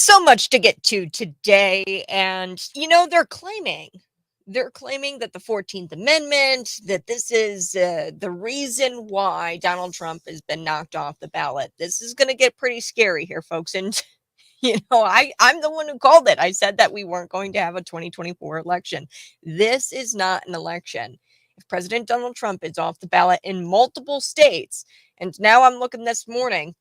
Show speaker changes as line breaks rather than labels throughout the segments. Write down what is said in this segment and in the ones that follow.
So much to get to today, and they're claiming that the 14th Amendment, that this is the reason why Donald Trump has been knocked off the ballot. This is going to get pretty scary here, folks. And I'm the one who called it. I said that we weren't going to have a 2024 election. This is not an election. If President Donald Trump is off the ballot in multiple states, and now I'm looking this morning,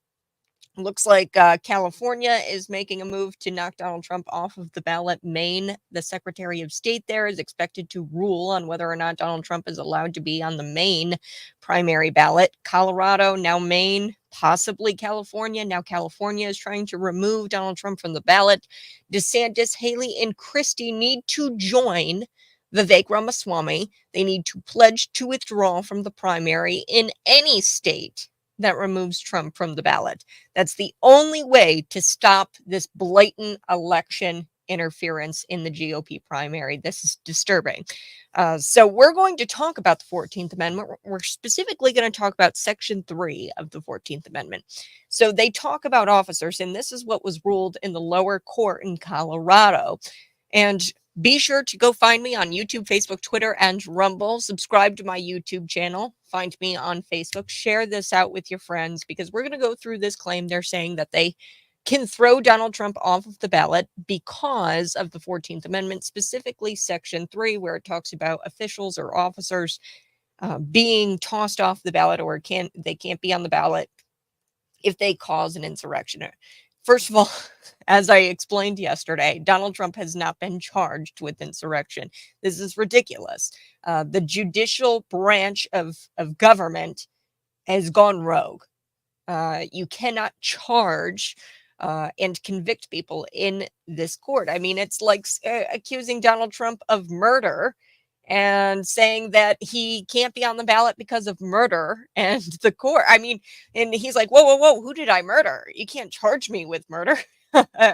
looks like California is making a move to knock Donald Trump off of the ballot. Maine, the Secretary of State there, is expected to rule on whether or not Donald Trump is allowed to be on the Maine primary ballot. Colorado, now Maine, possibly California. Now California is trying to remove Donald Trump from the ballot. DeSantis, Haley, and Christie need to join Vivek Ramaswamy. They need to pledge to withdraw from the primary in any state that removes Trump from the ballot. That's the only way to stop this blatant election interference in the GOP primary. This is disturbing. So we're going to talk about the 14th Amendment. We're specifically going to talk about Section 3 of the 14th Amendment. So they talk about officers, and this is what was ruled in the lower court in Colorado. And be sure to go find me on YouTube, Facebook, Twitter, and Rumble. Subscribe to my YouTube channel. Find me on Facebook. Share this out with your friends, because we're going to go through this claim. They're saying that they can throw Donald Trump off of the ballot because of the 14th Amendment, specifically Section 3, where it talks about officials or officers being tossed off the ballot, or they can't be on the ballot if they cause an insurrection. First of all, as I explained yesterday, Donald Trump has not been charged with insurrection. This is ridiculous. The judicial branch of government has gone rogue. You cannot charge and convict people in this court. I mean, it's like accusing Donald Trump of murder and saying that he can't be on the ballot because of murder, and the court. I mean, and he's like, whoa, whoa, whoa, who did I murder? You can't charge me with murder.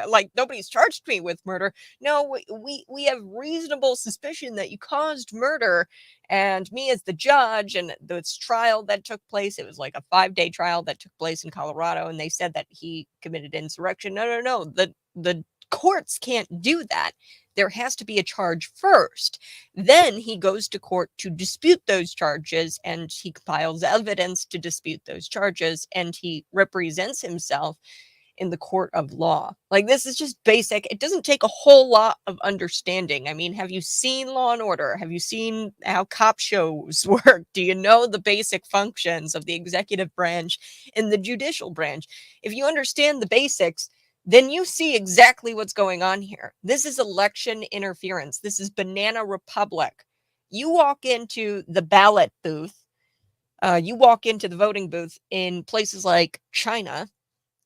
Like, nobody's charged me with murder. No, we have reasonable suspicion that you caused murder. And me as the judge, and this trial that took place, it was like a 5-day trial that took place in Colorado, and they said that he committed insurrection. No. The courts can't do that. There has to be a charge first. Then he goes to court to dispute those charges, and he compiles evidence to dispute those charges, and he represents himself in the court of law. Like, this is just basic. It doesn't take a whole lot of understanding. I mean, have you seen Law and Order? Have you seen how cop shows work? Do you know the basic functions of the executive branch and the judicial branch? If you understand the basics, then you see exactly what's going on here. This is election interference. This is banana republic. You walk into the ballot booth, you walk into the voting booth in places like China,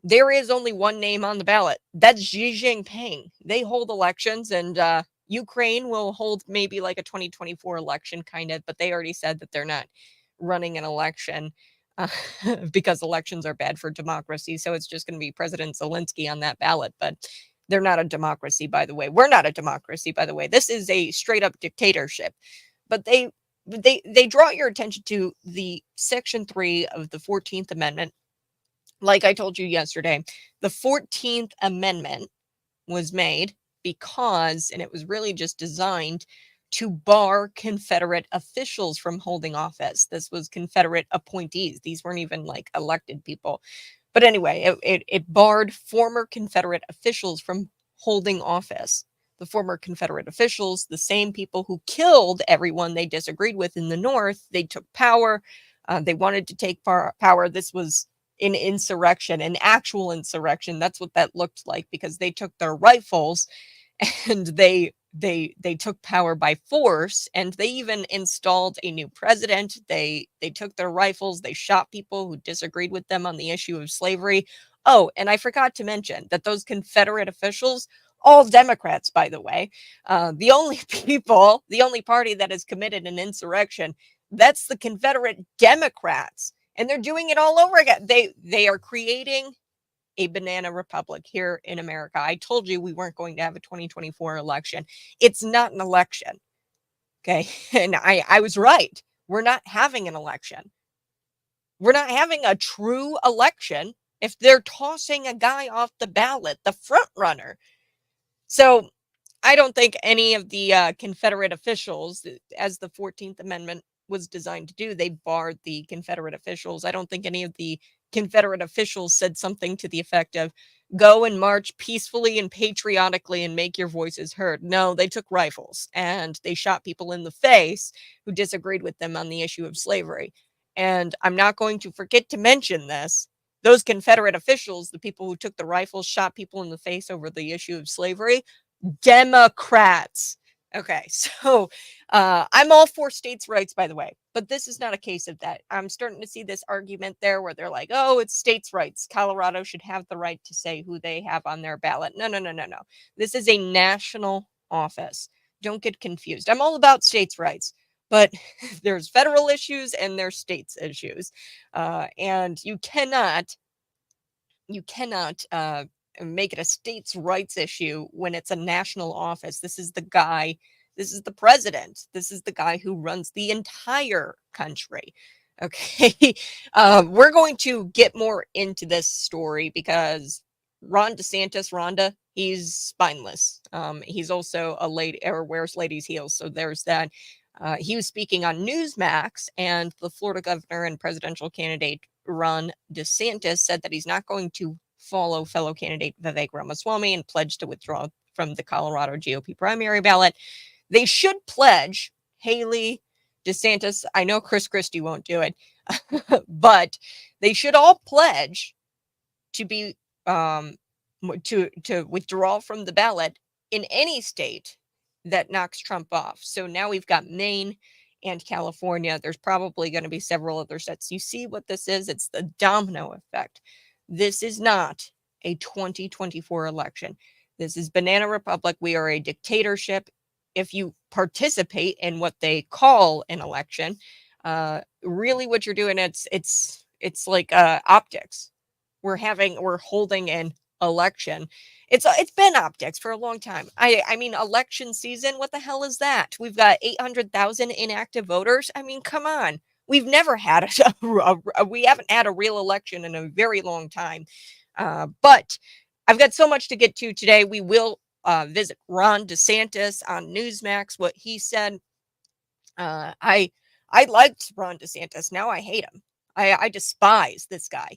there is only one name on the ballot. That's Xi Jinping. They hold elections, and Ukraine will hold maybe like a 2024 election kind of, but they already said that they're not running an election because elections are bad for democracy. So it's just going to be President Zelensky on that ballot. But they're not a democracy, by the way. We're not a democracy, by the way. This is a straight up dictatorship. But they draw your attention to the Section 3 of the 14th Amendment. Like I told you yesterday, the 14th Amendment was made because, and it was really just designed to bar Confederate officials from holding office. This was Confederate appointees. These weren't even like elected people. But anyway, it barred former Confederate officials from holding office. The former Confederate officials, the same people who killed everyone they disagreed with in the North, they took power. They wanted to take power. This was an insurrection, an actual insurrection. That's what that looked like, because they took their rifles and they took power by force, and they even installed a new president. They took their rifles, they shot people who disagreed with them on the issue of slavery. Oh, and I forgot to mention that those Confederate officials, all Democrats, by the way, the only party that has committed an insurrection, that's the Confederate Democrats. And they're doing it all over again. They are creating a banana republic here in America. I told you we weren't going to have a 2024 election. It's not an election. Okay. And I was right. We're not having an election. We're not having a true election if they're tossing a guy off the ballot, the front runner. So I don't think any of the Confederate officials, as the 14th Amendment was designed to do, they barred the Confederate officials. I don't think any of the Confederate officials said something to the effect of, go and march peacefully and patriotically and make your voices heard. No, they took rifles and they shot people in the face who disagreed with them on the issue of slavery. And I'm not going to forget to mention this. Those Confederate officials, the people who took the rifles, shot people in the face over the issue of slavery, Democrats. Okay, so I'm all for states' rights, by the way, but this is not a case of that. I'm starting to see this argument there where they're like, oh, it's states' rights. Colorado should have the right to say who they have on their ballot. No, no, no, no, no. This is a national office. Don't get confused. I'm all about states' rights, but there's federal issues and there's states' issues. And you cannot make it a states' rights issue when it's a national office. This is the guy, this is the president, this is the guy who runs the entire country. Okay. We're going to get more into this story because Ron DeSantis, Rhonda, he's spineless. He's also a lady or wears ladies' heels. So there's that. He was speaking on Newsmax, and the Florida governor and presidential candidate Ron DeSantis said that he's not going to follow fellow candidate Vivek Ramaswamy and pledge to withdraw from the Colorado GOP primary ballot. They should pledge. Haley, DeSantis, I know Chris Christie won't do it, but they should all pledge to be to withdraw from the ballot in any state that knocks Trump off. So now we've got Maine and California. There's probably going to be several other sets. You see what this is? It's the domino effect. This is not a 2024 election. This is Banana Republic. We are a dictatorship. If you participate in what they call an election, really what you're doing, it's like optics. We're holding an election. It's been optics for a long time. I mean, election season, what the hell is that? We've got 800,000 inactive voters. I mean, come on. We've never had we haven't had a real election in a very long time. But I've got so much to get to today. We will visit Ron DeSantis on Newsmax, what he said. I liked Ron DeSantis. Now I hate him. I despise this guy.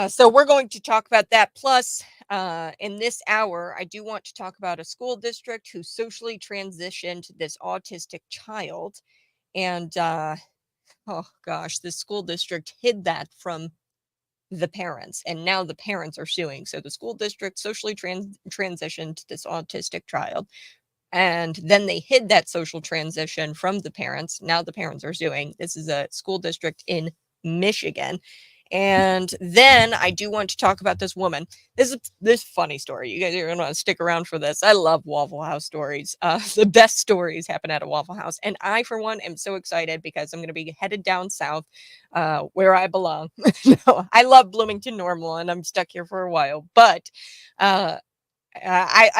So we're going to talk about that. Plus, in this hour, I do want to talk about a school district who socially transitioned this autistic child. And, oh gosh, the school district hid that from the parents. And now the parents are suing. So the school district socially transitioned this autistic child. And then they hid that social transition from the parents. Now the parents are suing. This is a school district in Michigan. And then I do want to talk about this woman. This funny story. You guys are going to want to stick around for this. I love Waffle House stories. The best stories happen at a Waffle House. And I, for one, am so excited because I'm going to be headed down south where I belong. No, I love Bloomington Normal and I'm stuck here for a while. But I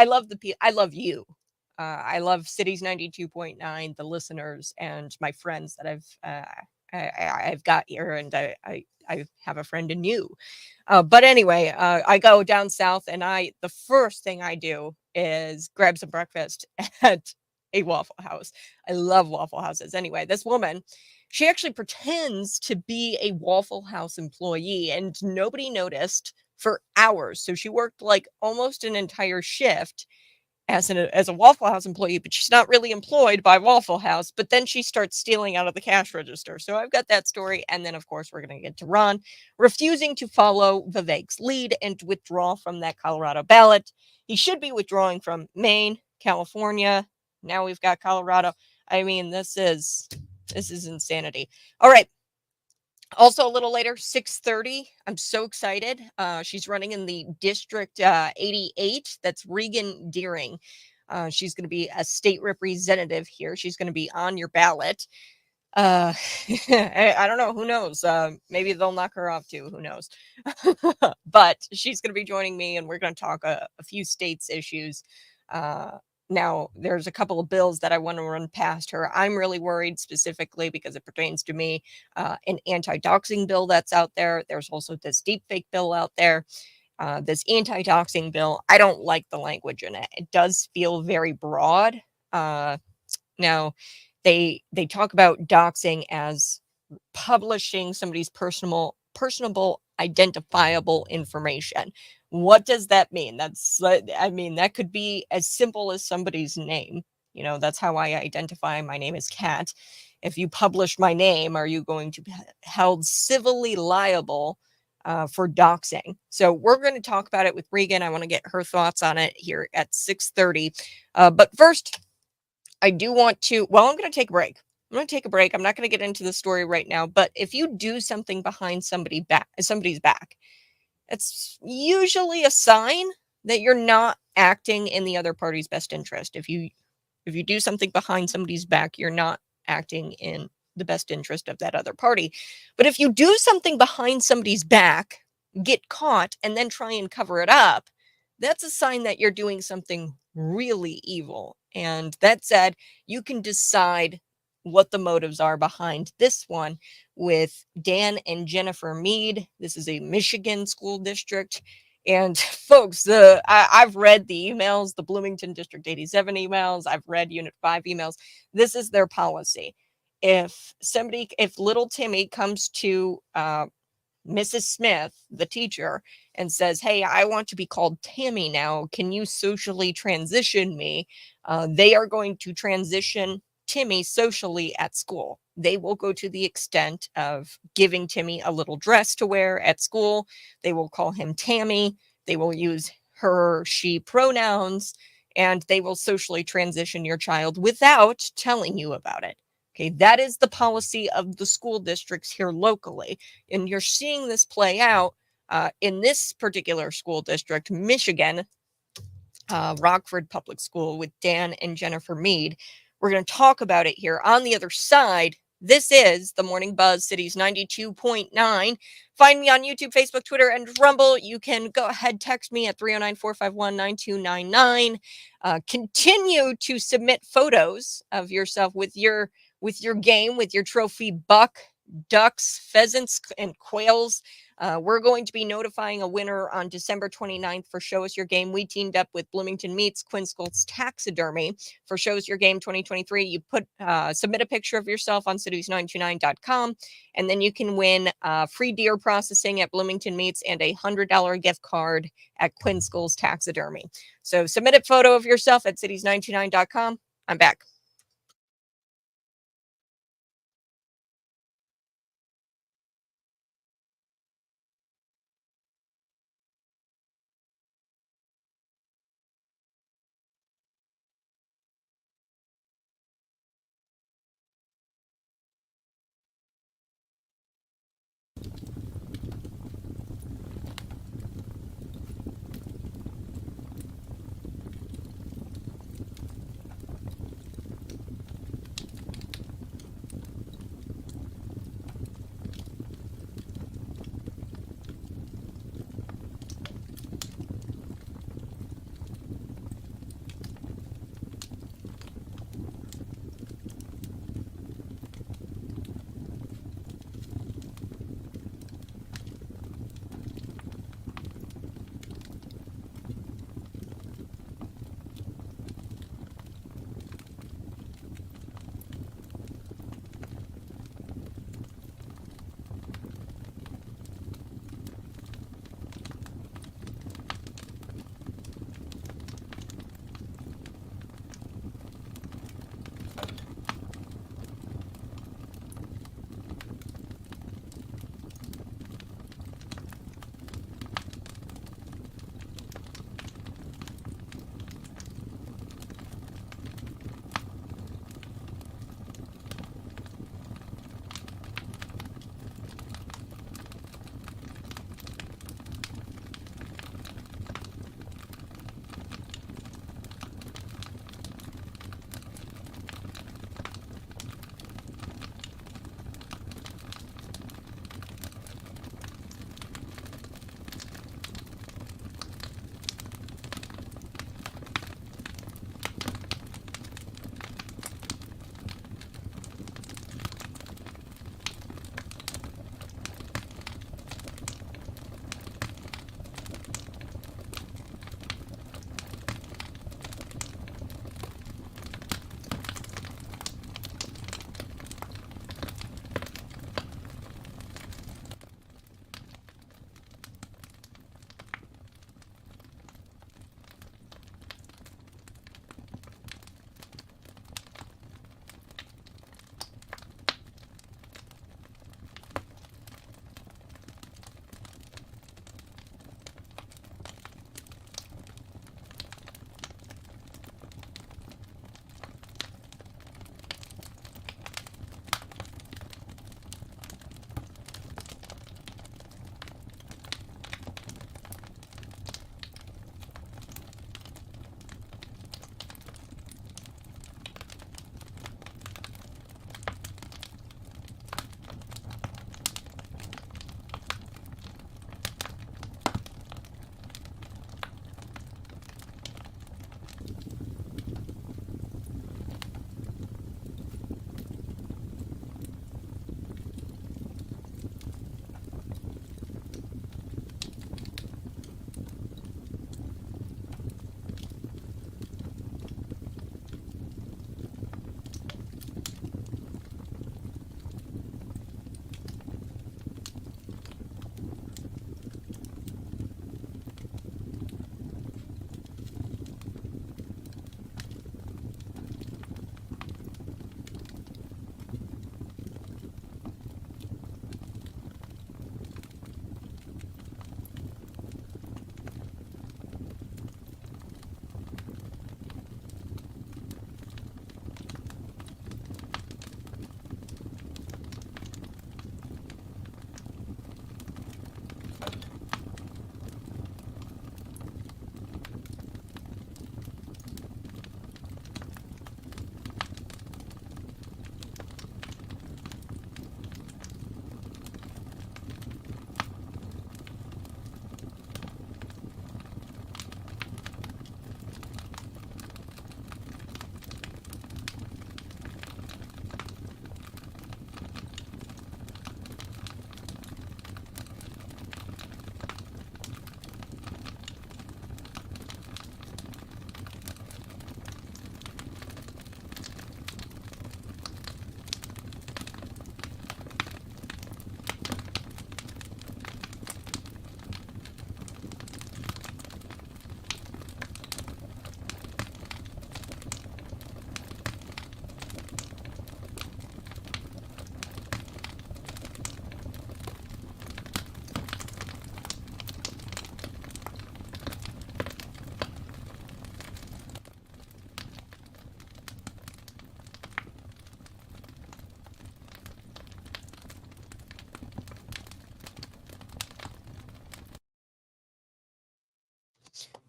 love I love you. I love Cities 92.9, the listeners, and my friends that I've got here, and I have a friend in you. But anyway, I go down south, and the first thing I do is grab some breakfast at a Waffle House. I love Waffle Houses. Anyway, this woman, she actually pretends to be a Waffle House employee, and nobody noticed for hours. So she worked like almost an entire shift as a Waffle House employee, but she's not really employed by Waffle House. But then she starts stealing out of the cash register. So I've got that story. And then, of course, we're going to get to Ron refusing to follow Vivek's lead and withdraw from that Colorado ballot. He should be withdrawing from Maine, California. Now we've got Colorado. I mean, this is insanity. All right. Also, a little later, 6:30. I'm so excited. She's running in the District 88. That's Regan Deering. She's going to be a state representative here. She's going to be on your ballot. I don't know. Who knows? Maybe they'll knock her off too. Who knows? But she's going to be joining me, and we're going to talk a few states issues Now, there's a couple of bills that I want to run past her. I'm really worried specifically because it pertains to me, an anti-doxing bill that's out there. There's also this deepfake bill out there. This anti-doxing bill, I don't like the language in it. It does feel very broad. Now, they talk about doxing as publishing somebody's personable identifiable information. What does that mean? I mean, that could be as simple as somebody's name. That's how I identify. My name is Kat. If you publish my name, are you going to be held civilly liable for doxing? So we're going to talk about it with Regan. I want to get her thoughts on it here at 6:30. But first, I do want to, I'm going to take a break. I'm going to take a break. I'm not going to get into the story right now, but if you do something behind somebody's back, it's usually a sign that you're not acting in the other party's best interest. If you do something behind somebody's back, you're not acting in the best interest of that other party. But if you do something behind somebody's back, get caught, and then try and cover it up, that's a sign that you're doing something really evil. And that said, you can decide what the motives are behind this one with Dan and Jennifer Meade. This is a Michigan school district. And folks, I've read the emails, the Bloomington District 87 emails. I've read Unit 5 emails. This is their policy. If little Timmy comes to Mrs. Smith, the teacher, and says, "Hey, I want to be called Tammy now. Can you socially transition me?" They are going to transition Timmy socially at school. They will go to the extent of giving Timmy a little dress to wear at school. They will call him Tammy. They will use her, she pronouns, and they will socially transition your child without telling you about it. Okay, that is the policy of the school districts here locally. And you're seeing this play out in this particular school district, Michigan, Rockford Public School, with Dan and Jennifer Meade. We're going to talk about it here on the other side. This is the Morning Buzz, Cities 92.9. Find me on YouTube, Facebook, Twitter, and Rumble. You can go ahead, text me at 309-451-9299. Continue to submit photos of yourself with your game, with your trophy buck, ducks, pheasants, and quails. We're going to be notifying a winner on December 29th for Show Us Your Game. We teamed up with Bloomington Meats, Quinscole's Taxidermy for Show Us Your Game 2023. You submit a picture of yourself on cities929.com, and then you can win free deer processing at Bloomington Meats and a $100 gift card at Quinscole's Taxidermy. So submit a photo of yourself at cities929.com. I'm back.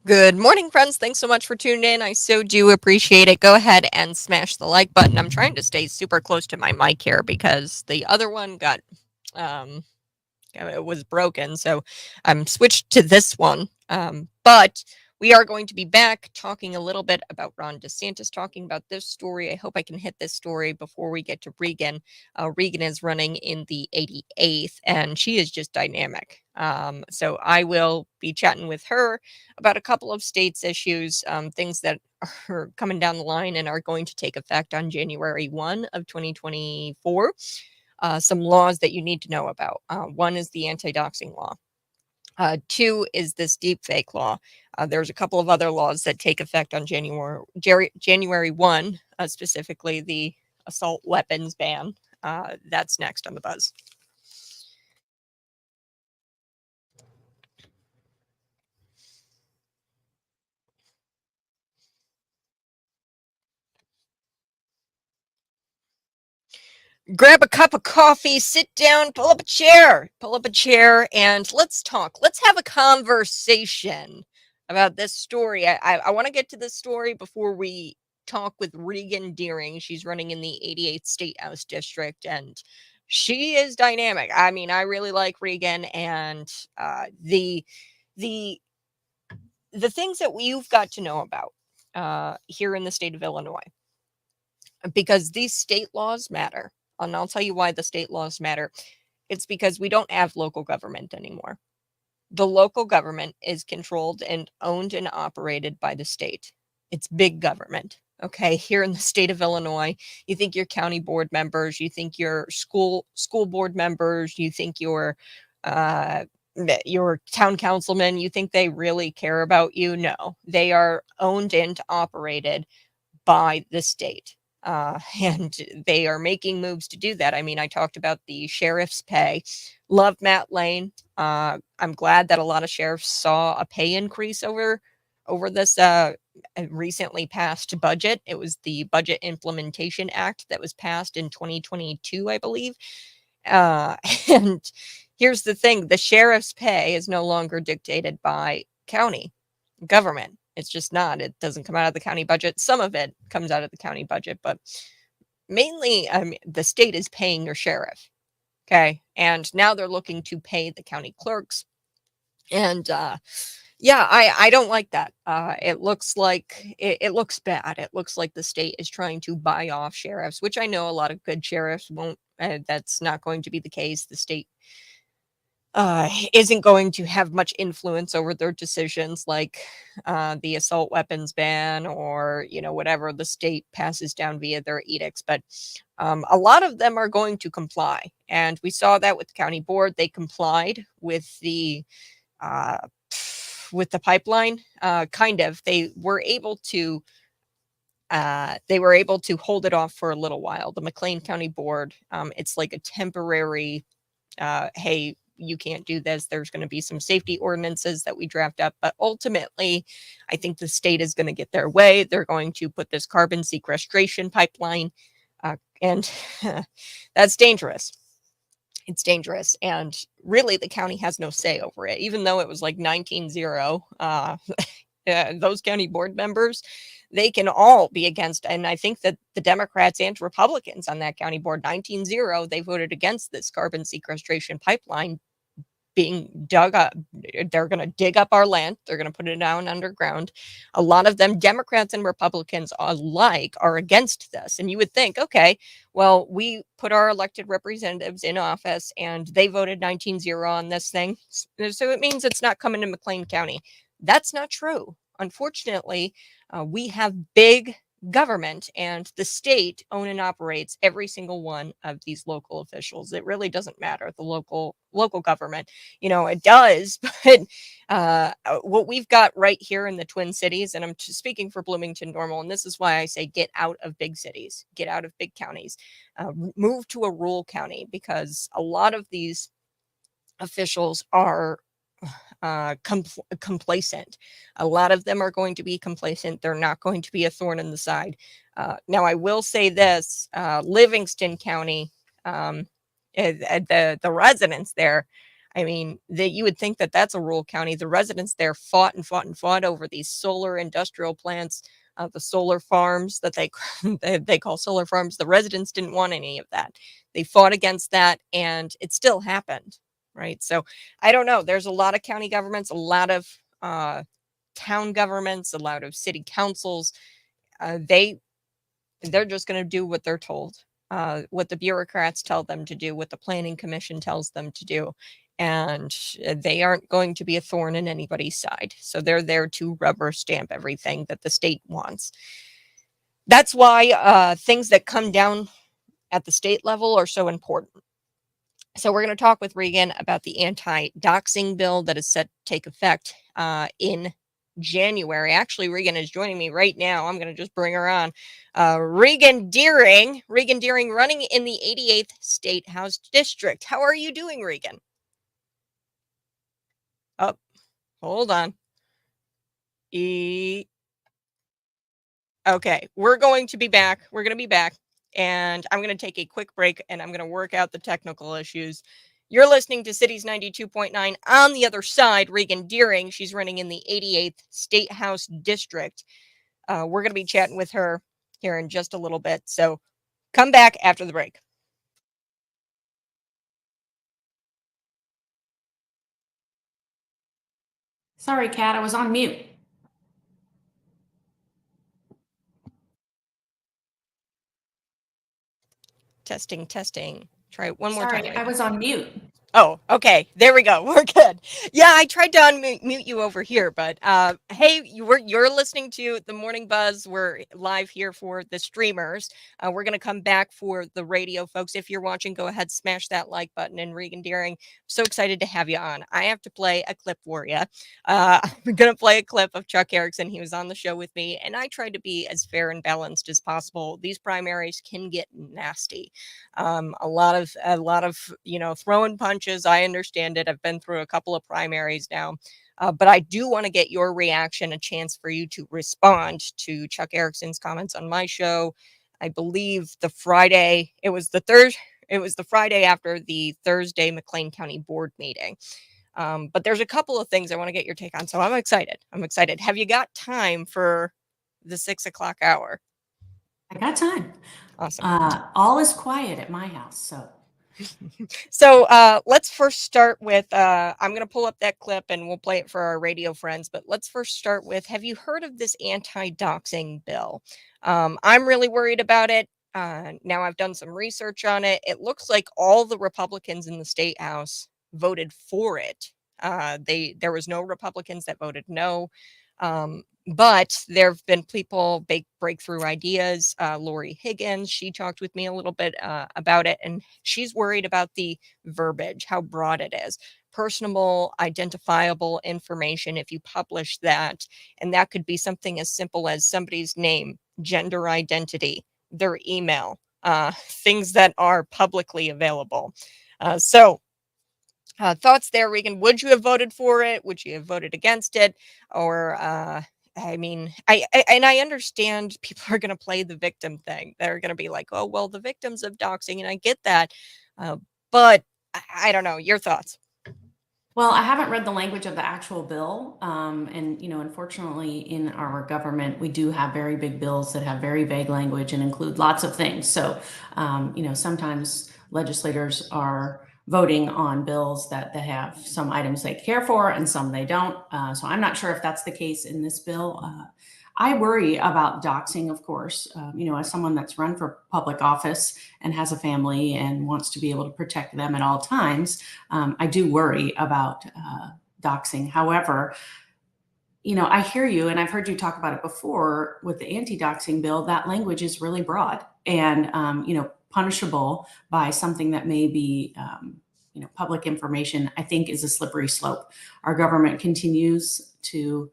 Good morning, friends. Thanks so much for tuning in. I so do appreciate it. Go ahead and smash the like button. I'm trying to stay super close to my mic here because the other one got um it was broken, so I'm switched to this one. But we are going to be back talking a little bit about Ron DeSantis, talking about this story. I hope I can hit this story before we get to Regan. Regan is running in the 88th, and she is just dynamic. So I will be chatting with her about a couple of states' issues, things that are coming down the line and are going to take effect on January 1 of 2024. Some laws that you need to know about. One is the anti-doxing law. Two is this deepfake law. There's a couple of other laws that take effect on January 1, specifically the assault weapons ban. That's next on the buzz. Grab a cup of coffee, sit down, pull up a chair, and let's talk. Let's have a conversation about this story. I want to get to this story before we talk with Regan Deering. She's running in the 88th State House District, and she is dynamic. I mean, I really like Regan, and the the things that you've got to know about here in the state of Illinois, because these state laws matter. And I'll tell you why the state laws matter. It's because we don't have local government anymore. The local government is controlled and owned and operated by the state. It's big government. Okay, here in the state of Illinois, you think your county board members, you think your school board members, you think uh, your town councilmen, you think they really care about you? No, they are owned and operated by the state. And they are making moves to do that. I mean, I talked about the sheriff's pay. Love Matt Lane. I'm glad that a lot of sheriffs saw a pay increase over this recently passed budget. It was the Budget Implementation Act that was passed in 2022, I believe. Uh, and here's the thing: the sheriff's pay is no longer dictated by county government. It's just not. It doesn't come out of the county budget. Some of it comes out of the county budget, but mainly the state is paying your sheriff. Okay. And now they're looking to pay the county clerks. And yeah, I don't like that. It looks like it looks bad. It looks like the state is trying to buy off sheriffs, which I know a lot of good sheriffs won't. That's not going to be the case. The state isn't going to have much influence over their decisions, like the assault weapons ban or whatever the state passes down via their edicts. But a lot of them are going to comply, and we saw that with the county board. They complied uh, with the pipeline. Kind of, they were able to hold it off for a little while. The McLean County Board, it's like a temporary, hey, you can't do this. There's going to be some safety ordinances that we draft up. But ultimately, I think the state is going to get their way. They're going to put this carbon sequestration pipeline, and that's dangerous. It's dangerous. And really, the county has no say over it, even though it was like 19-0. Those county board members, they can all be against. And I think that the Democrats and Republicans on that county board, 19-0, they voted against this carbon sequestration pipeline being dug up. They're going to dig up our land. They're going to put it down underground. A lot of them, Democrats and Republicans alike, are against this. And you would think, okay, well, we put our elected representatives in office and they voted 19-0 on this thing. So it means it's not coming to McLean County. That's not true. Unfortunately, we have big government, and the state owns and operates every single one of these local officials. It really doesn't matter, the local government. It does. But what we've got right here in the Twin Cities, and I'm speaking for Bloomington Normal, and this is why I say get out of big cities, get out of big counties, move to a rural county, because a lot of these officials are complacent. A lot of them are going to be complacent. They're not going to be a thorn in the side. Now, I will say this: Livingston County, the residents there, I mean, that you would think that that's a rural county. The residents there fought and fought and fought over these solar industrial plants, the solar farms that they they call solar farms. The residents didn't want any of that. They fought against that, and it still happened, right? So I don't know. There's a lot of county governments, a lot of town governments, a lot of city councils. They're just going to do what they're told, what the bureaucrats tell them to do, what the planning commission tells them to do. And they aren't going to be a thorn in anybody's side. So they're there to rubber stamp everything that the state wants. That's why things that come down at the state level are so important. So we're going to talk with Regan about the anti-doxing bill that is set to take effect in January. Actually, Regan is joining me right now. I'm going to just bring her on. Regan Deering running in the 88th State House District. How are you doing, Regan? Oh, hold on. Okay, we're going to be back. We're going to be back. And I'm going to take a quick break and I'm going to work out the technical issues. You're listening to Cities 92.9. On the other side, Regan Deering. She's running in the 88th State House District. We're going to be chatting with her here in just a little bit. So come back after the break.
Sorry, Kat, I was on mute.
Testing. Try it one more time.
Sorry, I was on mute.
Oh, okay. There we go. We're good. Yeah, I tried to unmute you over here, but hey, you're listening to the Morning Buzz. We're live here for the streamers. We're gonna come back for the radio folks. If you're watching, go ahead, smash that like button. And Regan Deering, so excited to have you on. I have to play a clip for you. I'm gonna play a clip of Chuck Erickson. He was on the show with me, and I tried to be as fair and balanced as possible. These primaries can get nasty. A lot of throwing punches. I understand it. I've been through a couple of primaries now. But I do want to get your reaction, a chance for you to respond to Chuck Erickson's comments on my show. I believe it was the Friday after the Thursday McLean County Board meeting. But there's a couple of things I want to get your take on. So I'm excited. Have you got time for the 6 o'clock hour?
I got time.
Awesome.
All is quiet at my house, so.
So let's first start with, I'm going to pull up that clip and we'll play it for our radio friends, but let's first start with, have you heard of this anti-doxing bill? I'm really worried about it. Now I've done some research on it. It looks like all the Republicans in the state house voted for it. There was no Republicans that voted no. But there have been people, breakthrough ideas. Lori Higgins, she talked with me a little bit about it, and she's worried about the verbiage, how broad it is. Personable, identifiable information, if you publish that, and that could be something as simple as somebody's name, gender identity, their email, things that are publicly available. Thoughts there, Regan? Would you have voted for it? Would you have voted against it? Or I mean, I understand people are going to play the victim thing. They're going to be like, oh, well, the victims of doxing, and I get that. But I don't know. Your thoughts?
Well, I haven't read the language of the actual bill. And, unfortunately, in our government, we do have very big bills that have very vague language and include lots of things. So, sometimes legislators are voting on bills that have some items they care for and some they don't. So I'm not sure if that's the case in this bill. I worry about doxing, of course, as someone that's run for public office and has a family and wants to be able to protect them at all times. I do worry about doxing. However, I hear you, and I've heard you talk about it before with the anti-doxing bill. That language is really broad and, punishable by something that may be, public information, I think is a slippery slope. Our government continues to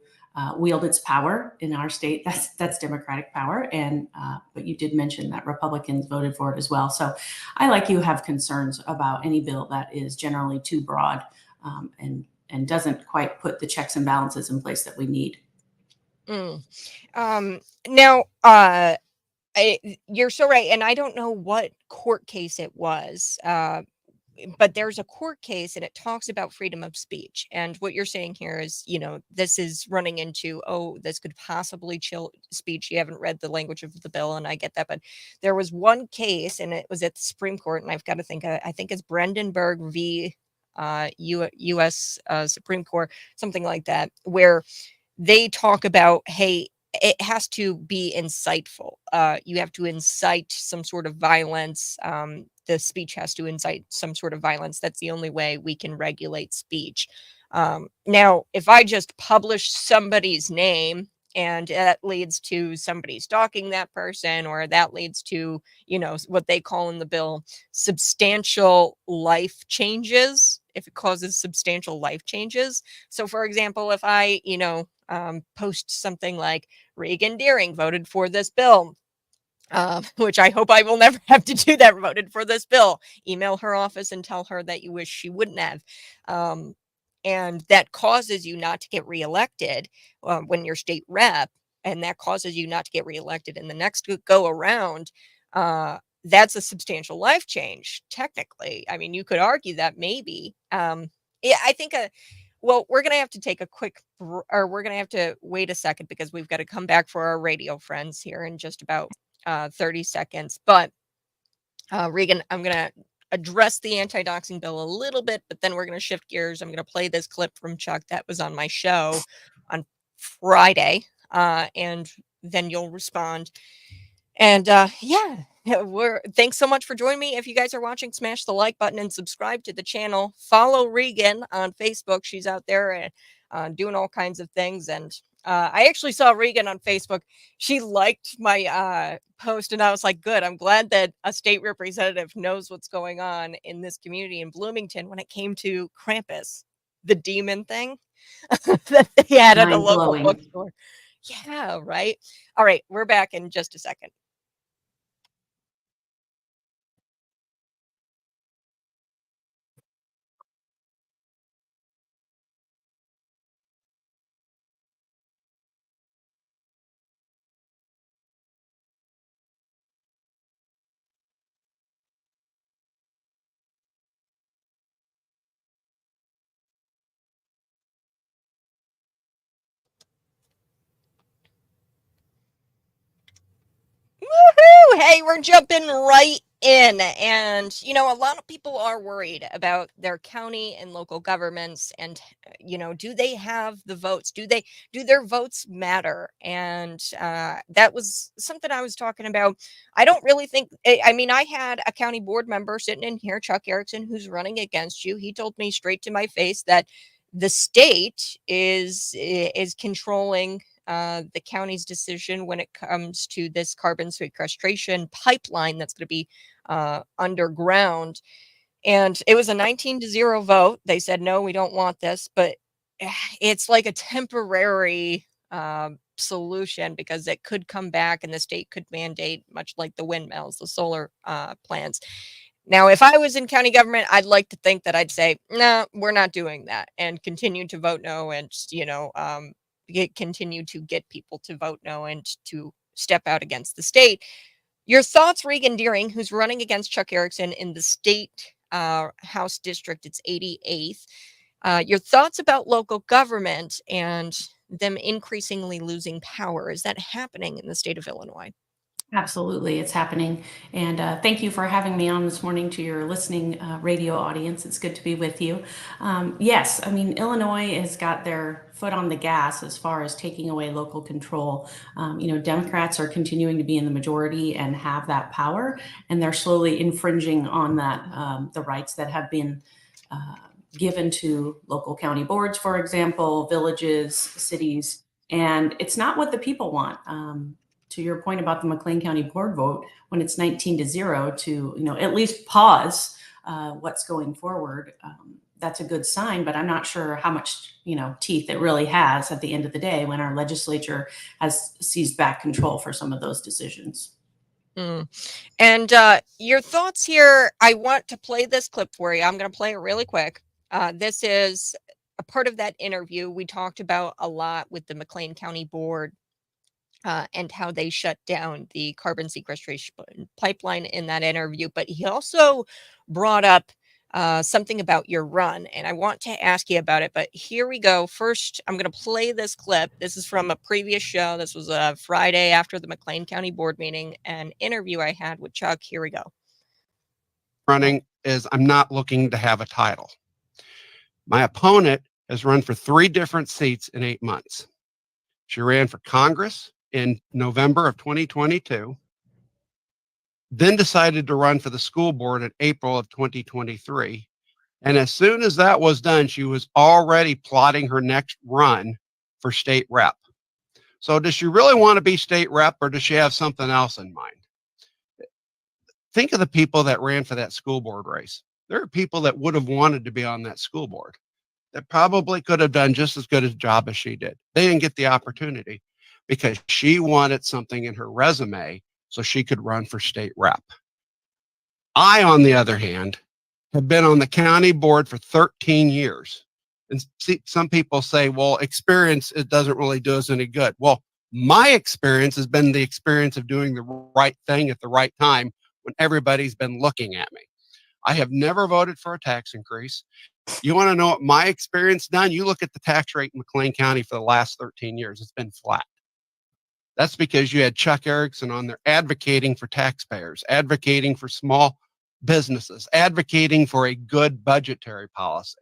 wield its power in our state. That's Democratic power. And, but you did mention that Republicans voted for it as well. So I, like you, have concerns about any bill that is generally too broad and doesn't quite put the checks and balances in place that we need.
Now, you're so right. And I don't know what court case it was. but there's a court case and it talks about freedom of speech. And what you're saying here is, this is running into, oh, this could possibly chill speech. You haven't read the language of the bill, and I get that. But there was one case, and it was at the Supreme Court, and I've got to think, I think it's Brandenburg v. U.S. Supreme Court, something like that, where they talk about, hey, it has to be insightful. You have to incite some sort of violence. The speech has to incite some sort of violence. That's the only way we can regulate speech. Now, if I just publish somebody's name and that leads to somebody stalking that person, or that leads to, what they call in the bill substantial life changes, if it causes substantial life changes. So, for example, if I, post something like Regan Deering voted for this bill, which I hope I will never have to do that, voted for this bill, email her office and tell her that you wish she wouldn't have. And that causes you not to get reelected when you're state rep, and that causes you not to get reelected in the next go around. That's a substantial life change, technically. I mean, you could argue that maybe. Yeah, I think well, we're going to have to take a quick, or we're going to have to wait a second, because we've got to come back for our radio friends here in just about 30 seconds. But Regan, I'm going to address the anti-doxing bill a little bit, but then we're going to shift gears. I'm going to play this clip from Chuck that was on my show on Friday, and then you'll respond. And yeah, thanks so much for joining me. If you guys are watching, smash the like button and subscribe to the channel. Follow Regan on Facebook. She's out there doing all kinds of things. And I actually saw Regan on Facebook. She liked my post, and I was like, good. I'm glad that a state representative knows what's going on in this community in Bloomington when it came to Krampus, the demon thing that they had at a
Mind
local
blowing.
bookstore. Yeah, right. All right, we're back in just a second. Woohoo! Hey, we're jumping right in. And, a lot of people are worried about their county and local governments, and, do they have the votes? Do their votes matter? And that was something I was talking about. I don't really think, I mean, I had a county board member sitting in here, Chuck Erickson, who's running against you. He told me straight to my face that the state is controlling the county's decision when it comes to this carbon sequestration pipeline that's going to be underground. And it was a 19-0 vote. They said, no, we don't want this. But it's like a temporary solution, because it could come back and the state could mandate, much like the windmills, the solar plants. Now, if I was in county government, I'd like to think that I'd say, no, we're not doing that, and continue to vote no, and, continue to get people to vote no and to step out against the state. Your thoughts, Regan Deering, who's running against Chuck Erickson in the state House district, it's 88th. Your thoughts about local government and them increasingly losing power. Is that happening in the state of Illinois?
Absolutely, it's happening. And thank you for having me on this morning to your listening radio audience. It's good to be with you. Yes, I mean, Illinois has got their foot on the gas as far as taking away local control. Democrats are continuing to be in the majority and have that power, and they're slowly infringing on that, the rights that have been given to local county boards, for example, villages, cities. And it's not what the people want. To your point about the McLean County board vote, when it's 19-0, to at least pause what's going forward, that's a good sign. But I'm not sure how much teeth it really has at the end of the day when our legislature has seized back control for some of those decisions.
And your thoughts here. I want to play this clip for you. I'm going to play it really quick. This is a part of that interview we talked about a lot with the McLean County Board. And how they shut down the carbon sequestration pipeline in that interview. But he also brought up something about your run, and I want to ask you about it, but here we go. First, I'm going to play this clip. This is from a previous show. This was a Friday after the McLean County Board meeting, an interview I had with Chuck. Here we go.
Running is I'm not looking to have a title. My opponent has run for 3 different seats in 8 months. She ran for Congress in November of 2022, then decided to run for the school board in April of 2023. And as soon as that was done, she was already plotting her next run for state rep. So does she really want to be state rep, or does she have something else in mind? Think of the people that ran for that school board race. There are people that would have wanted to be on that school board that probably could have done just as good a job as she did. They didn't get the opportunity because she wanted something in her resume so she could run for state rep. I, on the other hand, have been on the county board for 13 years. And see, some people say, well, experience, it doesn't really do us any good. Well, my experience has been the experience of doing the right thing at the right time when everybody's been looking at me. I have never voted for a tax increase. You want to know what my experience done? You look at the tax rate in McLean County for the last 13 years. It's been flat. That's because you had Chuck Erickson on there advocating for taxpayers, advocating for small businesses, advocating for a good budgetary policy.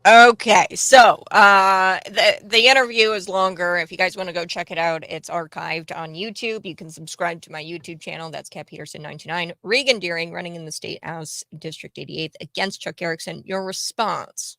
Okay, so the interview is longer. If you guys want to go check it out, it's archived on YouTube. You can subscribe to my YouTube channel. That's Kat Peterson 99. Regan Deering running in the State House District 88 against Chuck Erickson. Your response?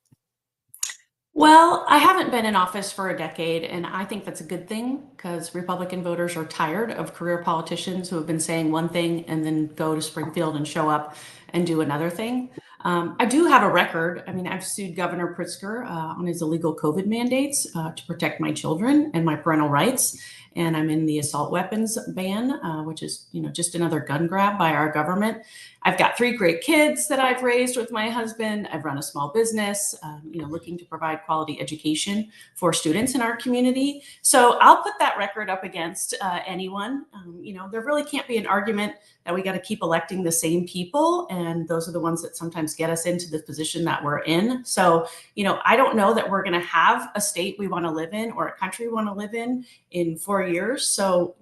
Well, I haven't been in office for a decade, and I think that's a good thing because Republican voters are tired of career politicians who have been saying one thing and then go to Springfield and show up and do another thing. I do have a record. I mean, I've sued Governor Pritzker on his illegal COVID mandates to protect my children and my parental rights. And I'm in the assault weapons ban, which is, just another gun grab by our government. I've got 3 great kids that I've raised with my husband. I've run a small business, looking to provide quality education for students in our community. So I'll put that record up against anyone. There really can't be an argument that we got to keep electing the same people. And those are the ones that sometimes get us into the position that we're in. So, I don't know that we're going to have a state we want to live in or a country we want to live in 4 years. So,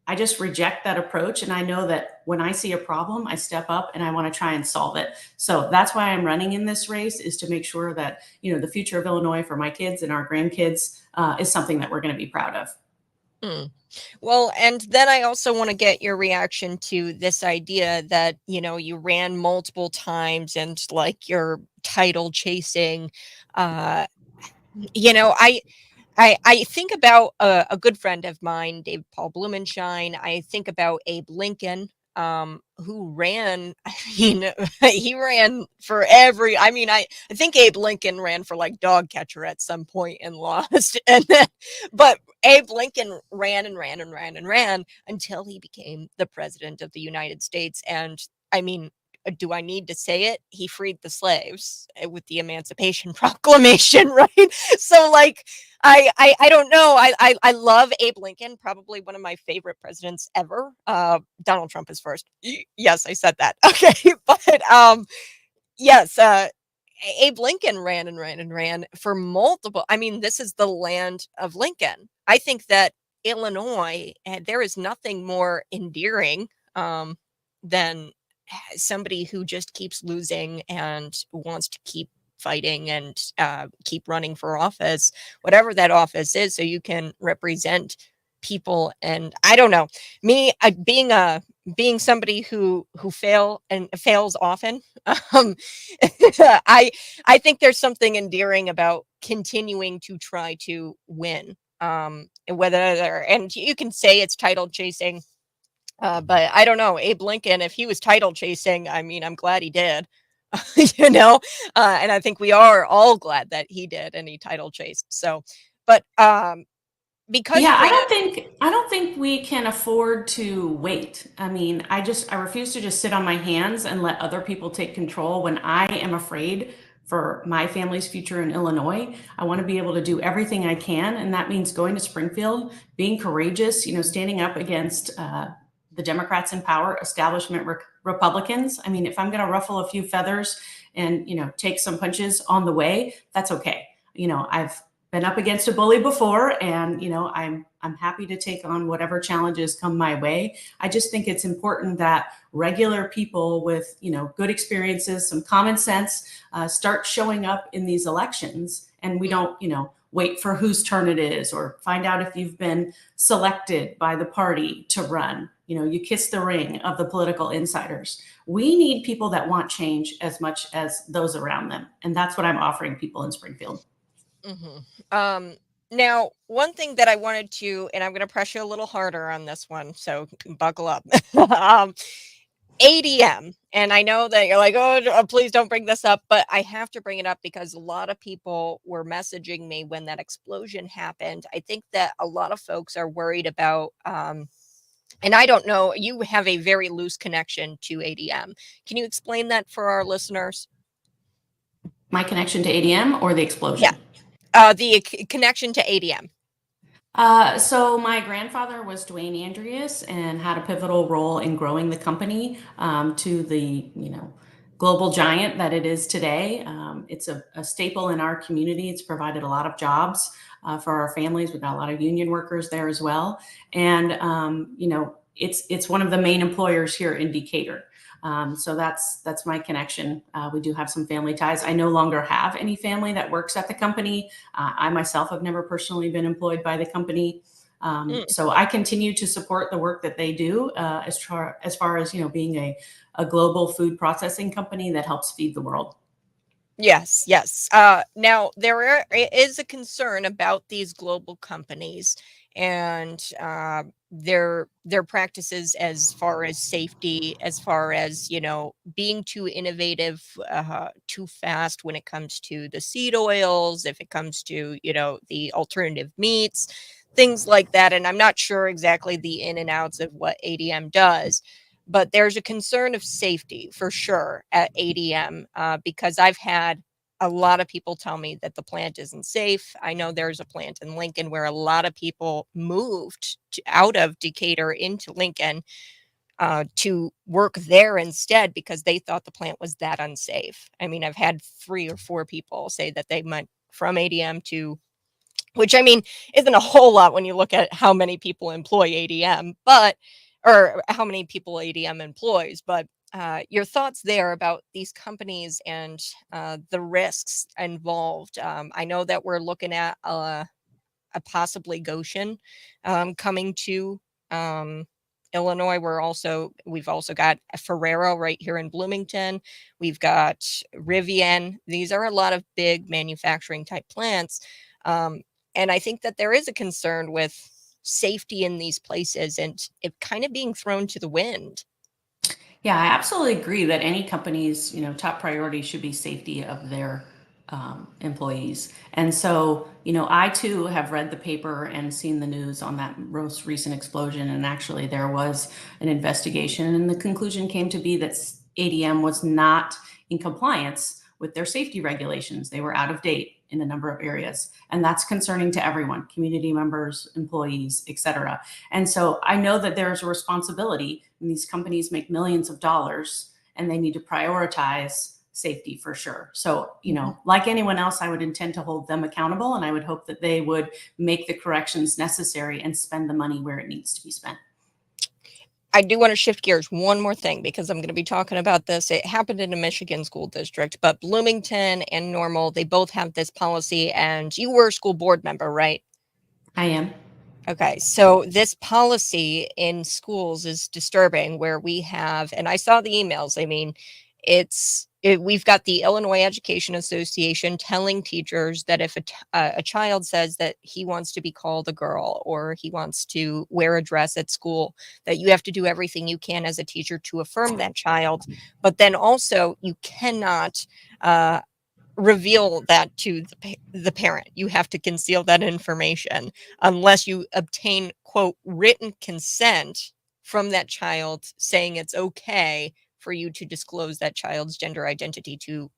I just reject that approach. And I know that when I see a problem, I step up and I want to try and solve it. So that's why I'm running in this race, is to make sure that, the future of Illinois for my kids and our grandkids is something that we're going to be proud of.
Well, and then I also want to get your reaction to this idea that, you ran multiple times and like you're title chasing. I think about a good friend of mine, Dave Paul Blumenshine. I think about Abe Lincoln, who ran. I mean, he ran for I think Abe Lincoln ran for like dog catcher at some point and lost. But Abe Lincoln ran and ran and ran and ran until he became the president of the United States. And I mean, do I need to say it? He freed the slaves with the Emancipation Proclamation, right? So like, I don't know. I love Abe Lincoln, probably one of my favorite presidents ever. Donald Trump is first. Yes, I said that. Okay, but yes, Abe Lincoln ran and ran and ran for multiple. I mean, this is the land of Lincoln. I think that Illinois, there is nothing more endearing than somebody who just keeps losing and wants to keep fighting and keep running for office, whatever that office is, so you can represent people. And I don't know, me being somebody who fails often. I think there's something endearing about continuing to try to win. And you can say it's title chasing. But I don't know, Abe Lincoln, if he was title chasing, I mean, I'm glad he did, and I think we are all glad that he did and he title chased. So, but because
I don't think we can afford to wait. I mean, I refuse to just sit on my hands and let other people take control when I am afraid for my family's future in Illinois. I want to be able to do everything I can, and that means going to Springfield, being courageous, standing up against the Democrats in power, establishment Republicans. I mean, if I'm going to ruffle a few feathers and, take some punches on the way, that's okay. I've been up against a bully before, and, I'm happy to take on whatever challenges come my way. I just think it's important that regular people with, good experiences, some common sense, start showing up in these elections, and we don't, wait for whose turn it is or find out if you've been selected by the party to run. You kiss the ring of the political insiders. We need people that want change as much as those around them. And that's what I'm offering people in Springfield.
Now, one thing that I wanted to, and I'm going to press you a little harder on this one, so buckle up. ADM. And I know that you're like, oh, please don't bring this up, but I have to bring it up because a lot of people were messaging me when that explosion happened. I think that a lot of folks are worried about, and I don't know, you have a very loose connection to ADM. Can you explain that for our listeners?
My connection to ADM or the explosion?
Yeah, the connection to ADM.
So my grandfather was Dwayne Andreas and had a pivotal role in growing the company to the global giant that it is today. It's a staple in our community. It's provided a lot of jobs for our families. We've got a lot of union workers there as well, and it's one of the main employers here in Decatur. So that's my connection. We do have some family ties. I no longer have any family that works at the company. I myself have never personally been employed by the company. So I continue to support the work that they do as far as being a global food processing company that helps feed the world.
Yes, yes. Now, is a concern about these global companies and their practices as far as safety, as far as being too innovative, too fast when it comes to the seed oils, if it comes to the alternative meats, things like that. And I'm not sure exactly the in and outs of what ADM does. But there's a concern of safety for sure at ADM because I've had a lot of people tell me that the plant isn't safe. I know there's a plant in Lincoln where a lot of people moved out of Decatur into Lincoln to work there instead because they thought the plant was that unsafe. I mean, I've had 3 or 4 people say that they went from ADM to, which I mean, isn't a whole lot when you look at how many people employ ADM, or how many people ADM employs, but your thoughts there about these companies and the risks involved. I know that we're looking at a possibly Goshen coming to Illinois. We've also got Ferrero right here in Bloomington. We've got Rivian. These are a lot of big manufacturing type plants. And I think that there is a concern with safety in these places and it kind of being thrown to the wind.
Yeah, I absolutely agree that any company's top priority should be safety of their employees. And so, I too have read the paper and seen the news on that most recent explosion. And actually, there was an investigation, and the conclusion came to be that ADM was not in compliance with their safety regulations. They were out of date in a number of areas. And that's concerning to everyone, community members, employees, et cetera. And so I know that there's a responsibility, and these companies make millions of dollars and they need to prioritize safety for sure. So, like anyone else, I would intend to hold them accountable, and I would hope that they would make the corrections necessary and spend the money where it needs to be spent.
I do want to shift gears one more thing because I'm going to be talking about this. It happened in a Michigan school district, but Bloomington and Normal, they both have this policy, and you were a school board member, right?
I am.
Okay, so this policy in schools is disturbing where we have, and I saw the emails. I mean, we've got the Illinois Education Association telling teachers that if a child says that he wants to be called a girl or he wants to wear a dress at school, that you have to do everything you can as a teacher to affirm that child. But then also you cannot reveal that to the parent. You have to conceal that information unless you obtain, quote, written consent from that child saying it's okay for you to disclose that child's gender identity to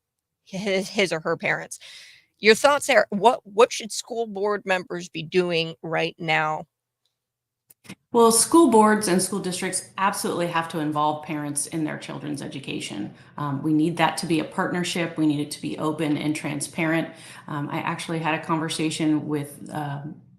his or her parents. Your thoughts there, what should school board members be doing right now?
Well, school boards and school districts absolutely have to involve parents in their children's education. We need that to be a partnership. We need it to be open and transparent. I actually had a conversation with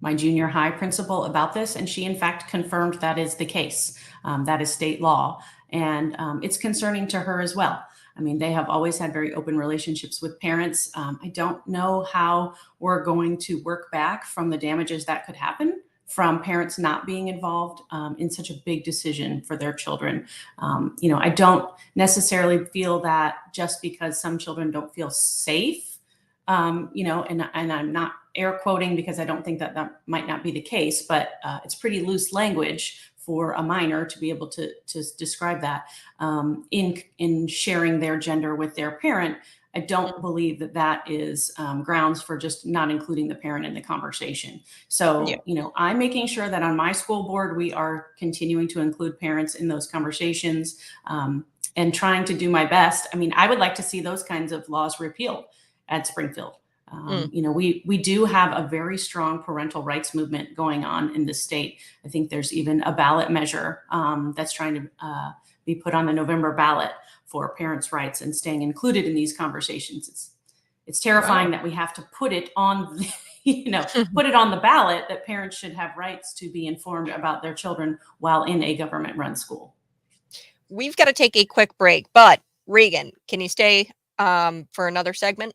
my junior high principal about this, and she, in fact, confirmed that is the case. That is state law. And it's concerning to her as well. I mean, they have always had very open relationships with parents. I don't know how we're going to work back from the damages that could happen from parents not being involved in such a big decision for their children. I don't necessarily feel that just because some children don't feel safe, and I'm not air quoting because I don't think that that might not be the case, but it's pretty loose language for a minor to be able to describe that in sharing their gender with their parent. I don't believe that that is grounds for just not including the parent in the conversation.
Yeah.
So, I'm making sure that on my school board, we are continuing to include parents in those conversations and trying to do my best. I mean, I would like to see those kinds of laws repealed at Springfield. We do have a very strong parental rights movement going on in this state. I think there's even a ballot measure that's trying to be put on the November ballot for parents' rights and staying included in these conversations. It's terrifying that we have to put it on, put it on the ballot that parents should have rights to be informed about their children while in a government-run school.
We've got to take a quick break, but Regan, can you stay for another segment?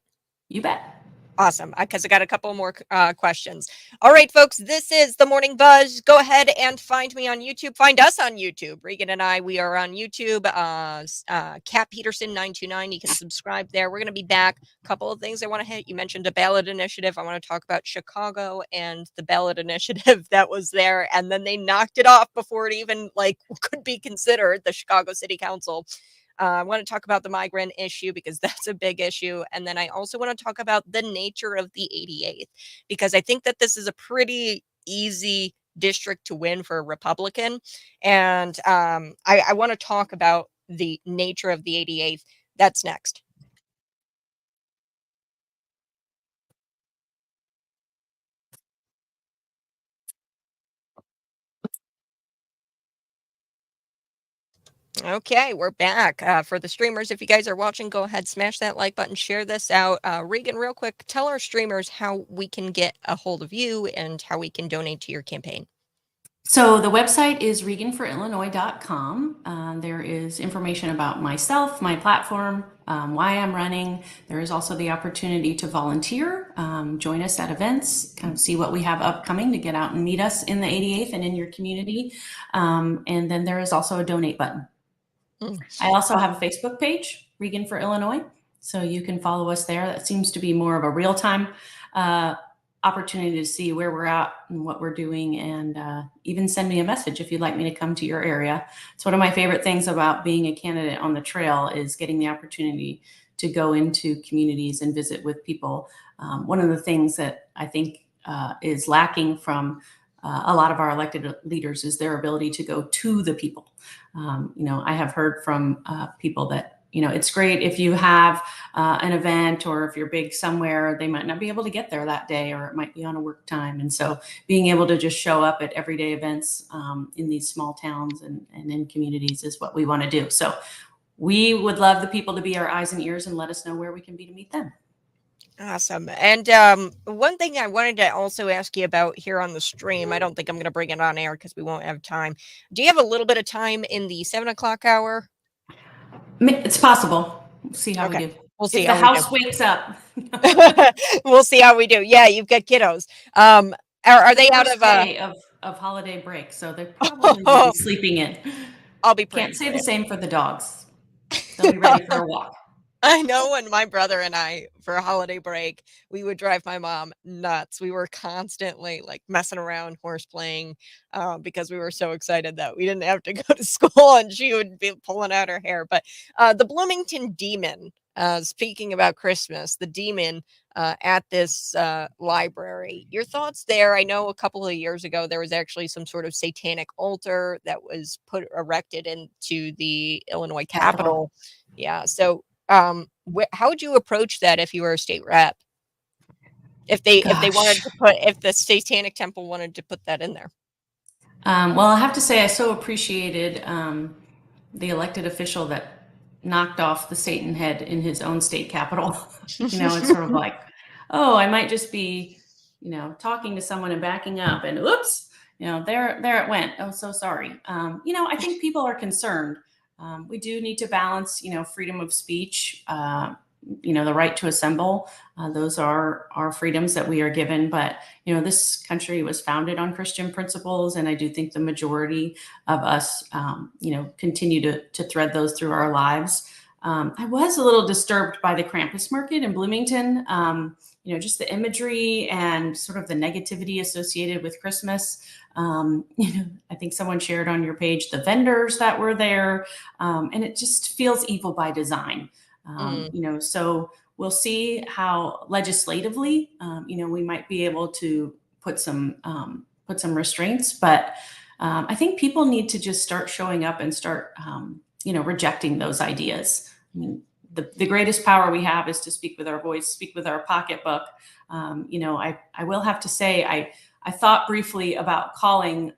You bet.
Awesome, because I got a couple more questions. All right, folks, this is The Morning Buzz. Go ahead and find me on YouTube. Find us on YouTube. Regan and I, we are on YouTube. Kat Peterson 929. You can subscribe there. We're going to be back. A couple of things I want to hit. You mentioned a ballot initiative. I want to talk about Chicago and the ballot initiative that was there, and then they knocked it off before it even could be considered. The Chicago City Council. I want to talk about the migrant issue because that's a big issue. And then I also want to talk about the nature of the 88th, because I think that this is a pretty easy district to win for a Republican. And I want to talk about the nature of the 88th. That's next. Okay, we're back. For the streamers, if you guys are watching, go ahead, smash that like button, share this out. Regan, real quick, tell our streamers how we can get a hold of you and how we can donate to your campaign.
So the website is reganforillinois.com. There is information about myself, my platform, why I'm running. There is also the opportunity to volunteer, join us at events, kind of see what we have upcoming to get out and meet us in the 88th and in your community. And then there is also a donate button. I also have a Facebook page, Regan for Illinois. So you can follow us there. That seems to be more of a real-time opportunity to see where we're at and what we're doing, and even send me a message if you'd like me to come to your area. It's one of my favorite things about being a candidate on the trail is getting the opportunity to go into communities and visit with people. One of the things that I think is lacking from a lot of our elected leaders is their ability to go to the people. I have heard from people that, it's great if you have an event or if you're big somewhere, they might not be able to get there that day, or it might be on a work time. And so being able to just show up at everyday events in these small towns and in communities is what we want to do. So we would love the people to be our eyes and ears and let us know where we can be to meet them.
Awesome. And one thing I wanted to also ask you about here on the stream, I don't think I'm going to bring it on air because we won't have time. Do you have a little bit of time in the 7 o'clock hour?
It's possible. We'll see how we do.
We'll see
if the house wakes up.
We'll see how we do. Yeah, you've got kiddos. Are they out
of holiday break? So they're probably be sleeping in.
I'll be
Can't say the same for the dogs. They'll be ready for a walk.
I know when my brother and I, for a holiday break, we would drive my mom nuts. We were constantly messing around, horse playing, because we were so excited that we didn't have to go to school and she would be pulling out her hair. But the Bloomington Demon, speaking about Christmas, the demon at this library, your thoughts there? I know a couple of years ago, there was actually some sort of satanic altar that was erected into the Illinois Capitol. Yeah. So, how would you approach that if you were a state rep? If they wanted to if the Satanic Temple wanted to put that in there?
Well, I have to say, I so appreciated the elected official that knocked off the Satan head in his own state capital. It's sort of like, oh, I might just be, talking to someone and backing up, and oops, there it went. Oh, so sorry. I think people are concerned. We do need to balance, freedom of speech, the right to assemble. Those are our freedoms that we are given. But, this country was founded on Christian principles. And I do think the majority of us, continue to thread those through our lives. I was a little disturbed by the Krampus market in Bloomington. Just the imagery and sort of the negativity associated with Christmas. I think someone shared on your page the vendors that were there, and it just feels evil by design. So we'll see how legislatively, we might be able to put some restraints, but I think people need to just start showing up and start, rejecting those ideas. I mean, the greatest power we have is to speak with our voice, speak with our pocketbook. I will have to say, I thought briefly about calling,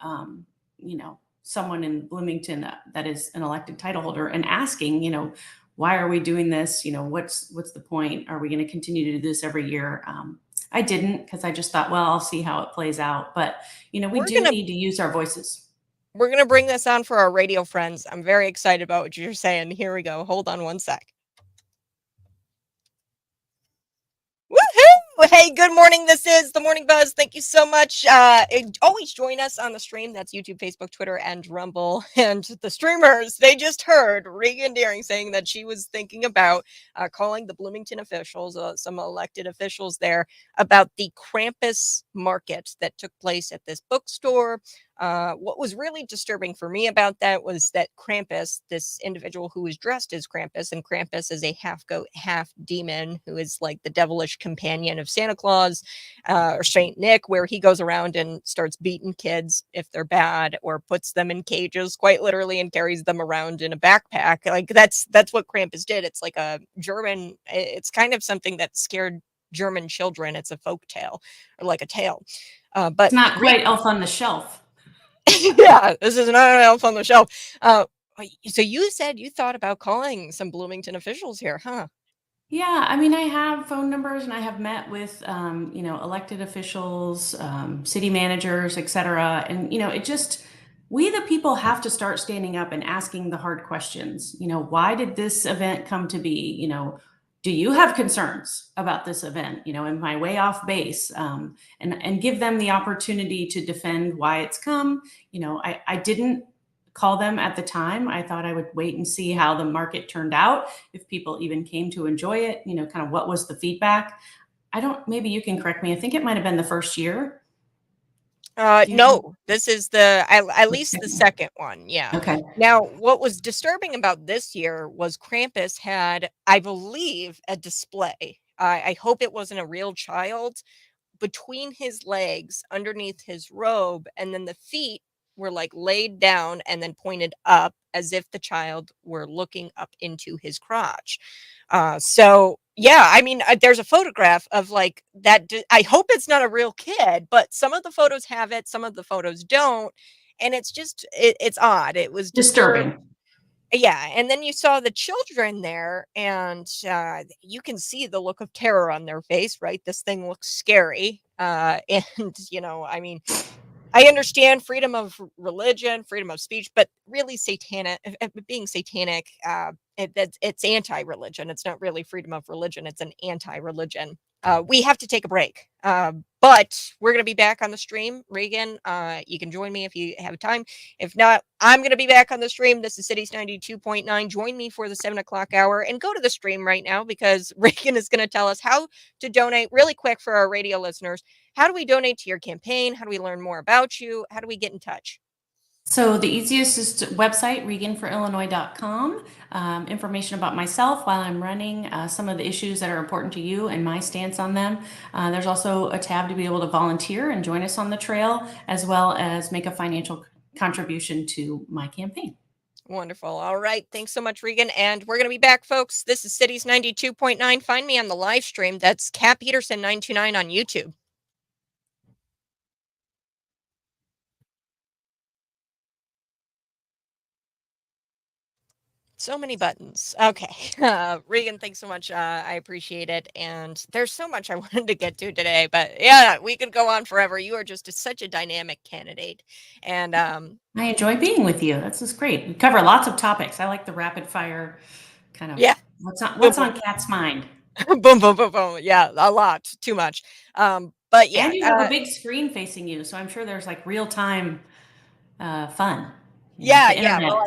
someone in Bloomington that is an elected title holder and asking, why are we doing this? What's the point? Are we going to continue to do this every year? I didn't, because I just thought, well, I'll see how it plays out. But, we need to use our voices.
We're going to bring this on for our radio friends. I'm very excited about what you're saying. Here we go. Hold on one sec. Woohoo! Hey, good morning. This is the Morning Buzz. Thank you so much. Always join us on the stream. That's YouTube, Facebook, Twitter, and Rumble. And the streamers, they just heard Regan Deering saying that she was thinking about calling the Bloomington officials, some elected officials there, about the Krampus market that took place at this bookstore. What was really disturbing for me about that was that Krampus, this individual who was dressed as Krampus, and Krampus is a half goat, half demon who is like the devilish companion of Santa Claus or Saint Nick, where he goes around and starts beating kids if they're bad, or puts them in cages quite literally and carries them around in a backpack. Like that's what Krampus did. It's like a German, it's kind of something that scared German children. It's a folk tale, or like a tale. But
it's not quite Elf on the Shelf.
Yeah, this is not an Elf on the Shelf. So you said you thought about calling some Bloomington officials here, huh?
Yeah, I mean, I have phone numbers, and I have met with, elected officials, city managers, et cetera. And, we the people have to start standing up and asking the hard questions. Why did this event come to be? Do you have concerns about this event? Am I way off base? And give them the opportunity to defend why it's come. I didn't call them at the time. I thought I would wait and see how the market turned out, if people even came to enjoy it, kind of what was the feedback. Maybe you can correct me. I think it might have been the first year.
No, this is at least the second one. Yeah.
Okay.
Now, what was disturbing about this year was Krampus had, I believe, a display. I hope it wasn't a real child, between his legs, underneath his robe, and then the feet were like laid down and then pointed up as if the child were looking up into his crotch. So yeah, I mean, there's a photograph of like that. I hope it's not a real kid, but some of the photos have it, some of the photos don't. And it's just, it's odd. It was
disturbing.
Yeah, and then you saw the children there, and you can see the look of terror on their face, right? This thing looks scary. And, I mean, I understand freedom of religion, freedom of speech, but really being satanic, it's anti-religion. It's not really freedom of religion. It's an anti-religion. We have to take a break. But we're going to be back on the stream. Regan, you can join me if you have time. If not, I'm going to be back on the stream. This is Cities 92.9. Join me for the 7 o'clock hour and go to the stream right now, because Regan is going to tell us how to donate really quick for our radio listeners. How do we donate to your campaign? How do we learn more about you? How do we get in touch?
So the easiest is website, reganforillinois.com. Information about myself while I'm running, some of the issues that are important to you and my stance on them. There's also a tab to be able to volunteer and join us on the trail, as well as make a financial contribution to my campaign.
Wonderful. All right. Thanks so much, Regan. And we're going to be back, folks. This is Cities 92.9. Find me on the live stream. That's Kat Peterson 929 on YouTube. So many buttons. Okay. Regan, thanks so much. I appreciate it. And there's so much I wanted to get to today, but yeah, we could go on forever. You are just such a dynamic candidate. And
I enjoy being with you. That's just great. We cover lots of topics. I like the rapid fire kind of
yeah, boom,
what's
boom,
on Kat's mind.
boom, boom, boom, boom. Yeah, a lot, too much. But yeah,
And you have a big screen facing you, so I'm sure there's like real time fun. You know,
yeah,
the
yeah.
internet.
Well,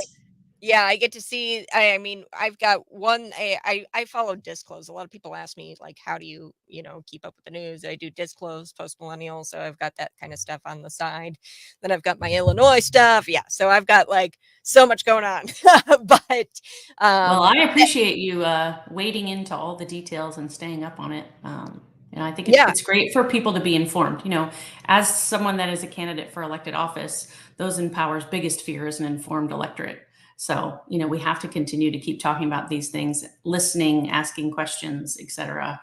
yeah, I get to see. I mean, I've got one. I follow Disclose. A lot of people ask me like, how do you keep up with the news? I do Disclose Post Millennial, so I've got that kind of stuff on the side. Then I've got my Illinois stuff. Yeah, so I've got like so much going on. But
Well, I appreciate you wading into all the details and staying up on it. I think
yeah,
it's great for people to be informed. As someone that is a candidate for elected office, those in power's biggest fear is an informed electorate. So, we have to continue to keep talking about these things, listening, asking questions, et cetera,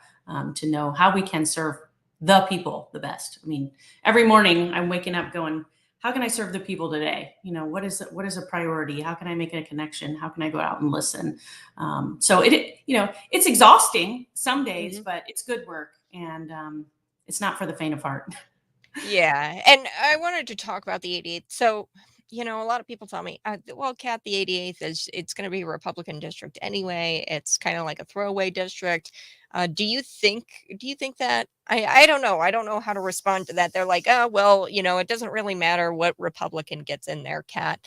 to know how we can serve the people the best. I mean, every morning I'm waking up going, how can I serve the people today? What is a priority? How can I make a connection? How can I go out and listen? So it's exhausting some days, but it's good work, and it's not for the faint of heart.
yeah. And I wanted to talk about the 88th. So, a lot of people tell me, well, Kat, the 88th it's going to be a Republican district anyway. It's kind of like a throwaway district. Do you think that I don't know. I don't know how to respond to that. They're like, oh, well, it doesn't really matter what Republican gets in there, Kat.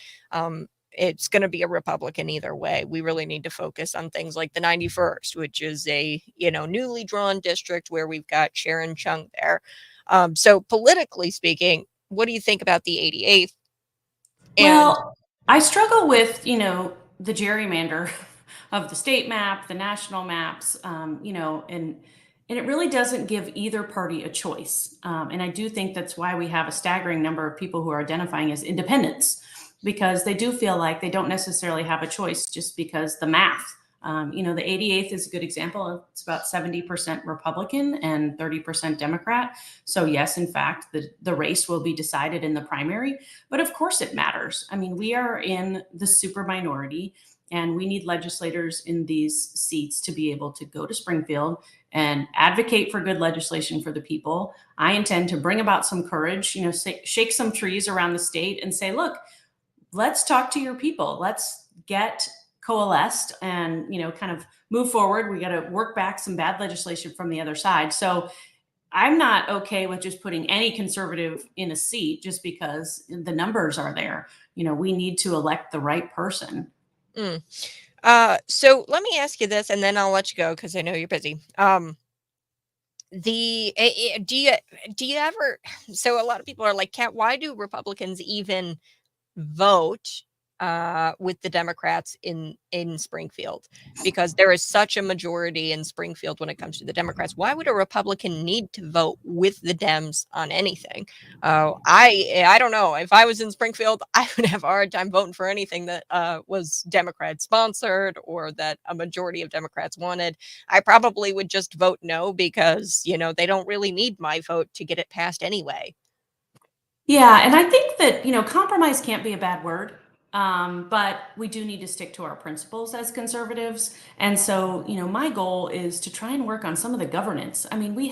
It's going to be a Republican either way. We really need to focus on things like the 91st, which is a, newly drawn district where we've got Sharon Chung there. So politically speaking, what do you think about the 88th? And
Well, I struggle with, the gerrymander of the state map, the national maps, and it really doesn't give either party a choice. And I do think that's why we have a staggering number of people who are identifying as independents, because they do feel like they don't necessarily have a choice just because the math. The 88th is a good example. It's about 70% Republican and 30% Democrat. So yes, in fact, the race will be decided in the primary. But of course it matters. I mean, we are in the super minority, and we need legislators in these seats to be able to go to Springfield and advocate for good legislation for the people. I intend to bring about some courage, shake some trees around the state and say, look, let's talk to your people. Let's get coalesced and, kind of move forward. We got to work back some bad legislation from the other side. So I'm not okay with just putting any conservative in a seat just because the numbers are there. We need to elect the right person.
mm. So let me ask you this, and then I'll let you go because I know you're busy. Do you ever? So a lot of people are like, Kat, why do Republicans even vote with the Democrats in Springfield? Because there is such a majority in Springfield when it comes to the Democrats. Why would a Republican need to vote with the Dems on anything? I don't know. If I was in Springfield, I would have a hard time voting for anything that was Democrat sponsored or that a majority of Democrats wanted. I probably would just vote no because they don't really need my vote to get it passed anyway.
Yeah, and I think that, compromise can't be a bad word. But we do need to stick to our principles as conservatives. And so, my goal is to try and work on some of the governance. I mean, we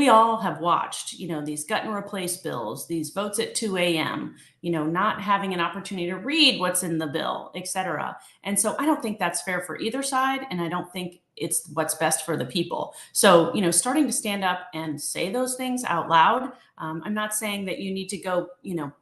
all have watched, these gut and replace bills, these votes at 2 a.m., not having an opportunity to read what's in the bill, et cetera. And so I don't think that's fair for either side. And I don't think it's what's best for the people. So, starting to stand up and say those things out loud. I'm not saying that you need to go,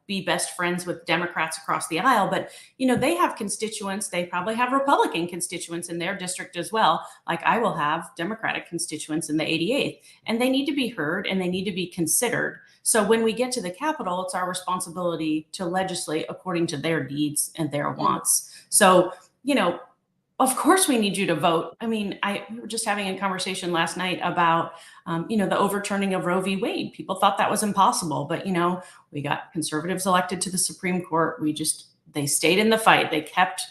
be best friends with Democrats across the aisle, but, they have constituents. They probably have Republican constituents in their district as well. Like I will have Democratic constituents in the 88th, and they need to be heard and they need to be considered. So when we get to the Capitol, it's our responsibility to legislate according to their needs and their wants. So, of course we need you to vote. I mean, we were just having a conversation last night about, the overturning of Roe v. Wade. People thought that was impossible, but, we got conservatives elected to the Supreme Court. They stayed in the fight. They kept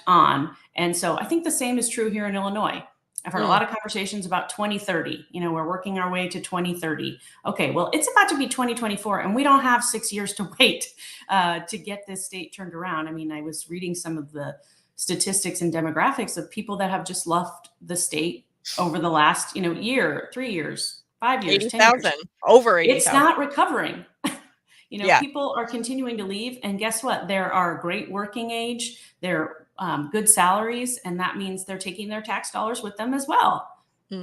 on. And so I think the same is true here in Illinois. I've heard a lot of conversations about 2030. We're working our way to 2030. Okay, well, it's about to be 2024, and we don't have 6 years to wait to get this state turned around. I mean, I was reading some of the statistics and demographics of people that have just left the state over the last, year, 3 years, 5 years, 10 years.
80,000, over
It's
80,000.
not recovering.
Yeah.
People are continuing to leave, and guess what? There are great working age, they're good salaries, and that means they're taking their tax dollars with them as well.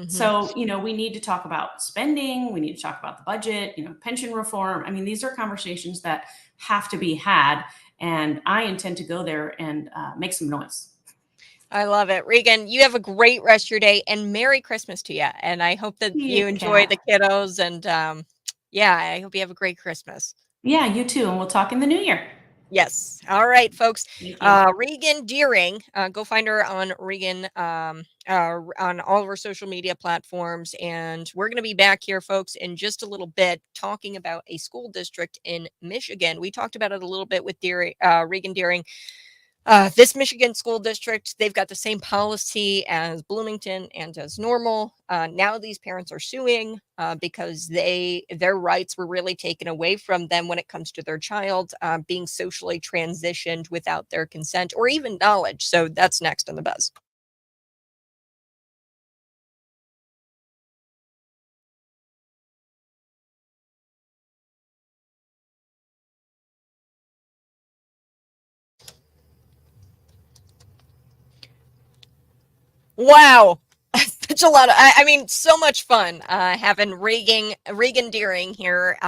So, we need to talk about spending. We need to talk about the budget, pension reform. I mean, these are conversations that have to be had. And I intend to go there and make some noise.
I love it. Regan, you have a great rest of your day, and Merry Christmas to you. And I hope that you enjoy the kiddos. And yeah, I hope you have a great Christmas.
Yeah, you too. And we'll talk in the new year.
Yes. All right, folks. Regan Deering, go find her on Regan on all of her social media platforms. And we're going to be back here, folks, in just a little bit talking about a school district in Michigan. We talked about it a little bit with Regan Deering. This Michigan school district, they've got the same policy as Bloomington and as Normal. Now these parents are suing because their rights were really taken away from them when it comes to their child being socially transitioned without their consent or even knowledge. So that's next on the Buzz. Wow. Such a lot of, I mean, so much fun having Regan Deering here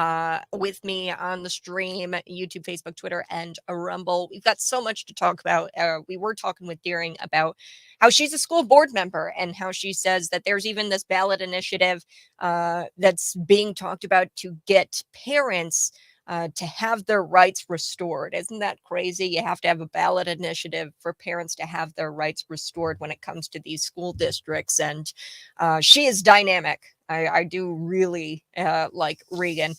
with me on the stream, YouTube, Facebook, Twitter, and Rumble. We've got so much to talk about. We were talking with Deering about how she's a school board member and how she says that there's even this ballot initiative that's being talked about to get parents to have their rights restored. Isn't that crazy? You have to have a ballot initiative for parents to have their rights restored when it comes to these school districts. And she is dynamic. I do really like Regan.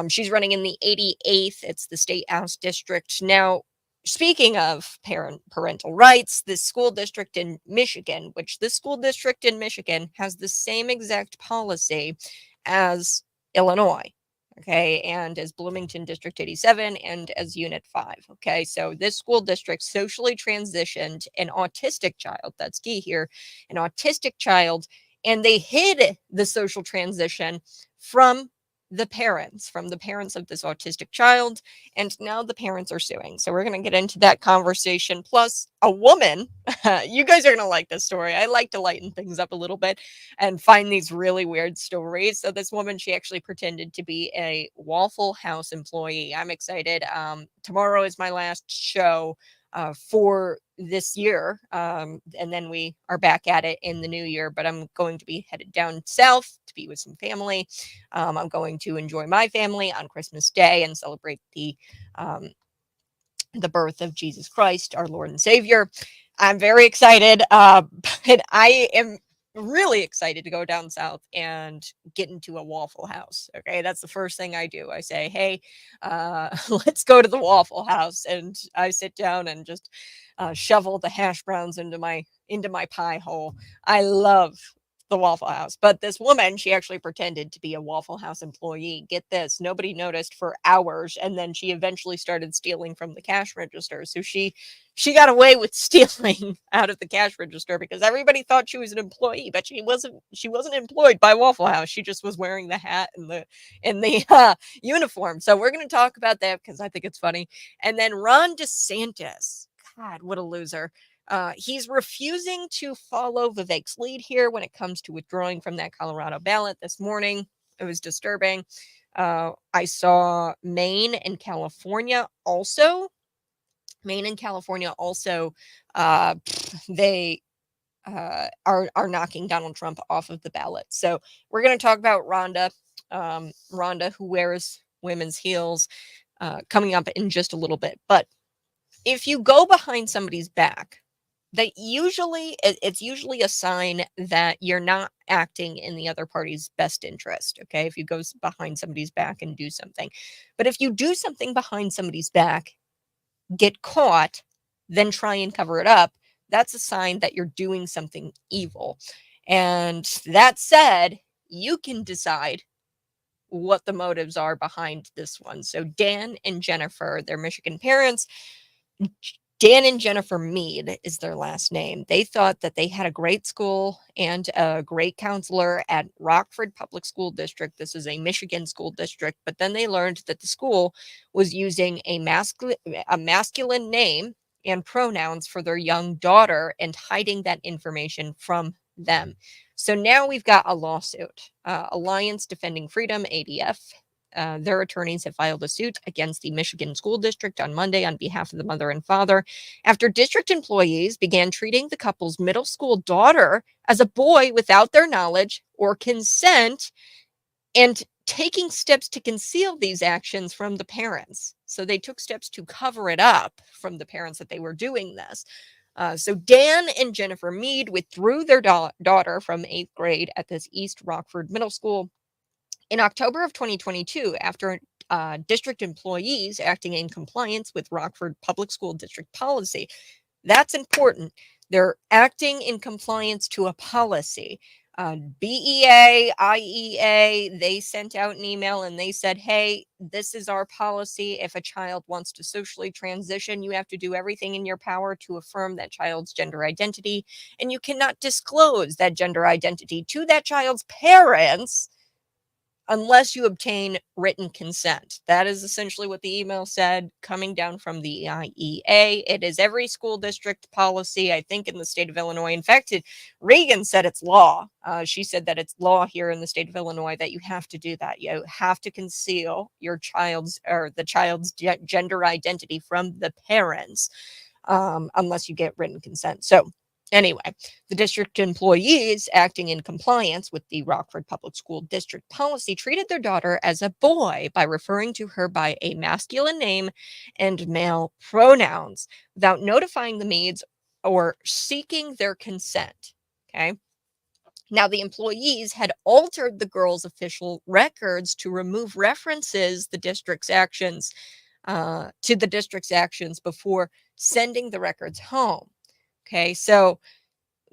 She's running in the 88th. It's the State House district. Now, speaking of parental rights, this school district in Michigan, which this school district in Michigan has the same exact policy as Illinois. Okay, and as Bloomington District 87 and as Unit 5. Okay, so this school district socially transitioned an autistic child, that's key here, an autistic child, and they hid the social transition from the parents of this autistic child, and now the parents are suing. So we're going to get into that conversation. Plus, a woman, you guys are going to like this story. I like to lighten things up a little bit and find these really weird stories. So this woman, she actually pretended to be a Waffle House employee. I'm excited. Tomorrow is my last show for this year. And then we are back at it in the new year, but I'm going to be headed down south to be with some family. I'm going to enjoy my family on Christmas Day and celebrate the birth of Jesus Christ, our Lord and Savior. I'm very excited, but I am really excited to go down south and get into a Waffle House. Okay, that's the first thing I do. I say, hey, let's go to the Waffle House, and I sit down and just shovel the hash browns into my pie hole. I love the Waffle House, but this woman, she actually pretended to be a Waffle House employee. Get this, nobody noticed for hours, and then she eventually started stealing from the cash register. So she got away with stealing out of the cash register because everybody thought she was an employee, but she wasn't employed by Waffle House. She just was wearing the hat and the uniform. So we're going to talk about that because I think it's funny. And then Ron DeSantis, God, what a loser. He's refusing to follow Vivek's lead here when it comes to withdrawing from that Colorado ballot this morning. It was disturbing. I saw Maine and California also. They are knocking Donald Trump off of the ballot. So we're going to talk about Rhonda, who wears women's heels, coming up in just a little bit. But if you go behind somebody's back, it's usually a sign that you're not acting in the other party's best interest. Okay, if you go behind somebody's back and do something, but if you do something behind somebody's back, get caught, then try and cover it up, that's a sign that you're doing something evil. And that said, you can decide what the motives are behind this one. So Dan and Jennifer, they're Michigan parents. Dan and Jennifer Mead is their last name. They thought that they had a great school and a great counselor at Rockford Public School District. This is a Michigan school district, but then they learned that the school was using a masculine name and pronouns for their young daughter and hiding that information from them. So now we've got a lawsuit. Alliance Defending Freedom, ADF, their attorneys have filed a suit against the Michigan School District on Monday on behalf of the mother and father after district employees began treating the couple's middle school daughter as a boy without their knowledge or consent and taking steps to conceal these actions from the parents. So they took steps to cover it up from the parents that they were doing this. So Dan and Jennifer Mead withdrew their daughter from 8th grade at this East Rockford Middle School in October of 2022, after district employees acting in compliance with Rockford Public School District policy. That's important. They're acting in compliance to a policy. BEA, IEA, they sent out an email and they said, hey, this is our policy. If a child wants to socially transition, you have to do everything in your power to affirm that child's gender identity. And you cannot disclose that gender identity to that child's parents unless you obtain written consent. That is essentially what the email said, coming down from the IEA. It is every school district policy, I think, in the state of Illinois. In fact, Reagan said it's law. She said that it's law here in the state of Illinois that you have to do that. You have to conceal your child's or the child's gender identity from the parents unless you get written consent. So anyway, the district employees acting in compliance with the Rockford Public School District policy treated their daughter as a boy by referring to her by a masculine name and male pronouns without notifying the Meads or seeking their consent. Okay. Now, the employees had altered the girls' official records to remove references the district's actions to the district's actions before sending the records home. Okay, so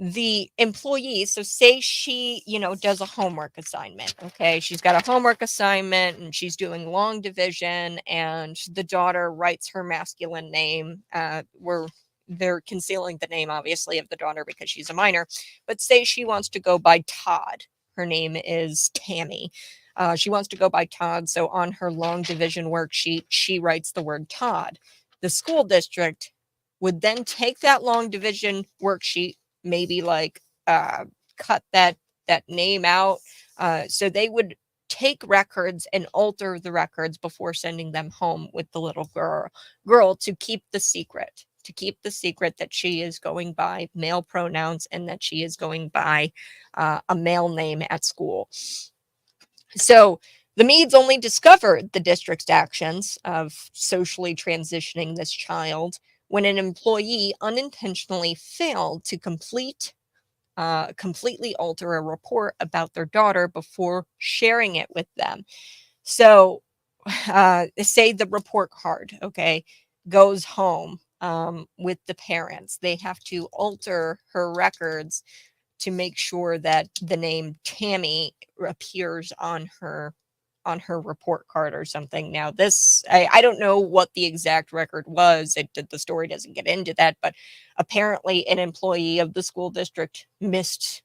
the employee, so say she, does a homework assignment. Okay, she's got a homework assignment and she's doing long division, and the daughter writes her masculine name. They're concealing the name, obviously, of the daughter because she's a minor. But say she wants to go by Todd. Her name is Tammy. She wants to go by Todd. So on her long division worksheet, she writes the word Todd. The school district would then take that long division worksheet, maybe cut that name out. So they would take records and alter the records before sending them home with the little girl to keep the secret. That she is going by male pronouns and that she is going by a male name at school. So the Meads only discovered the district's actions of socially transitioning this child when an employee unintentionally failed to completely alter a report about their daughter before sharing it with them. So say the report card, okay, goes home with the parents. They have to alter her records to make sure that the name Tammy appears on her report card or something. Now this, I don't know what the exact record was. The story doesn't get into that, but apparently an employee of the school district messed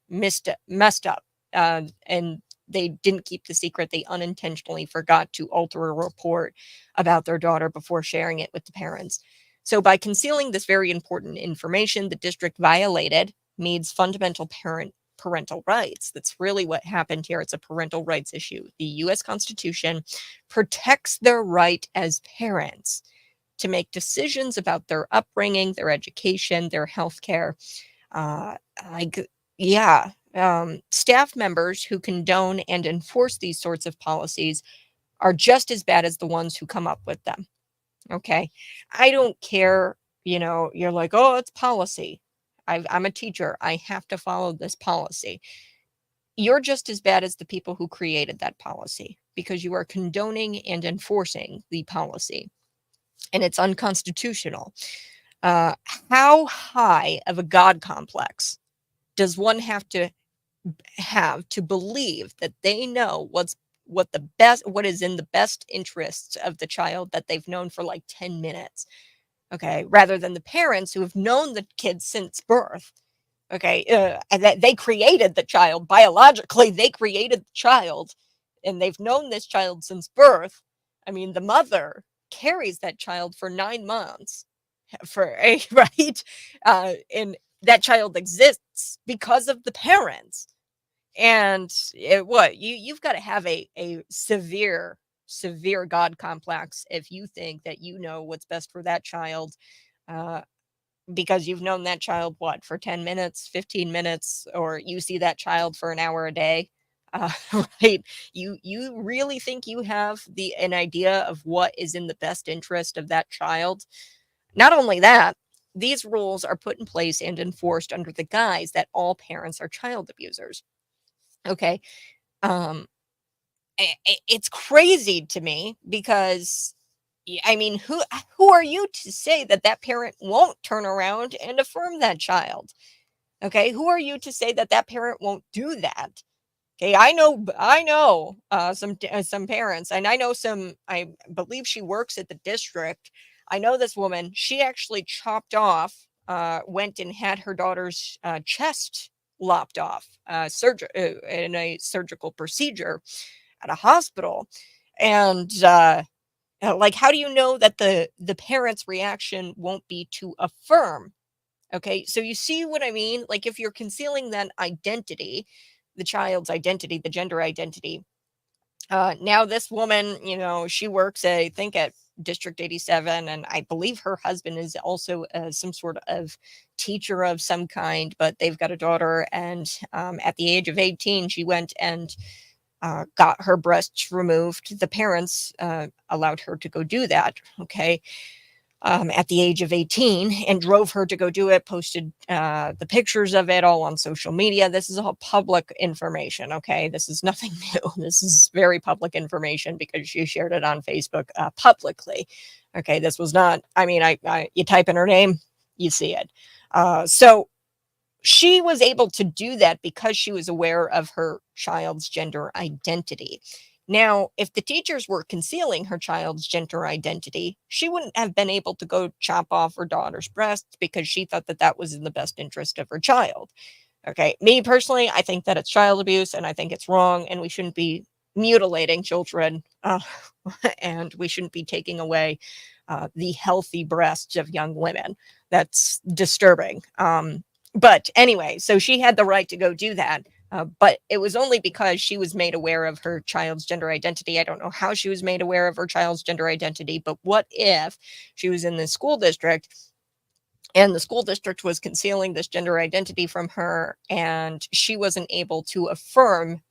up, and they didn't keep the secret. They unintentionally forgot to alter a report about their daughter before sharing it with the parents. So by concealing this very important information, the district violated Mead's fundamental parental rights. That's really what happened here. It's a parental rights issue. The U.S. Constitution protects their right as parents to make decisions about their upbringing, their education, their health care. Staff members who condone and enforce these sorts of policies are just as bad as the ones who come up with them. Okay. I don't care, you're like, oh, it's policy. I'm a teacher. I have to follow this policy. You're just as bad as the people who created that policy because you are condoning and enforcing the policy, and it's unconstitutional. How high of a God complex does one have to believe that they know what is in the best interests of the child that they've known for like 10 minutes? okay, rather than the parents who have known the kid since birth. Okay, and that they created the child biologically, they created the child, and they've known this child since birth. I mean, the mother carries that child for 9 months, for a right, and that child exists because of the parents. And what you've got to have a severe God complex if you think that you know what's best for that child. Uh, because you've known that child what for 10 minutes, 15 minutes, or you see that child for an hour a day. Right, you really think you have an idea of what is in the best interest of that child. Not only that, these rules are put in place and enforced under the guise that all parents are child abusers. Okay, um it's crazy to me because I mean, who are you to say that that parent won't turn around and affirm that child? Okay, who are you to say that that parent won't do that? Okay, I know some parents, and I know some. I believe she works at the district. I know this woman. She actually chopped off, went and had her daughter's chest lopped off, in a surgical procedure at a hospital, and like, how do you know that the parent's reaction won't be to affirm? Okay, so you see what I mean? Like, if you're concealing that identity, the child's identity, the gender identity. Now this woman, she works, I think, at District 87, and I believe her husband is also some sort of teacher of some kind. But they've got a daughter, and at the age of 18, she went and got her breasts removed. The parents allowed her to go do that, okay, at the age of 18, and drove her to go do it, posted the pictures of it all on social media. This is all public information, okay? This is nothing new. This is very public information because she shared it on Facebook publicly. Okay, this was not, I mean, you type in her name, you see it. So she was able to do that because she was aware of her child's gender identity. Now, if the teachers were concealing her child's gender identity, she wouldn't have been able to go chop off her daughter's breasts because she thought that that was in the best interest of her child. Okay, me personally, I think that it's child abuse and I think it's wrong, and we shouldn't be mutilating children, and we shouldn't be taking away the healthy breasts of young women. That's disturbing. But anyway, so she had the right to go do that. But it was only because she was made aware of her child's gender identity. I don't know how she was made aware of her child's gender identity, but what if she was in the school district and the school district was concealing this gender identity from her and she wasn't able to affirm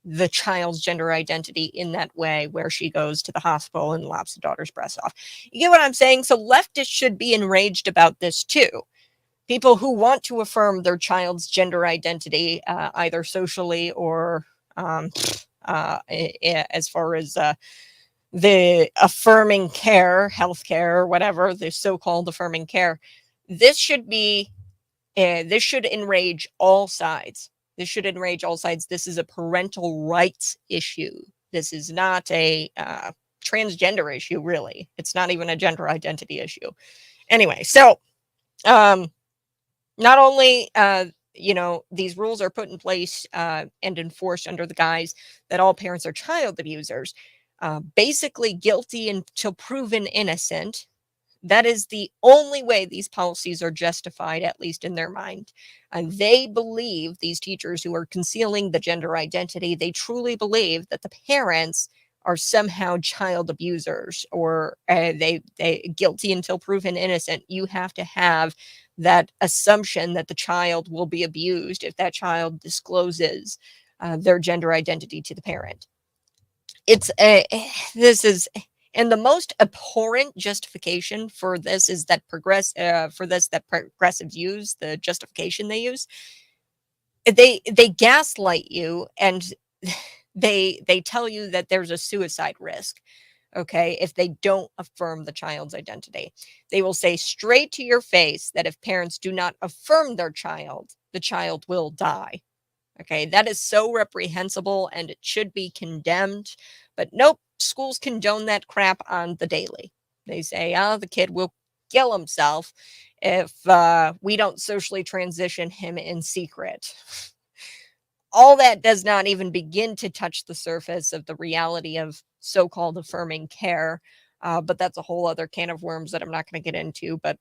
the child's gender identity in that way, where she goes to the hospital and lops the daughter's breasts off? You get what I'm saying? So leftists should be enraged about this too. People who want to affirm their child's gender identity, either socially or as far as the affirming care, healthcare, whatever, the so-called affirming care, this should be, this should enrage all sides. This should enrage all sides. This is a parental rights issue. This is not a transgender issue, really. It's not even a gender identity issue. Anyway, so not only, these rules are put in place and enforced under the guise that all parents are child abusers, basically guilty until proven innocent. That is the only way these policies are justified, at least in their mind. And they believe, these teachers who are concealing the gender identity, they truly believe that the parents are somehow child abusers, or they guilty until proven innocent. You have to have that assumption that the child will be abused if that child discloses their gender identity to the parent. It's this is, and the most abhorrent justification for this is that progressives use, the justification they use. They gaslight you, and they tell you that there's a suicide risk, okay, if they don't affirm the child's identity. They will say straight to your face that if parents do not affirm their child, the child will die. Okay, that is so reprehensible and it should be condemned. But nope, schools condone that crap on the daily. They say, oh, the kid will kill himself if we don't socially transition him in secret. All that does not even begin to touch the surface of the reality of so-called affirming care. But that's a whole other can of worms that I'm not going to get into. But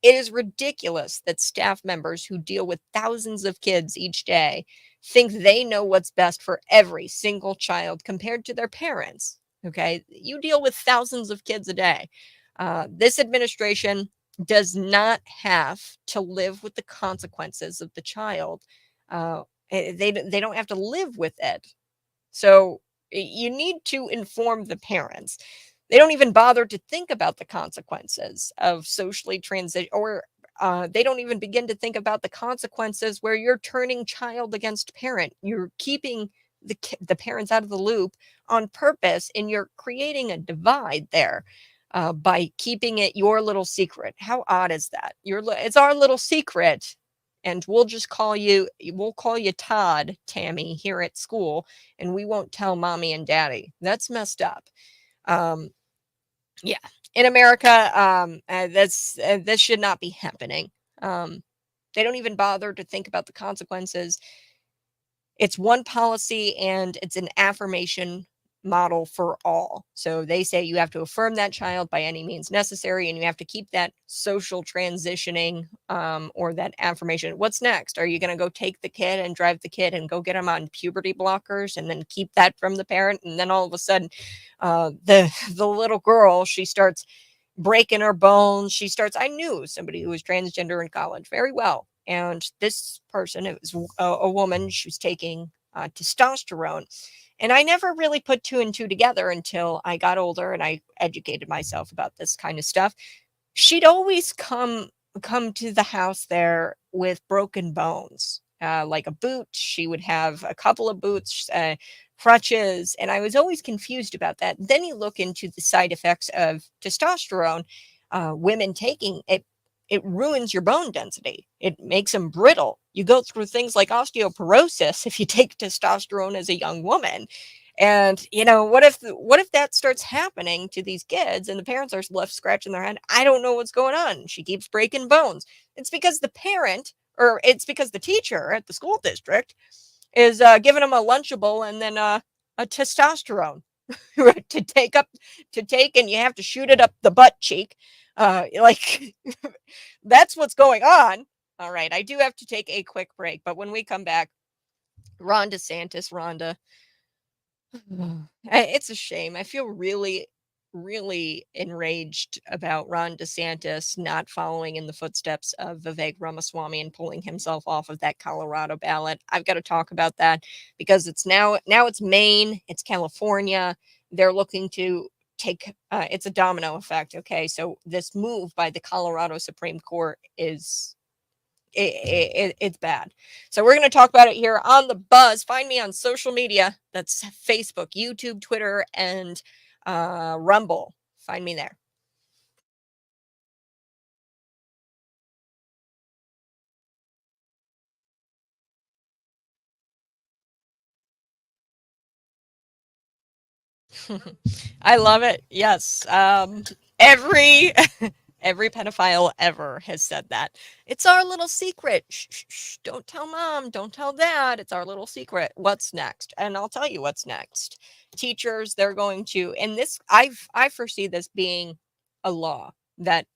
it is ridiculous that staff members who deal with thousands of kids each day think they know what's best for every single child compared to their parents. Okay. You deal with thousands of kids a day. This administration does not have to live with the consequences of the child. They don't have to live with it. So you need to inform the parents. They don't even bother to think about the consequences of socially transition, or they don't even begin to think about the consequences where you're turning child against parent. You're keeping the parents out of the loop on purpose, and you're creating a divide there by keeping it your little secret. How odd is that? It's our little secret, and we'll call you Todd, Tammy, here at school, and we won't tell mommy and daddy. That's messed up. Um, yeah, in America, this should not be happening. They don't even bother to think about the consequences. It's one policy and it's an affirmation model for all. So they say you have to affirm that child by any means necessary, and you have to keep that social transitioning or that affirmation. What's next? Are you going to go take the kid and drive the kid and go get him on puberty blockers and then keep that from the parent? And then all of a sudden, the little girl, she starts breaking her bones. I knew somebody who was transgender in college very well. And this person, it was a woman, she was taking testosterone. And I never really put two and two together until I got older and I educated myself about this kind of stuff. She'd always come to the house there with broken bones, like a boot. She would have a couple of boots, crutches, and I was always confused about that. Then you look into the side effects of testosterone. Women taking it, it ruins your bone density. It makes them brittle. You go through things like osteoporosis if you take testosterone as a young woman. And what if that starts happening to these kids and the parents are left scratching their head? I don't know what's going on. She keeps breaking bones. It's because it's because the teacher at the school district is giving them a Lunchable and then a testosterone to take, and you have to shoot it up the butt cheek. Like that's what's going on. All right, I do have to take a quick break, but when we come back, Ron DeSantis, Rhonda, it's a shame. I feel really, really enraged about Ron DeSantis not following in the footsteps of Vivek Ramaswamy and pulling himself off of that Colorado ballot. I've got to talk about that because it's now it's Maine, it's California. They're looking to take it's a domino effect. Okay, so this move by the Colorado Supreme Court is it's bad. So we're going to talk about it here on The Buzz. Find me on social media. That's Facebook, YouTube, Twitter, and Rumble. Find me there. I love it. Yes. Every every pedophile ever has said that. It's our little secret. Shh, shh, shh. Don't tell mom. Don't tell dad. It's our little secret. What's next? And I'll tell you what's next. Teachers, they're going to, and this, I foresee this being a law that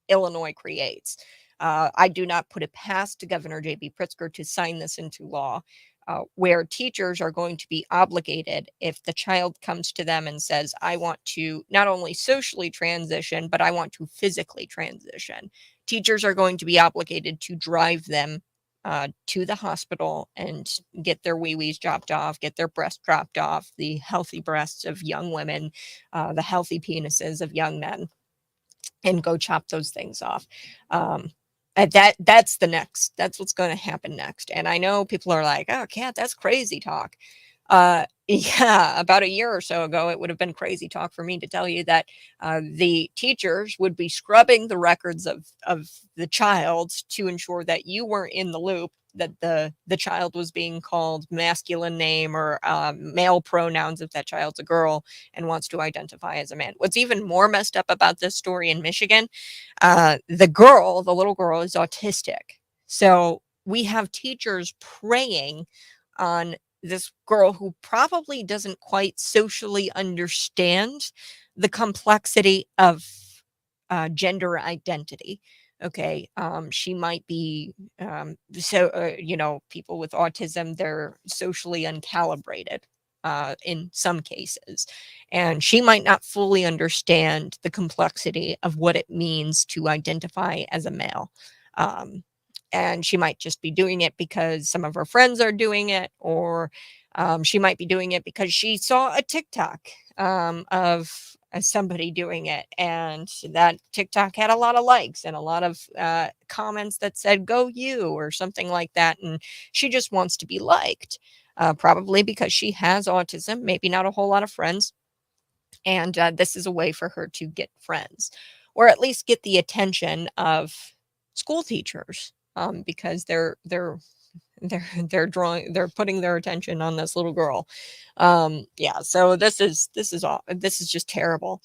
Illinois creates. I do not put it past Governor J.B. Pritzker to sign this into law, where teachers are going to be obligated if the child comes to them and says, I want to not only socially transition, but I want to physically transition. Teachers are going to be obligated to drive them to the hospital and get their wee-wees chopped off, get their breasts dropped off, the healthy breasts of young women, the healthy penises of young men, and go chop those things off. And that's what's going to happen next. And I know people are like, oh, Kat, that's crazy talk. Yeah, about a year or so ago, it would have been crazy talk for me to tell you that the teachers would be scrubbing the records of the child to ensure that you weren't in the loop, that the child was being called masculine name or male pronouns if that child's a girl and wants to identify as a man. What's even more messed up about this story in Michigan, the little girl, is autistic. So we have teachers preying on this girl who probably doesn't quite socially understand the complexity of gender identity. Okay, she might be people with autism, they're socially uncalibrated in some cases, and she might not fully understand the complexity of what it means to identify as a male. Um, and she might just be doing it because some of her friends are doing it, or she might be doing it because she saw a TikTok of somebody doing it, and that TikTok had a lot of likes and a lot of comments that said "Go you" or something like that, and she just wants to be liked, probably because she has autism, maybe not a whole lot of friends, and this is a way for her to get friends, or at least get the attention of school teachers, because they're putting their attention on this little girl. Yeah, so this is just terrible.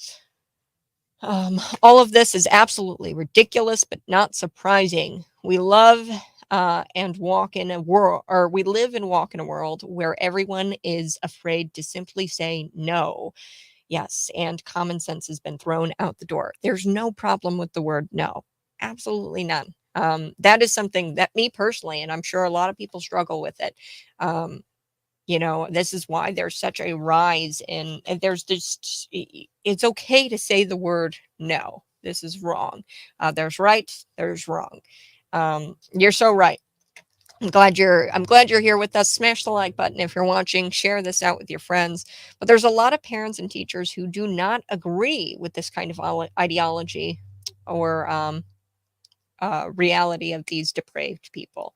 All of this is absolutely ridiculous, but not surprising. We love and walk in a world, or we live and walk in a world where everyone is afraid to simply say no. Yes, and common sense has been thrown out the door. There's no problem with the word no. Absolutely none. That is something that me personally, and I'm sure a lot of people struggle with it. Um, this is why there's such a rise and there's just, it's okay to say the word no. This is wrong. There's right, there's wrong. You're so right. I'm glad you're here with us. Smash the like button if you're watching. Share this out with your friends. But there's a lot of parents and teachers who do not agree with this kind of ideology or reality of these depraved people,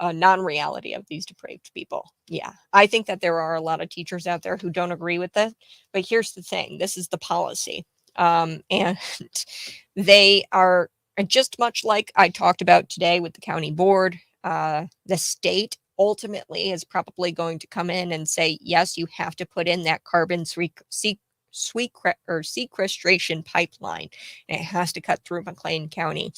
non-reality of these depraved people. Yeah, I think that there are a lot of teachers out there who don't agree with this. But here's the thing: this is the policy, and they are just much like I talked about today with the county board. The state ultimately is probably going to come in and say, yes, you have to put in that carbon sequestration pipeline, and it has to cut through McLean County.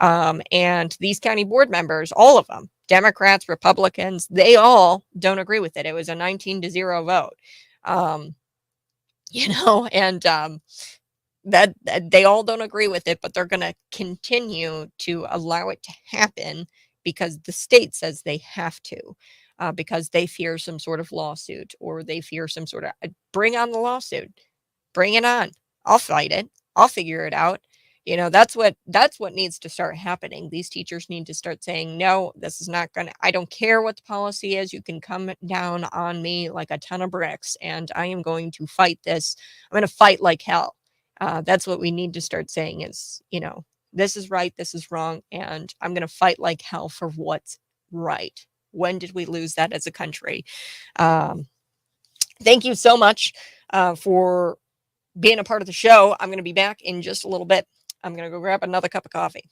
And these county board members, all of them, Democrats, Republicans, they all don't agree with it. It was a 19-0 vote. Um, and that they all don't agree with it, but they're going to continue to allow it to happen because the state says they have to, because they fear some sort of lawsuit, or they fear some sort of bring on the lawsuit, bring it on. I'll fight it. I'll figure it out. That's what needs to start happening. These teachers need to start saying, no, this is not going to, I don't care what the policy is. You can come down on me like a ton of bricks, and I am going to fight this. I'm going to fight like hell. That's what we need to start saying is, this is right, this is wrong, and I'm going to fight like hell for what's right. When did we lose that as a country? Thank you so much for being a part of the show. I'm going to be back in just a little bit. I'm going to go grab another cup of coffee.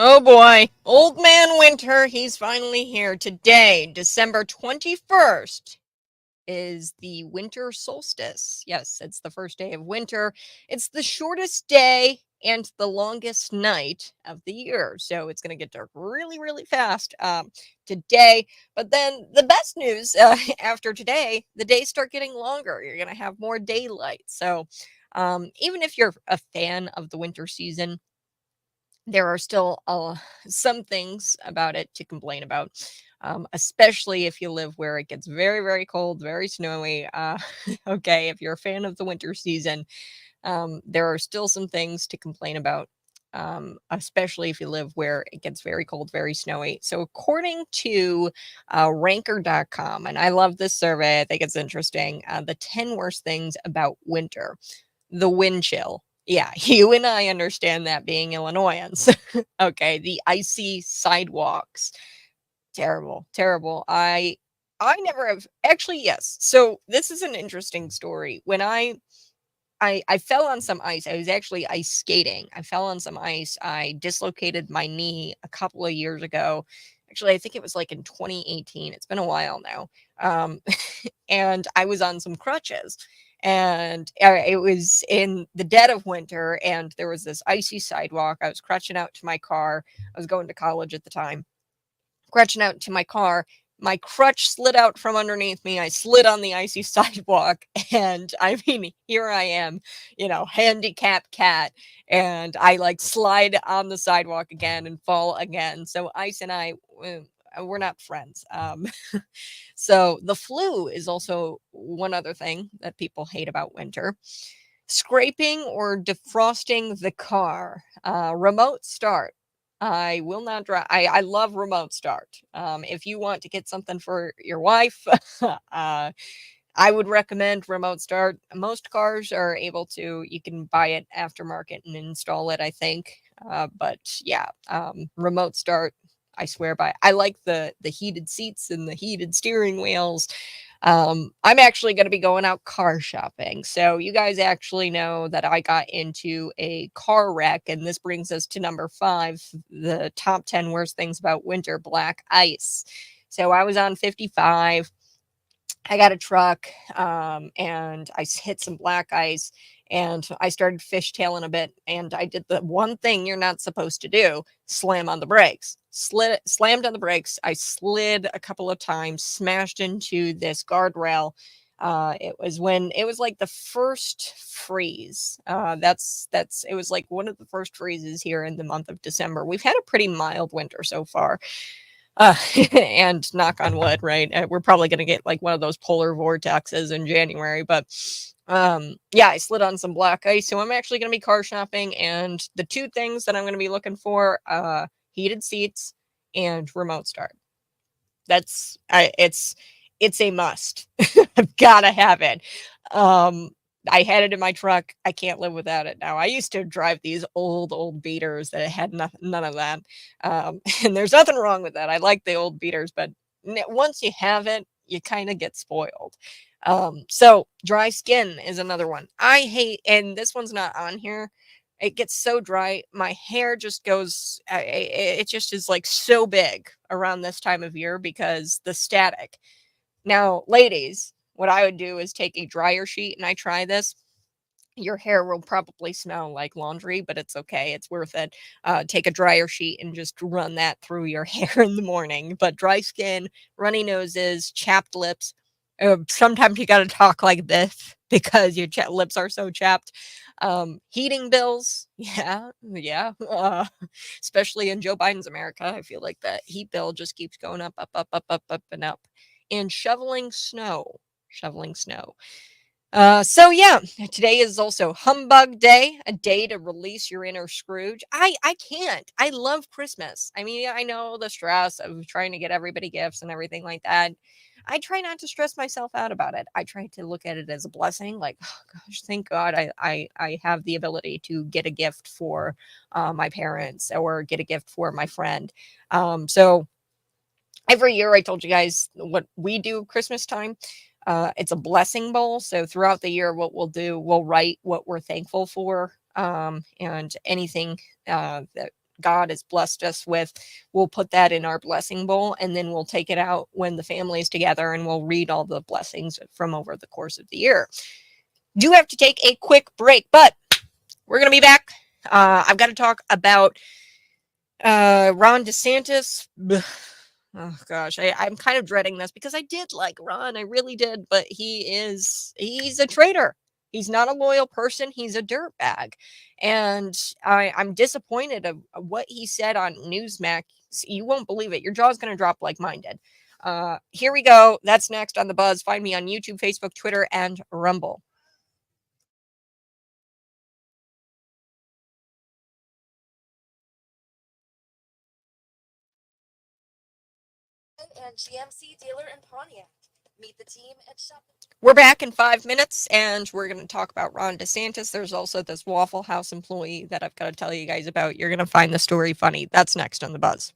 Oh boy. Old man winter, he's finally here. Today, December 21st, is the winter solstice. Yes, it's the first day of winter. It's the shortest day and the longest night of the year. So it's going to get dark really, really fast today. But then the best news after today, the days start getting longer. You're going to have more daylight. So even if you're a fan of the winter season, there are still some things about it to complain about, especially if you live where it gets very, very cold, very snowy. Okay, if you're a fan of the winter season, there are still some things to complain about, especially if you live where it gets very cold, very snowy. So, according to ranker.com, and I love this survey, I think it's interesting, the 10 worst things about winter. The wind chill. Yeah, you and I understand that being Illinoisans. Okay, the icy sidewalks. Terrible, terrible. I never have actually, yes. So this is an interesting story. When I fell on some ice. I was actually ice skating. I fell on some ice. I dislocated my knee a couple of years ago. Actually, I think it was like in 2018. It's been a while now. Um, and I was on some crutches. And it was in the dead of winter, and there was this icy sidewalk. I was crutching out to my car. I was going to college at the time, crutching out to my car. My crutch slid out from underneath me. I slid on the icy sidewalk. And I mean, here I am, handicapped cat. And I like slide on the sidewalk again and fall again. So Ice and I, we're not friends. So the flu is also one other thing that people hate about winter. Scraping or defrosting the car. Remote start. I will not drive. I love remote start. If you want to get something for your wife, I would recommend remote start. Most cars are able to, you can buy it aftermarket and install it, I think. But yeah, remote start, I swear by. I like the heated seats and the heated steering wheels. I'm actually going to be going out car shopping. So you guys actually know that I got into a car wreck, and this brings us to number 5, the top 10 worst things about winter: black ice. So I was on 55. I got a truck, and I hit some black ice, and I started fishtailing a bit, and I did the one thing you're not supposed to do: slam on the brakes. Slammed on the brakes. I slid a couple of times, smashed into this guardrail. It was when it was like the first freeze. It was like one of the first freezes here in the month of December. We've had a pretty mild winter so far. And knock on wood, right? We're probably going to get like one of those polar vortexes in January, but yeah, I slid on some black ice. So I'm actually going to be car shopping, and the 2 things that I'm going to be looking for, heated seats and remote start. It's a must. I've got to have it. I had it in my truck. I can't live without it now. I used to drive these old beaters that had none of that. And there's nothing wrong with that. I like the old beaters, but once you have it, you kind of get spoiled. So dry skin is another one. I hate, and this one's not on here. It gets so dry. My hair just goes, it just is like so big around this time of year because the static. Now, ladies, what I would do is take a dryer sheet, and I try this. Your hair will probably smell like laundry, but it's okay. It's worth it. Take a dryer sheet and just run that through your hair in the morning. But dry skin, runny noses, chapped lips. Sometimes you got to talk like this because your lips are so chapped. Heating bills. Yeah, yeah. Especially in Joe Biden's America. I feel like that heat bill just keeps going up, up, up, up, up, up, and up. And shoveling snow. Shoveling snow. So yeah, today is also Humbug Day, a day to release your inner Scrooge. I can't. I love Christmas. I mean, I know the stress of trying to get everybody gifts and everything like that. I try not to stress myself out about it. I try to look at it as a blessing. Like, oh gosh, thank God I have the ability to get a gift for my parents or get a gift for my friend. So every year, I told you guys what we do Christmas time. It's a blessing bowl. So throughout the year, what we'll do, we'll write what we're thankful for, and anything that God has blessed us with, we'll put that in our blessing bowl, and then we'll take it out when the family's together and we'll read all the blessings from over the course of the year. Do have to take a quick break, but we're going to be back. I've got to talk about Ron DeSantis. Oh gosh, I'm kind of dreading this because I did like Ron, I really did, but he's a traitor. He's not a loyal person. He's a dirtbag, and I'm disappointed of what he said on Newsmax. You won't believe it. Your jaw's gonna drop like mine did. Here we go. That's next on The Buzz. Find me on YouTube, Facebook, Twitter, and Rumble. And GMC dealer in Pontiac. Meet the team at Shop. We're back in 5 minutes, and we're going to talk about Ron DeSantis. There's also this Waffle House employee that I've got to tell you guys about. You're going to find the story funny. That's next on The Buzz.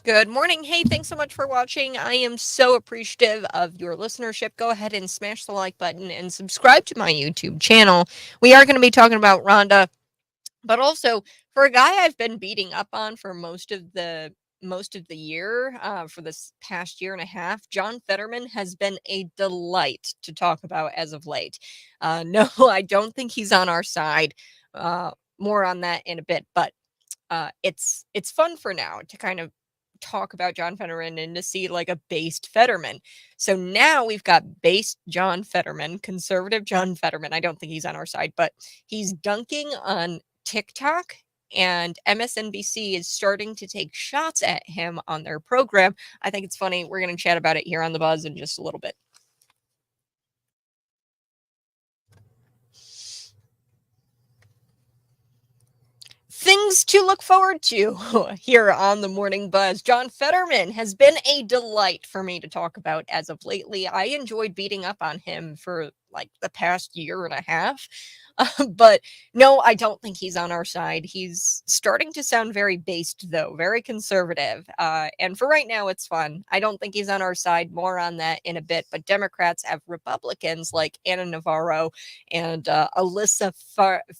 Good morning. Hey, thanks so much for watching. I am so appreciative of your listenership. Go ahead and smash the like button and subscribe to my YouTube channel. We are going to be talking about Rhonda, but also for a guy I've been beating up on for most of the year, for this past year and a half, John Fetterman has been a delight to talk about as of late. No, I don't think he's on our side. More on that in a bit, but it's fun for now to kind of talk about John Fetterman and to see like a based Fetterman. So now we've got based John Fetterman, conservative John Fetterman. I don't think he's on our side, but he's dunking on TikTok, and MSNBC is starting to take shots at him on their program. I think it's funny. We're going to chat about it here on The Buzz in just a little bit. Things to look forward to here on the Morning Buzz. John Fetterman has been a delight for me to talk about as of lately. I enjoyed beating up on him for like the past year and a half. But no, I don't think he's on our side. He's starting to sound very based, though, very conservative. And for right now, it's fun. I don't think he's on our side. More on that in a bit. But Democrats have Republicans like Anna Navarro and Alyssa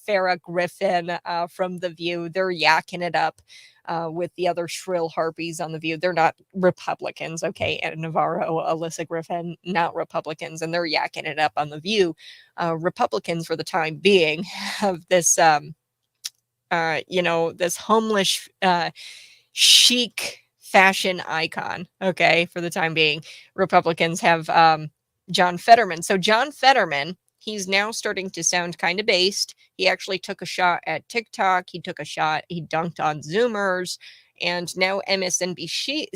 Farah Griffin from The View. They're yakking it up with the other shrill harpies on The View. They're not Republicans, okay? Anna Navarro, Alyssa Griffin, not Republicans, and they're yakking it up on The View. Republicans, for the time being, have this, this homeless, chic fashion icon, okay? For the time being, Republicans have John Fetterman. So John Fetterman, he's now starting to sound kind of based. He actually took a shot at TikTok. He dunked on Zoomers. And now MSNBC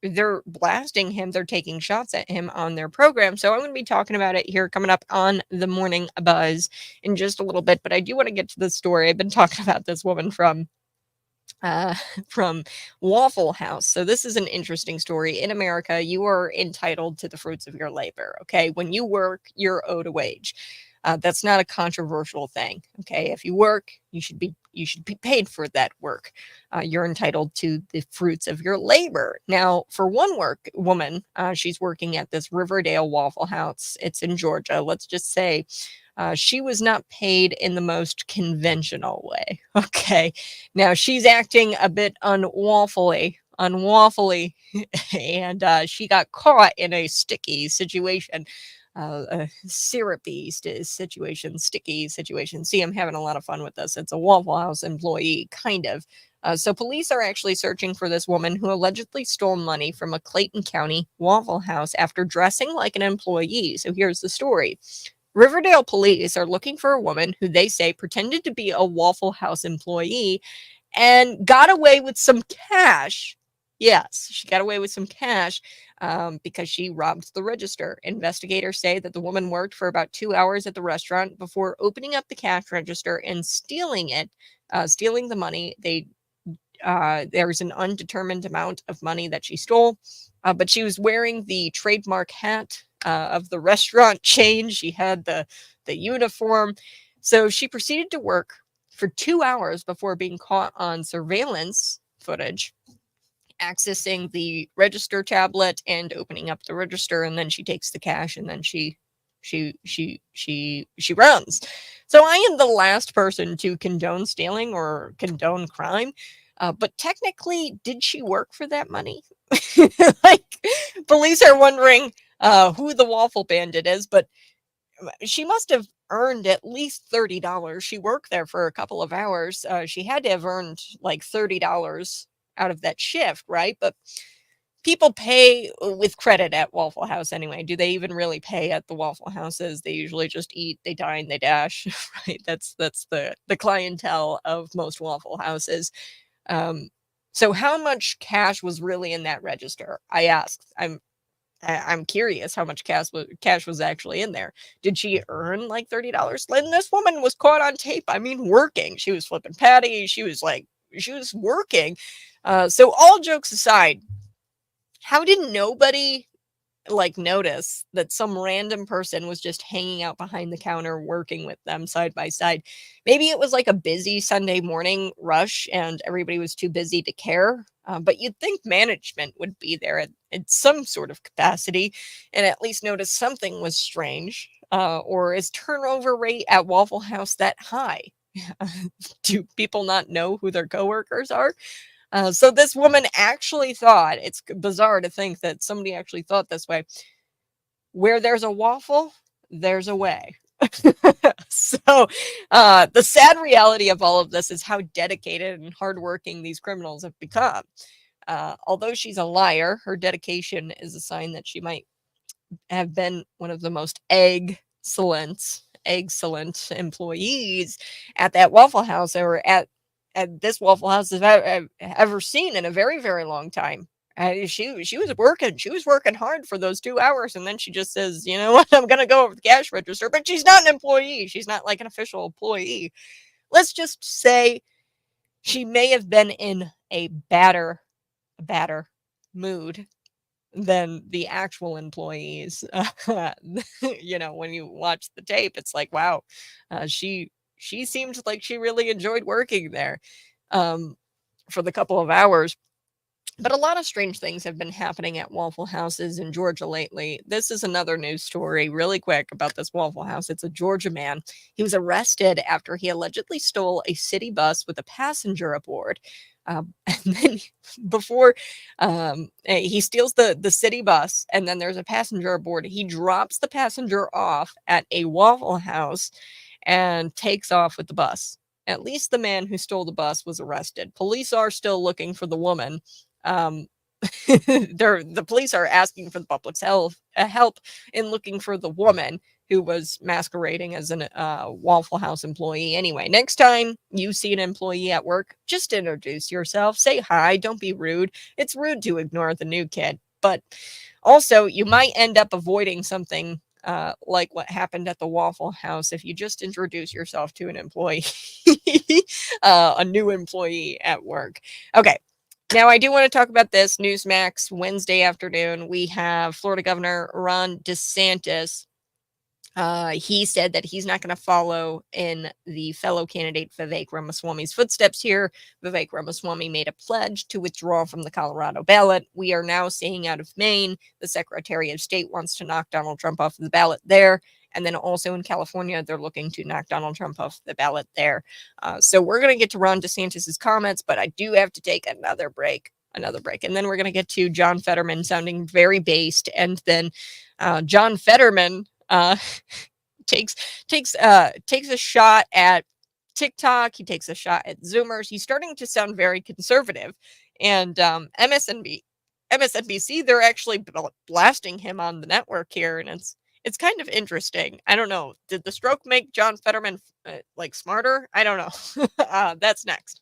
they're blasting him. They're taking shots at him on their program. So I'm going to be talking about it here coming up on the Morning Buzz in just a little bit. But I do want to get to the story. I've been talking about this woman from Waffle House. So this is an interesting story. In America, you are entitled to the fruits of your labor. Okay, when you work, you're owed a wage. That's not a controversial thing. Okay, if you work, you should be paid for that work. You're entitled to the fruits of your labor. Now, for one woman, she's working at this Riverdale Waffle House. It's in Georgia. Let's just say she was not paid in the most conventional way. Okay. Now she's acting a bit unwaffly, and she got caught in a sticky situation, a syrupy situation, sticky situation. See, I'm having a lot of fun with this. It's a Waffle House employee, kind of. So police are actually searching for this woman who allegedly stole money from a Clayton County Waffle House after dressing like an employee. So here's the story. Riverdale police are looking for a woman who they say pretended to be a Waffle House employee and got away with some cash. Yes, she got away with some cash because she robbed the register. Investigators say that the woman worked for about 2 hours at the restaurant before opening up the cash register and stealing the money. There's an undetermined amount of money that she stole, but she was wearing the trademark hat of the restaurant chain. She had the uniform. So she proceeded to work for 2 hours before being caught on surveillance footage, accessing the register tablet and opening up the register. And then she takes the cash and then she runs. So I am the last person to condone stealing or condone crime. But technically, did she work for that money? Like, police are wondering who the Waffle Bandit is, but she must have earned at least $30. She worked there for a couple of hours. She had to have earned like $30 out of that shift, right? But people pay with credit at Waffle House anyway. Do they even really pay at the Waffle Houses? They usually just eat, they dine, they dash, right? That's the clientele of most Waffle Houses. So how much cash was really in that register? I asked. I'm curious how much cash was actually in there. Did she earn like $30? And this woman was caught on tape. I mean, working. She was flipping patties. She was working. So all jokes aside, how did nobody like notice that some random person was just hanging out behind the counter working with them side by side. Maybe it was like a busy Sunday morning rush and everybody was too busy to care. But you'd think management would be there in some sort of capacity and at least notice something was strange. Or is turnover rate at Waffle House that high? Do people not know who their coworkers are? So this woman actually thought, it's bizarre to think that somebody actually thought this way. Where there's a waffle, there's a way. So the sad reality of all of this is how dedicated and hardworking these criminals have become. Although she's a liar, her dedication is a sign that she might have been one of the most excellent employees at that Waffle House, or at this Waffle House I've ever seen in a very, very long time. She was working hard for those 2 hours, and then she just says, "You know what? I'm gonna go over the cash register." But she's not an employee. She's not like an official employee. Let's just say she may have been in a badder mood than the actual employees. When you watch the tape, it's like, wow, she seemed like she really enjoyed working there um, for the couple of hours. But a lot of strange things have been happening at Waffle Houses in Georgia lately. This is another news story, really quick, about this Waffle House. It's a Georgia man. He was arrested after he allegedly stole a city bus with a passenger aboard. And then before he steals the city bus, and then there's a passenger aboard, he drops the passenger off at a Waffle House and takes off with the bus. At least the man who stole the bus was arrested. Police are still looking for the woman. um the police are asking for the public's help in looking for the woman who was masquerading as an Waffle House employee. Anyway, next time you see an employee at work, just introduce yourself, say hi, don't be rude. It's rude to ignore the new kid, but also you might end up avoiding something like what happened at the Waffle House if you just introduce yourself to an employee, a new employee at work. Okay, now, I do want to talk about this. Newsmax, Wednesday afternoon, we have Florida Governor Ron DeSantis. He said that he's not going to follow in the fellow candidate Vivek Ramaswamy's footsteps here. Vivek Ramaswamy made a pledge to withdraw from the Colorado ballot. We are now seeing out of Maine, the Secretary of State wants to knock Donald Trump off the ballot there. And then also in California, they're looking to knock Donald Trump off the ballot there. So we're going to get to Ron DeSantis's comments, but I do have to take another break. And then we're going to get to John Fetterman sounding very based. And then John Fetterman takes a shot at TikTok. He takes a shot at Zoomers. He's starting to sound very conservative. And MSNBC, they're actually blasting him on the network here, and it's kind of interesting. I don't know. Did the stroke make John Fetterman like smarter? I don't know. That's next.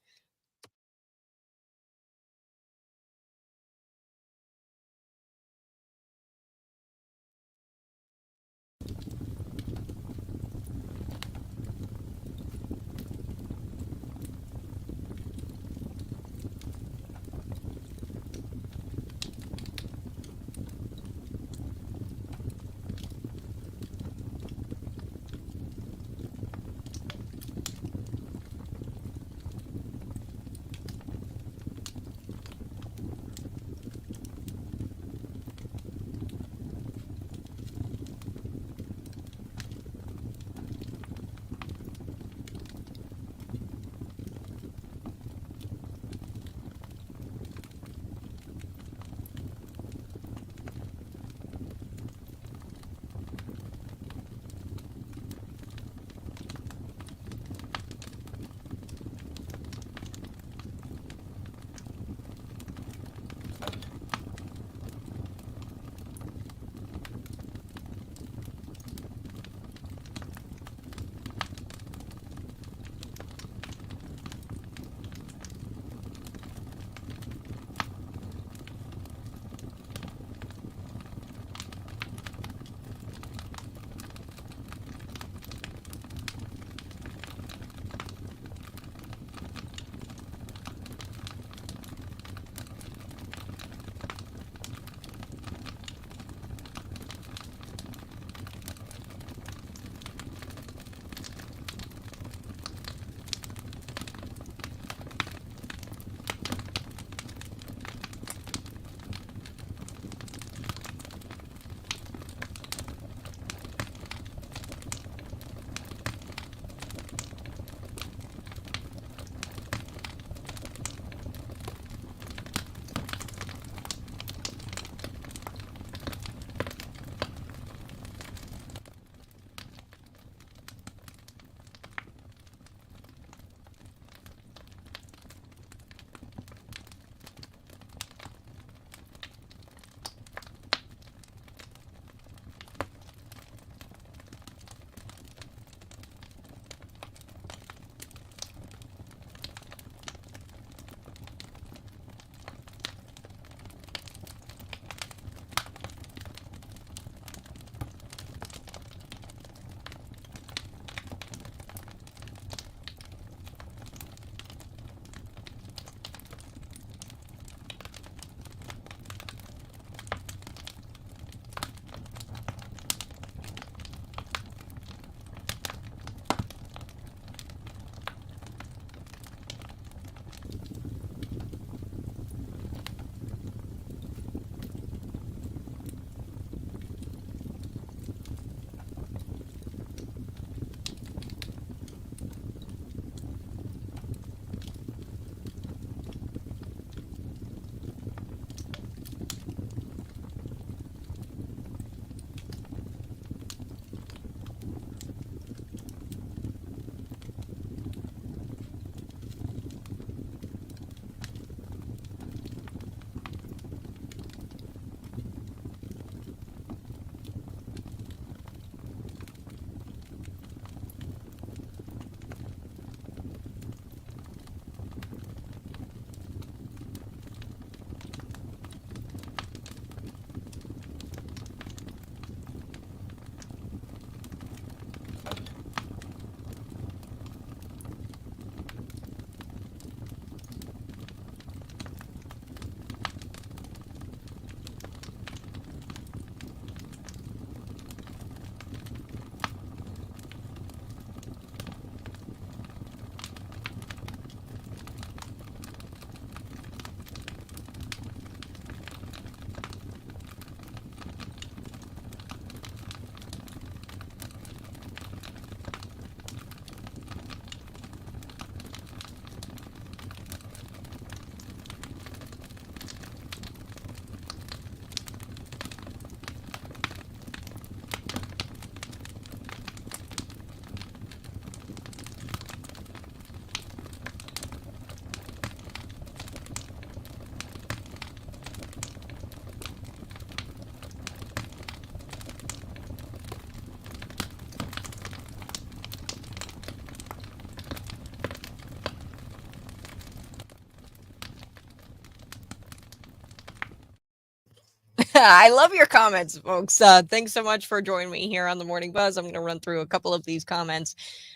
I love your comments, folks. Thanks so much for joining me here on the Morning Buzz. I'm going to run through a couple of these comments.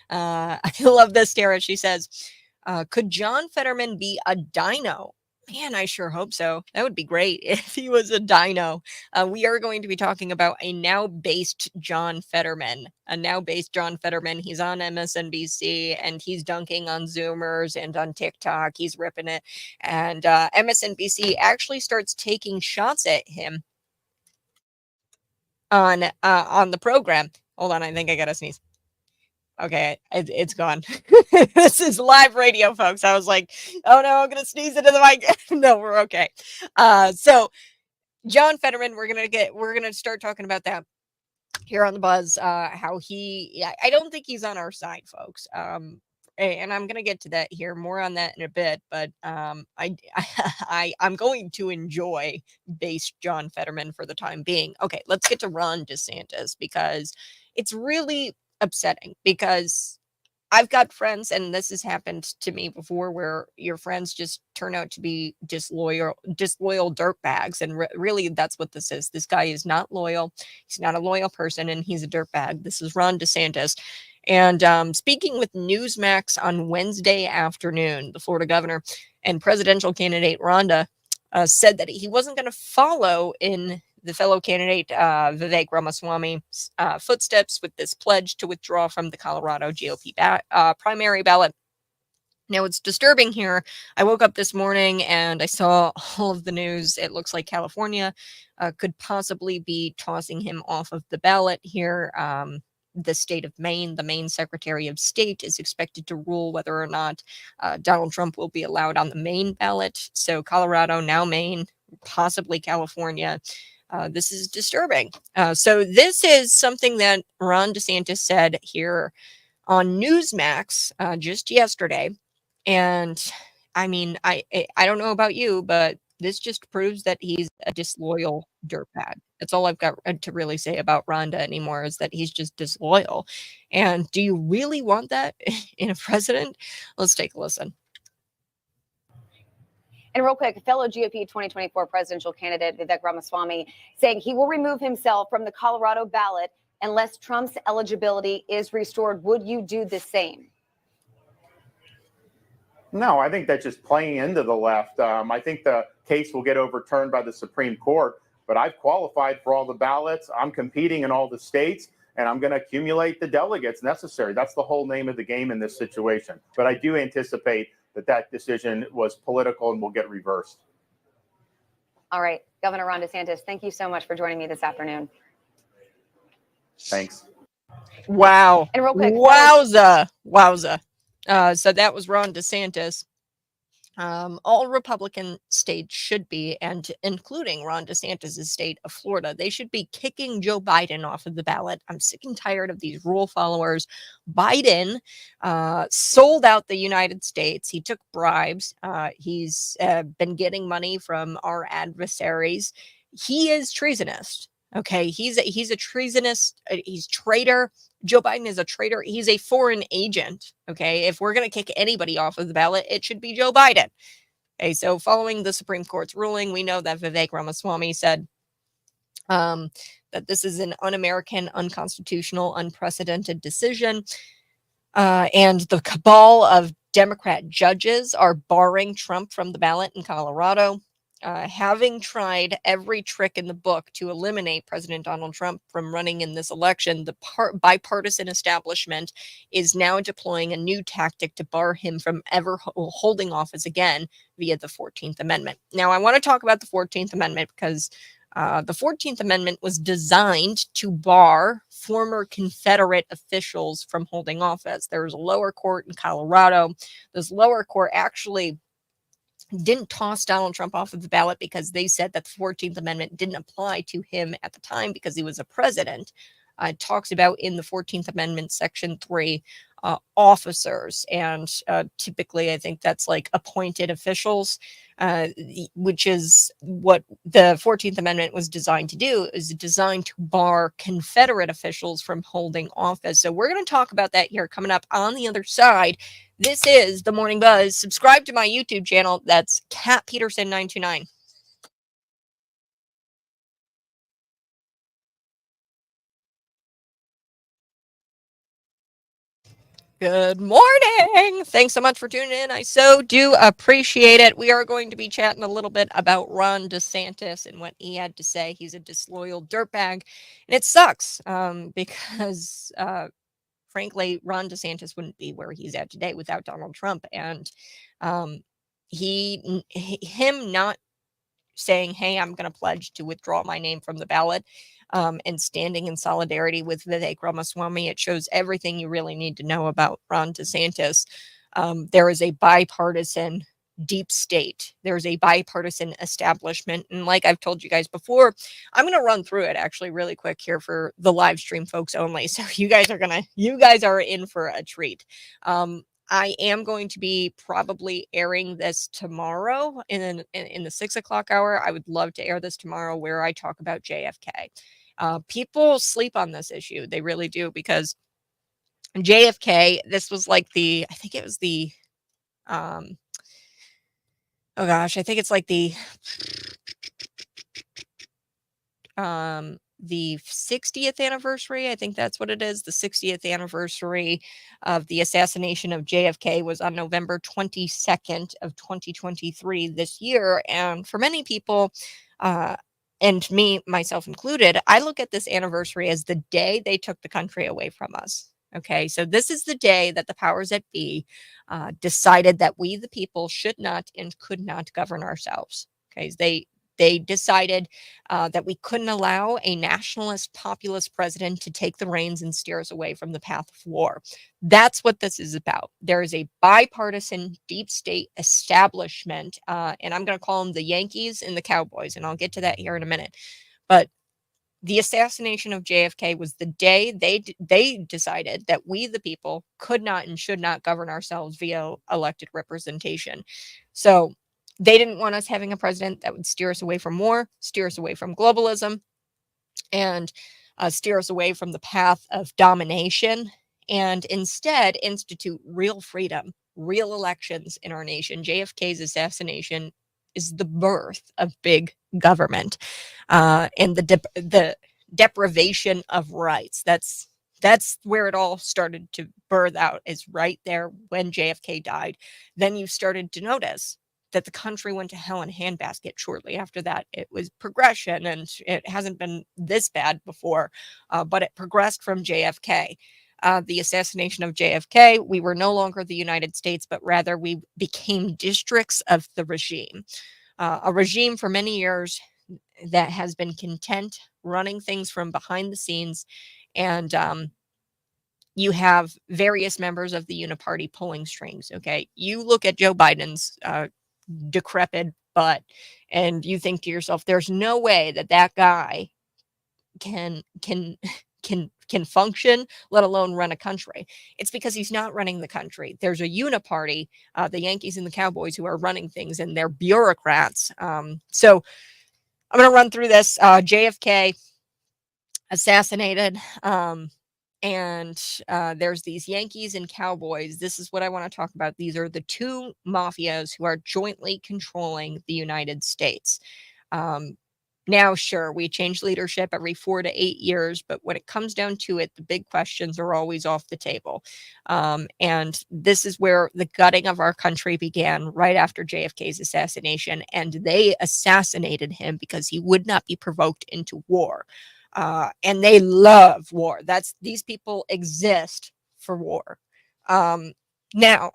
I love this, Tara. She says, could John Fetterman be a dino? Man, I sure hope so. That would be great if he was a dino. We are going to be talking about a now-based John Fetterman. A now-based John Fetterman. He's on MSNBC, and he's dunking on Zoomers and on TikTok. He's ripping it. And MSNBC actually starts taking shots at him on the program. Hold on, I think I got to sneeze. Okay, it's gone. This is live radio, folks. I was like, oh no, I'm gonna sneeze into the mic. No, we're okay. So John Fetterman, we're gonna start talking about that here on the Buzz. How I don't think he's on our side, folks. And I'm gonna get to that here, more on that in a bit. But I'm going to enjoy base John Fetterman for the time being. Okay, let's get to Ron DeSantis, because it's really upsetting, because I've got friends, and this has happened to me before, where your friends just turn out to be disloyal dirtbags. And really, that's what this is. This guy is not loyal. He's not a loyal person, and he's a dirtbag. This is Ron DeSantis. And speaking with Newsmax on Wednesday afternoon, the Florida governor and presidential candidate Rhonda said that he wasn't going to follow in the fellow candidate Vivek Ramaswamy's footsteps with this pledge to withdraw from the Colorado GOP primary ballot. Now, it's disturbing here. I woke up this morning and I saw all of the news. It looks like California could possibly be tossing him off of the ballot here. The state of Maine, the Maine Secretary of State, is expected to rule whether or not Donald Trump will be allowed on the Maine ballot. So Colorado, now Maine, possibly California. This is disturbing. So this is something that Ron DeSantis said here on Newsmax just yesterday. And I mean, I don't know about you, but this just proves that he's a disloyal dirtbag. That's all I've got to really say about Rhonda anymore, is that he's just disloyal. And do you really want that in a president? Let's take a listen.
And real quick, fellow GOP 2024 presidential candidate Vivek Ramaswamy saying he will remove himself from the Colorado ballot unless Trump's eligibility is restored. Would you do the same?
No, I think that's just playing into the left. I think the case will get overturned by the Supreme Court, but I've qualified for all the ballots. I'm competing in all the states, and I'm going to accumulate the delegates necessary. That's the whole name of the game in this situation. But I do anticipate that decision was political and will get reversed.
All right, Governor Ron DeSantis, thank you so much for joining me this afternoon.
Thanks.
Wow.
And real quick,
Wowza. So that was Ron DeSantis. All Republican states should be, and including Ron DeSantis' state of Florida, they should be kicking Joe Biden off of the ballot. I'm sick and tired of these rule followers. Biden sold out the United States. He took bribes. He's been getting money from our adversaries. He is treasonous. Okay, he's a treasonous. He's traitor. Joe Biden is a traitor. He's a foreign agent. Okay, if we're going to kick anybody off of the ballot, it should be Joe Biden. Okay, so following the Supreme Court's ruling, we know that Vivek Ramaswamy said that this is an un-American, unconstitutional, unprecedented decision. And the cabal of Democrat judges are barring Trump from the ballot in Colorado. Having tried every trick in the book to eliminate President Donald Trump from running in this election, the bipartisan establishment is now deploying a new tactic to bar him from ever holding office again via the 14th Amendment. Now, I want to talk about the 14th Amendment because the 14th Amendment was designed to bar former Confederate officials from holding office. There was a lower court in Colorado. This lower court actually didn't toss Donald Trump off of the ballot because they said that the 14th Amendment didn't apply to him at the time because he was a president. It talks about in the 14th Amendment, Section 3, officers. And typically, I think that's like appointed officials, which is what the 14th Amendment was designed to do, is designed to bar Confederate officials from holding office. So we're going to talk about that here coming up on the other side. This is The Morning Buzz. Subscribe to my YouTube channel. That's Cat Peterson 929. Good morning. Thanks so much for tuning in. I so do appreciate it. We are going to be chatting a little bit about Ron DeSantis and what he had to say. He's a disloyal dirtbag, and it sucks because, frankly, Ron DeSantis wouldn't be where he's at today without Donald Trump. And um, him not saying, hey, I'm going to pledge to withdraw my name from the ballot and standing in solidarity with Vivek Ramaswamy. It shows everything you really need to know about Ron DeSantis. There is a bipartisan deep state. There's a bipartisan establishment. And like I've told you guys before, I'm going to run through it actually really quick here for the live stream folks only. So you guys are in for a treat. I am going to be probably airing this tomorrow in the 6 o'clock hour. I would love to air this tomorrow where I talk about JFK. People sleep on this issue. They really do, because JFK, this was like I think it was oh gosh, I think it's like the 60th anniversary. I think that's what it is. The 60th anniversary of the assassination of JFK was on November 22nd of 2023 this year. And for many people, and me, myself included, I look at this anniversary as the day they took the country away from us. Okay, so this is the day that the powers that be decided that we, the people, should not and could not govern ourselves. Okay, they decided that we couldn't allow a nationalist, populist president to take the reins and steer us away from the path of war. That's what this is about. There is a bipartisan deep state establishment, and I'm going to call them the Yankees and the Cowboys, and I'll get to that here in a minute. But the assassination of JFK was the day they decided that we, the people, could not and should not govern ourselves via elected representation. So they didn't want us having a president that would steer us away from war, steer us away from globalism, and steer us away from the path of domination, and instead institute real freedom, real elections in our nation. JFK's assassination is the birth of big government and the deprivation of rights. That's where it all started to birth out, is right there when JFK died. Then you started to notice that the country went to hell in a handbasket shortly after that. It was progression, and it hasn't been this bad before, but it progressed from JFK. The assassination of JFK, we were no longer the United States, but rather we became districts of the regime. A regime for many years that has been content running things from behind the scenes. And you have various members of the uniparty pulling strings. Okay. You look at Joe Biden's decrepit butt and you think to yourself, there's no way that guy can function, let alone run a country. It's because he's not running the country. There's a uniparty, the Yankees and the Cowboys, who are running things, and they're bureaucrats. So I'm going to run through this. JFK assassinated. And there's these Yankees and Cowboys. This is what I want to talk about. These are the two mafias who are jointly controlling the United States. Now, sure, we change leadership every 4 to 8 years, but when it comes down to it, the big questions are always off the table. And this is where the gutting of our country began, right after JFK's assassination. And they assassinated him because he would not be provoked into war. And they love war. These people exist for war. Now,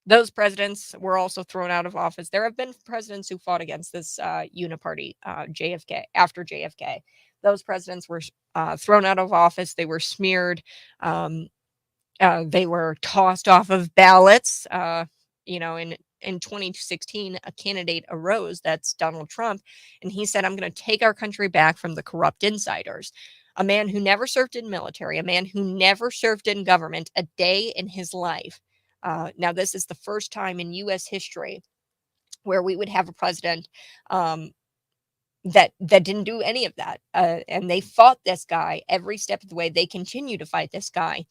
those presidents were also thrown out of office. There have been presidents who fought against this uniparty, JFK, after JFK. Those presidents were thrown out of office. They were smeared. They were tossed off of ballots. In 2016, a candidate arose, that's Donald Trump, and he said, I'm going to take our country back from the corrupt insiders. A man who never served in military, a man who never served in government a day in his life. Now, this is the first time in U.S. history where we would have a president that didn't do any of that. And they fought this guy every step of the way. They continue to fight this guy.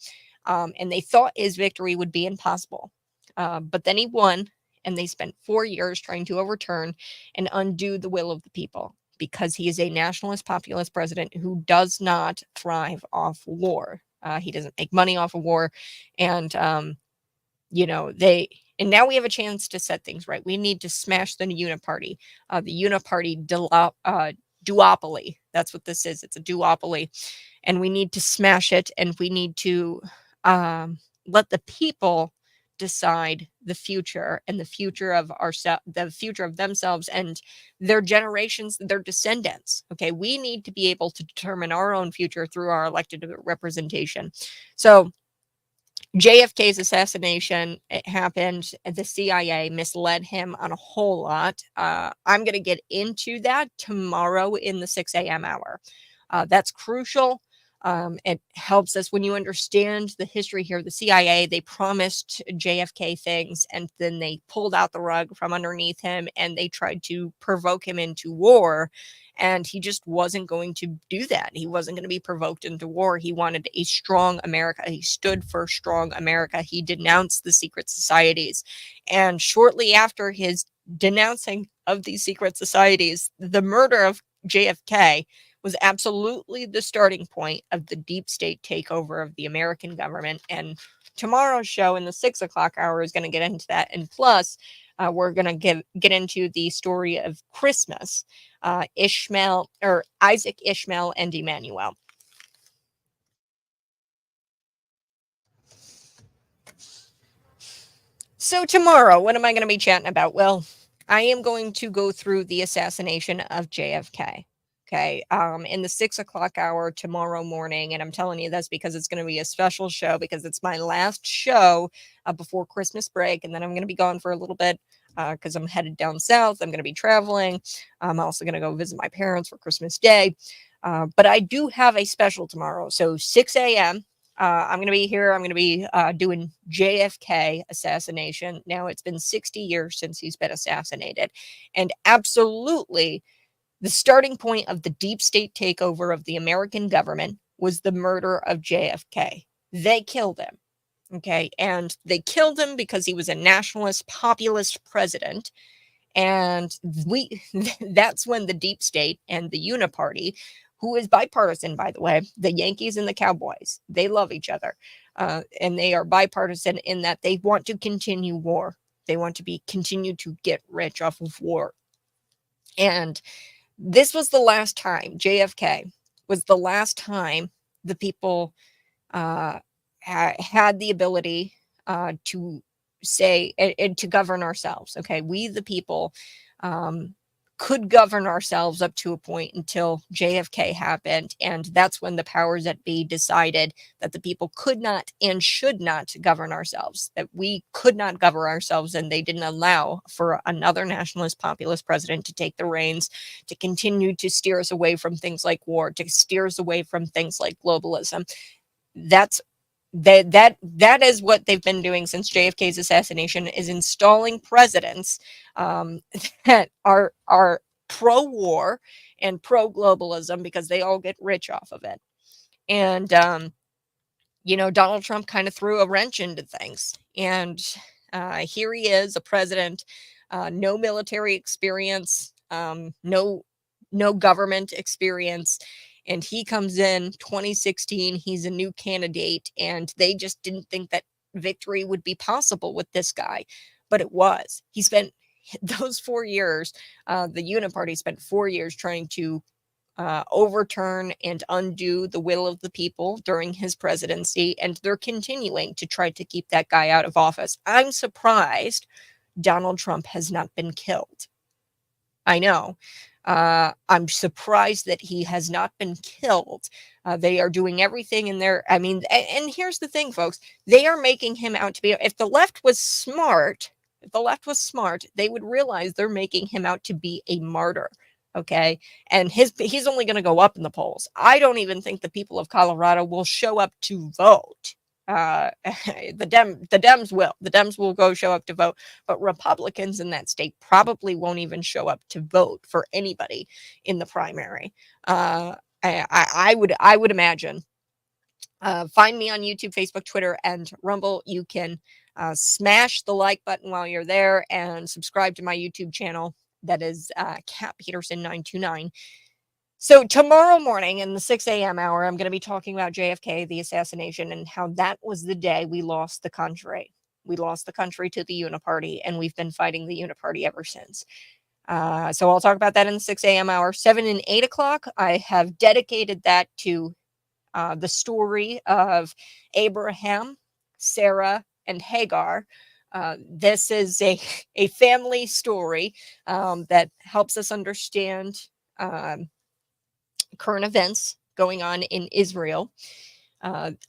And they thought his victory would be impossible. But then he won, and they spent 4 years trying to overturn and undo the will of the people, because he is a nationalist, populist president who does not thrive off war. He doesn't make money off of war. And, and now we have a chance to set things right. We need to smash the uniparty, duopoly. That's what this is. It's a duopoly. And we need to smash it. And we need to let the people decide the future and the future of the future of themselves and their generations, their descendants. Okay. We need to be able to determine our own future through our elected representation. So, JFK's assassination, it happened. The CIA misled him on a whole lot. I'm going to get into that tomorrow in the 6 a.m. hour. That's crucial. It helps us when you understand the history here. The CIA, they promised JFK things and then they pulled out the rug from underneath him and they tried to provoke him into war. And he just wasn't going to do that. He wasn't going to be provoked into war. He wanted a strong America. He stood for strong America. He denounced the secret societies. And shortly after his denouncing of these secret societies, the murder of JFK was absolutely the starting point of the deep state takeover of the American government. And tomorrow's show in the 6 o'clock hour is going to get into that. And plus, we're going to get into the story of Christmas, Isaac, Ishmael, and Emmanuel. So tomorrow, what am I going to be chatting about? Well, I am going to go through the assassination of JFK. Okay. In the 6 o'clock hour tomorrow morning. And I'm telling you this because it's going to be a special show because it's my last show before Christmas break. And then I'm going to be gone for a little bit because I'm headed down south. I'm going to be traveling. I'm also going to go visit my parents for Christmas Day. But I do have a special tomorrow. So 6 a.m. I'm going to be here. I'm going to be doing JFK assassination. Now, it's been 60 years since he's been assassinated. And absolutely, the starting point of the deep state takeover of the American government was the murder of JFK. They killed him. Okay. And they killed him because he was a nationalist, populist president. And that's when the deep state and the uniparty, who is bipartisan, by the way, the Yankees and the Cowboys, they love each other. And they are bipartisan in that they want to continue war. They want to continue to get rich off of war. And this was the last time, JFK was the last time the people had the ability to say and to govern ourselves. Okay, we the people could govern ourselves up to a point until JFK happened, and that's when the powers that be decided that the people could not and should not govern ourselves, that we could not govern ourselves, and they didn't allow for another nationalist populist president to take the reins, to continue to steer us away from things like war, to steer us away from things like globalism. That is what they've been doing since JFK's assassination, is installing presidents that are pro-war and pro-globalism because they all get rich off of it. And Donald Trump kind of threw a wrench into things. And here he is, a president, no military experience, no government experience. And he comes in 2016. He's a new candidate, and they just didn't think that victory would be possible with this guy, but it was. He spent those 4 years. The Uniparty spent 4 years trying to overturn and undo the will of the people during his presidency, and they're continuing to try to keep that guy out of office. I'm surprised Donald Trump has not been killed. I know. I'm surprised that he has not been killed. They are doing everything in their, and here's the thing, folks, they are making him out to be, if the left was smart, they would realize they're making him out to be a martyr. Okay. And he's only going to go up in the polls. I don't even think the people of Colorado will show up to vote. The Dems will go show up to vote, but Republicans in that state probably won't even show up to vote for anybody in the primary. I would imagine. Find me on YouTube, Facebook, Twitter, and Rumble. You can smash the like button while you're there and subscribe to my YouTube channel. That is Cat Peterson 929. So tomorrow morning in the 6 a.m. hour, I'm going to be talking about JFK, the assassination, and how that was the day we lost the country. We lost the country to the Uniparty, and we've been fighting the Uniparty ever since. So I'll talk about that in the 6 a.m. hour. 7 and 8 o'clock, I have dedicated that to the story of Abraham, Sarah, and Hagar. This is a family story that helps us understand current events going on in Israel.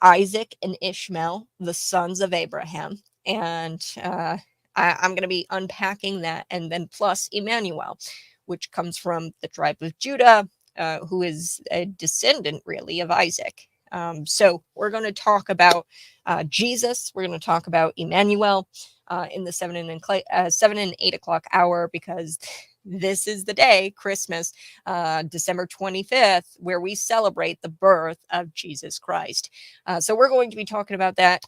Isaac and Ishmael, the sons of Abraham. And I'm going to be unpacking that. And then plus Emmanuel, which comes from the tribe of Judah, who is a descendant, really, of Isaac. So we're going to talk about Jesus. We're going to talk about Emmanuel in the 7 and 8 o'clock hour, because this is the day, Christmas, December 25th, where we celebrate the birth of Jesus Christ. So we're going to be talking about that.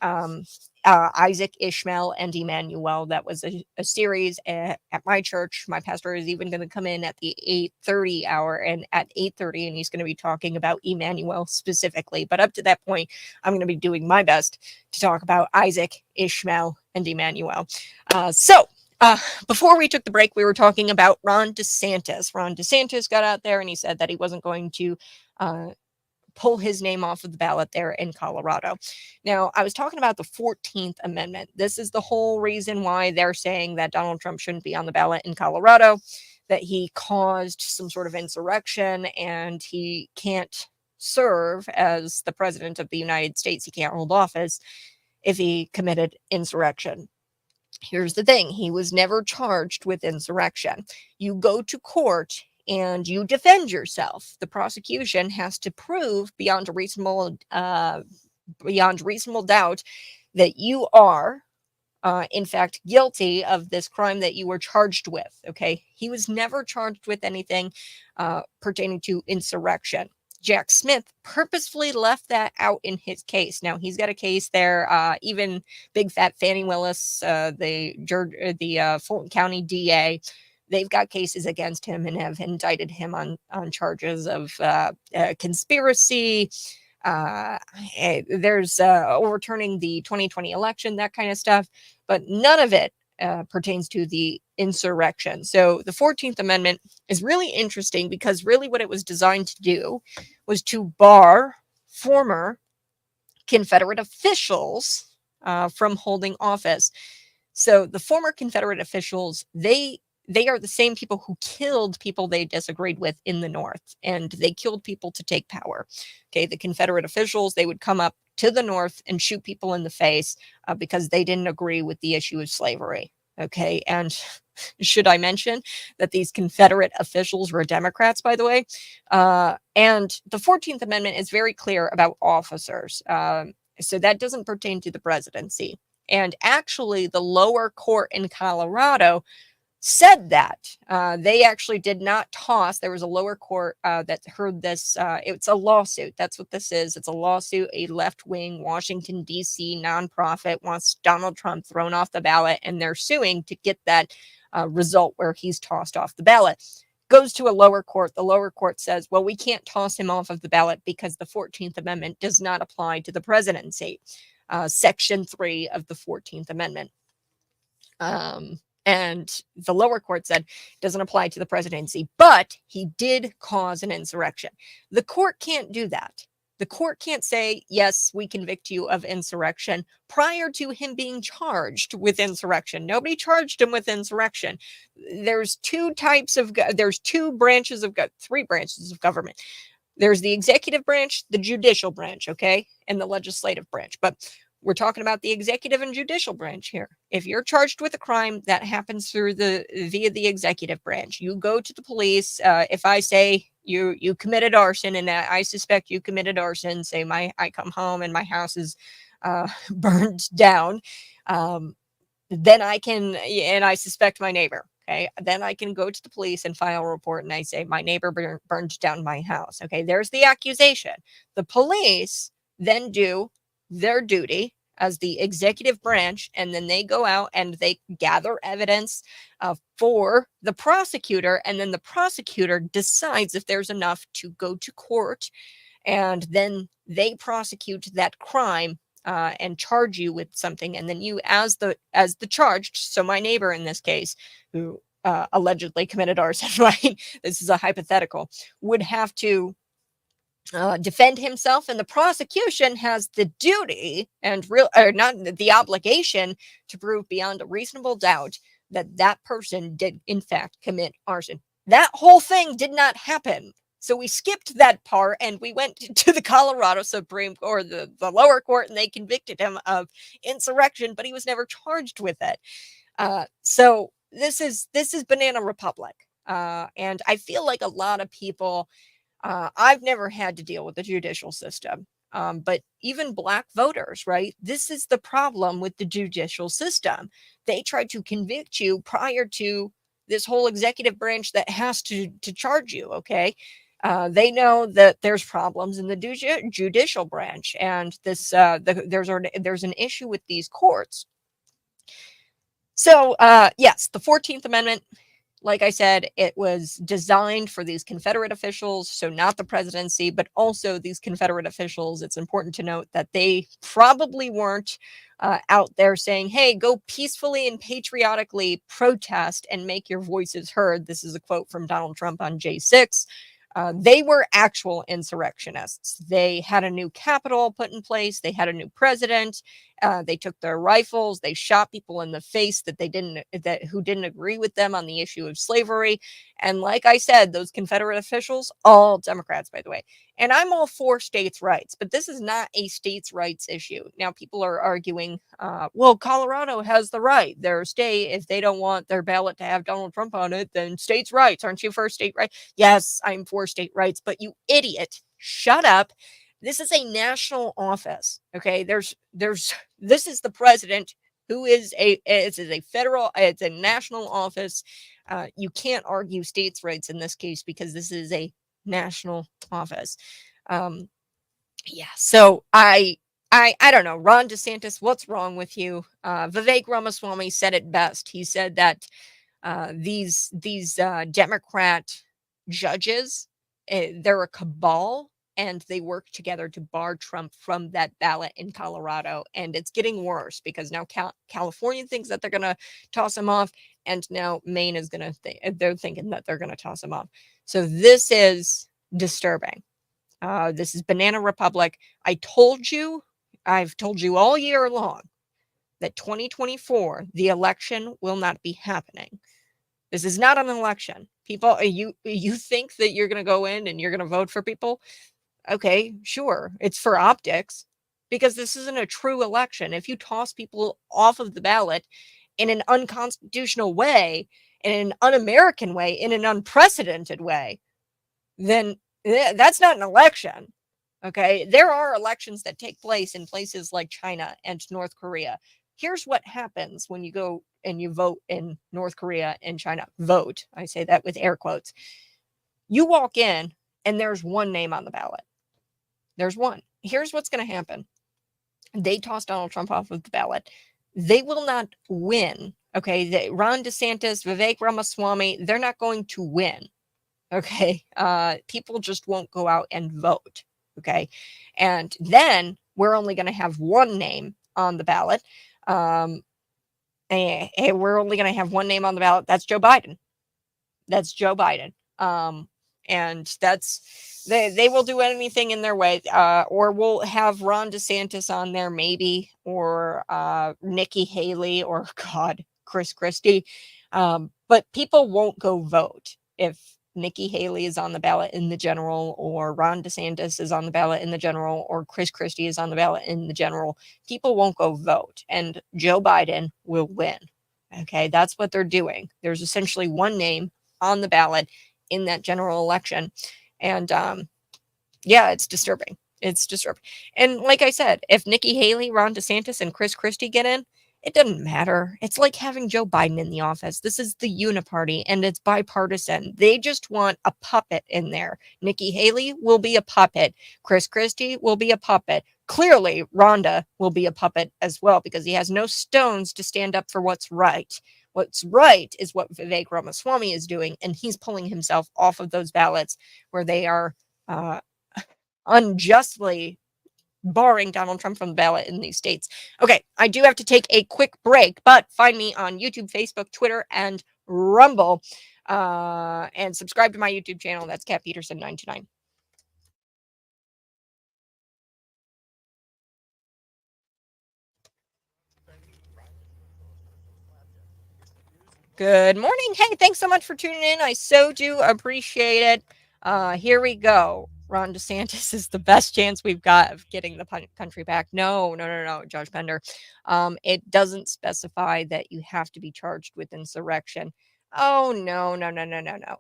Isaac, Ishmael, and Emmanuel. That was a series at my church. My pastor is even going to come in at the 8:30 hour, and at 8:30, and he's going to be talking about Emmanuel specifically. But up to that point, I'm going to be doing my best to talk about Isaac, Ishmael, and Emmanuel. Before we took the break, we were talking about Ron DeSantis. Ron DeSantis got out there and he said that he wasn't going to pull his name off of the ballot there in Colorado. Now, I was talking about the 14th Amendment. This is the whole reason why they're saying that Donald Trump shouldn't be on the ballot in Colorado, that he caused some sort of insurrection and he can't serve as the president of the United States. He can't hold office if he committed insurrection. Here's the thing. He was never charged with insurrection. You go to court and you defend yourself. The prosecution has to prove beyond a reasonable doubt that you are, in fact, guilty of this crime that you were charged with. Okay, he was never charged with anything pertaining to insurrection. Jack Smith purposefully left that out in his case. Now he's got a case there. Even Big Fat Fannie Willis, the Fulton County DA, they've got cases against him and have indicted him on charges of conspiracy. There's overturning the 2020 election, that kind of stuff, but none of it pertains to the insurrection. So the 14th Amendment is really interesting because really what it was designed to do was to bar former Confederate officials from holding office. So the former Confederate officials, they are the same people who killed people they disagreed with in the North, and they killed people to take power. Okay, the Confederate officials, they would come up to the North and shoot people in the face because they didn't agree with the issue of slavery. Okay, and should I mention that these Confederate officials were Democrats, by the way? And the 14th Amendment is very clear about officers. So that doesn't pertain to the presidency. And actually, the lower court in Colorado said that they actually did not toss. There was a lower court that heard this. It's a lawsuit. That's what this is. It's a lawsuit. A left-wing Washington, D.C. nonprofit wants Donald Trump thrown off the ballot, and they're suing to get that result where he's tossed off the ballot. Goes to a lower court. The lower court says, well, we can't toss him off of the ballot because the 14th Amendment does not apply to the presidency. Section 3 of the 14th Amendment. And the lower court said it doesn't apply to the presidency, but he did cause an insurrection. The court can't do that. The court can't say, yes, we convict you of insurrection prior to him being charged with insurrection. Nobody charged him with insurrection. There's three branches of government. There's the executive branch, the judicial branch, okay, and the legislative branch. But we're talking about the executive and judicial branch here. If you're charged with a crime, that happens via the executive branch. You go to the police. If I say you committed arson and I suspect you committed arson, say I come home and my house is burned down, then I can, and I suspect my neighbor. Okay, then I can go to the police and file a report and I say my neighbor burned down my house. Okay, there's the accusation. The police then do their duty as the executive branch, and then they go out and they gather evidence for the prosecutor, and then the prosecutor decides if there's enough to go to court, and then they prosecute that crime and charge you with something, and then you, as the charged, so my neighbor in this case, who allegedly committed arson, right? This is a hypothetical, would have to defend himself, and the prosecution has the duty and not the obligation to prove beyond a reasonable doubt that that person did in fact commit arson. That whole thing did not happen. So we skipped that part and we went to the Colorado Supreme Court, the lower court, and they convicted him of insurrection, but he was never charged with it. So this is Banana Republic. And I feel like a lot of people, I've never had to deal with the judicial system, but even Black voters, right? This is the problem with the judicial system. They try to convict you prior to this whole executive branch that has to charge you, okay? They know that there's problems in the judicial branch, and there's an issue with these courts. So, yes, the 14th Amendment, like I said, it was designed for these Confederate officials, so not the presidency, but also these Confederate officials. It's important to note that they probably weren't out there saying, hey, go peacefully and patriotically protest and make your voices heard. This is a quote from Donald Trump on J6. They were actual insurrectionists. They had a new Capitol put in place. They had a new president. They took their rifles. They shot people in the face who didn't agree with them on the issue of slavery. And like I said, those Confederate officials, all Democrats, by the way. And I'm all for states' rights, but this is not a states' rights issue. Now, people are arguing, well, Colorado has the right. Their state, if they don't want their ballot to have Donald Trump on it, then states' rights. Aren't you for state rights? Yes, I'm for state rights, but you idiot, shut up. This is a national office. Okay, this is the president, who is it's a national office. You can't argue states' rights in this case because this is a national office. Yeah, so I don't know, Ron DeSantis, what's wrong with you? Vivek Ramaswamy said it best. He said that these Democrat judges, they're a cabal, and they work together to bar Trump from that ballot in Colorado. And it's getting worse because now California thinks that they're going to toss him off, and now Maine is going to they're thinking that they're going to toss him off. So this is disturbing. This is Banana Republic. I've told you all year long that 2024, the election will not be happening. This is not an election. People, you think that you're going to go in and you're going to vote for people? Okay, sure. It's for optics, because this isn't a true election. If you toss people off of the ballot in an unconstitutional way, in an un-American way, in an unprecedented way, then that's not an election. Okay, there are elections that take place in places like China and North Korea. Here's what happens when you go and you vote in North Korea and China. Vote. I say that with air quotes. You walk in and there's one name on the ballot. There's one. Here's what's going to happen. They toss Donald Trump off of the ballot. They will not win. Okay, Ron DeSantis, Vivek Ramaswamy, they're not going to win. Okay, people just won't go out and vote. Okay, and then we're only going to have one name on the ballot. And we're only going to have one name on the ballot. That's Joe Biden. That's Joe Biden. And that's they will do anything in their way, or we'll have Ron DeSantis on there maybe, or Nikki Haley, or Chris Christie. But people won't go vote if Nikki Haley is on the ballot in the general, or Ron DeSantis is on the ballot in the general, or Chris Christie is on the ballot in the general. People won't go vote, and Joe Biden will win. Okay, that's what they're doing. There's essentially one name on the ballot in that general election. And yeah, it's disturbing. It's disturbing. And like I said, if Nikki Haley, Ron DeSantis, and Chris Christie get in, It doesn't matter. It's like having Joe Biden in the office. This is the uniparty and it's bipartisan. They just want a puppet in there. Nikki Haley will be a puppet. Chris Christie will be a puppet. Clearly, Rhonda will be a puppet as well because he has no stones to stand up for what's right. What's right is what Vivek Ramaswamy is doing, and he's pulling himself off of those ballots where they are unjustly barring Donald Trump from the ballot in these states. Okay, I do have to take a quick break, but find me on YouTube, Facebook, Twitter, and Rumble. And subscribe to my YouTube channel. That's Kat Peterson 929. Good morning. Hey, thanks so much for tuning in. I so do appreciate it. Here we go. Ron DeSantis is the best chance we've got of getting the country back. No, Judge Pender. It doesn't specify that you have to be charged with insurrection. Oh, no.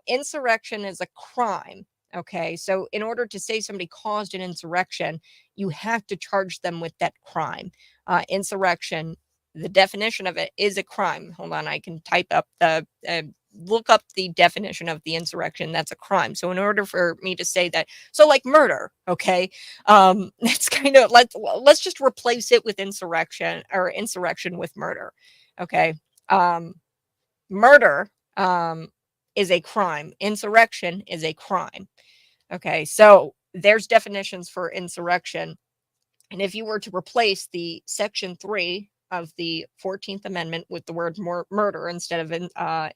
Insurrection is a crime. Okay, so in order to say somebody caused an insurrection, you have to charge them with that crime. Insurrection, the definition of it is a crime. Hold on, I can type up look up the definition of the insurrection. That's a crime. So in order for me to say that, so like murder, okay, it's kind of let's just replace it with insurrection with murder, okay. Murder is a crime. Insurrection is a crime. Okay, so there's definitions for insurrection. And if you were to replace the Section 3 of the 14th Amendment with the word murder instead of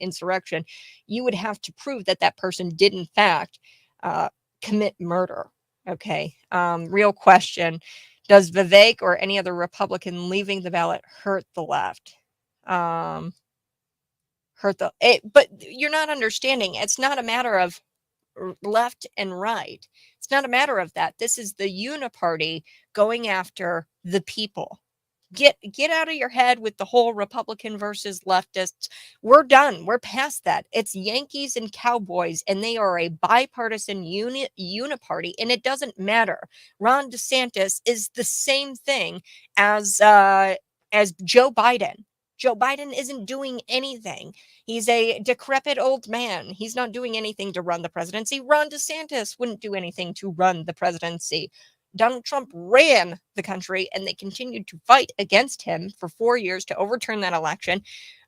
insurrection, you would have to prove that that person did, in fact, commit murder. Okay. Real question. Does Vivek or any other Republican leaving the ballot hurt the left? But you're not understanding. It's not a matter of left and right. It's not a matter of that. This is the uniparty going after the people. Get out of your head with the whole Republican versus leftists. We're done. We're past that. It's Yankees and Cowboys, and they are a bipartisan uniparty, and it doesn't matter. Ron DeSantis is the same thing as Joe Biden. Joe Biden isn't doing anything. He's a decrepit old man. He's not doing anything to run the presidency. Ron DeSantis wouldn't do anything to run the presidency. Donald Trump ran the country, and they continued to fight against him for 4 years to overturn that election.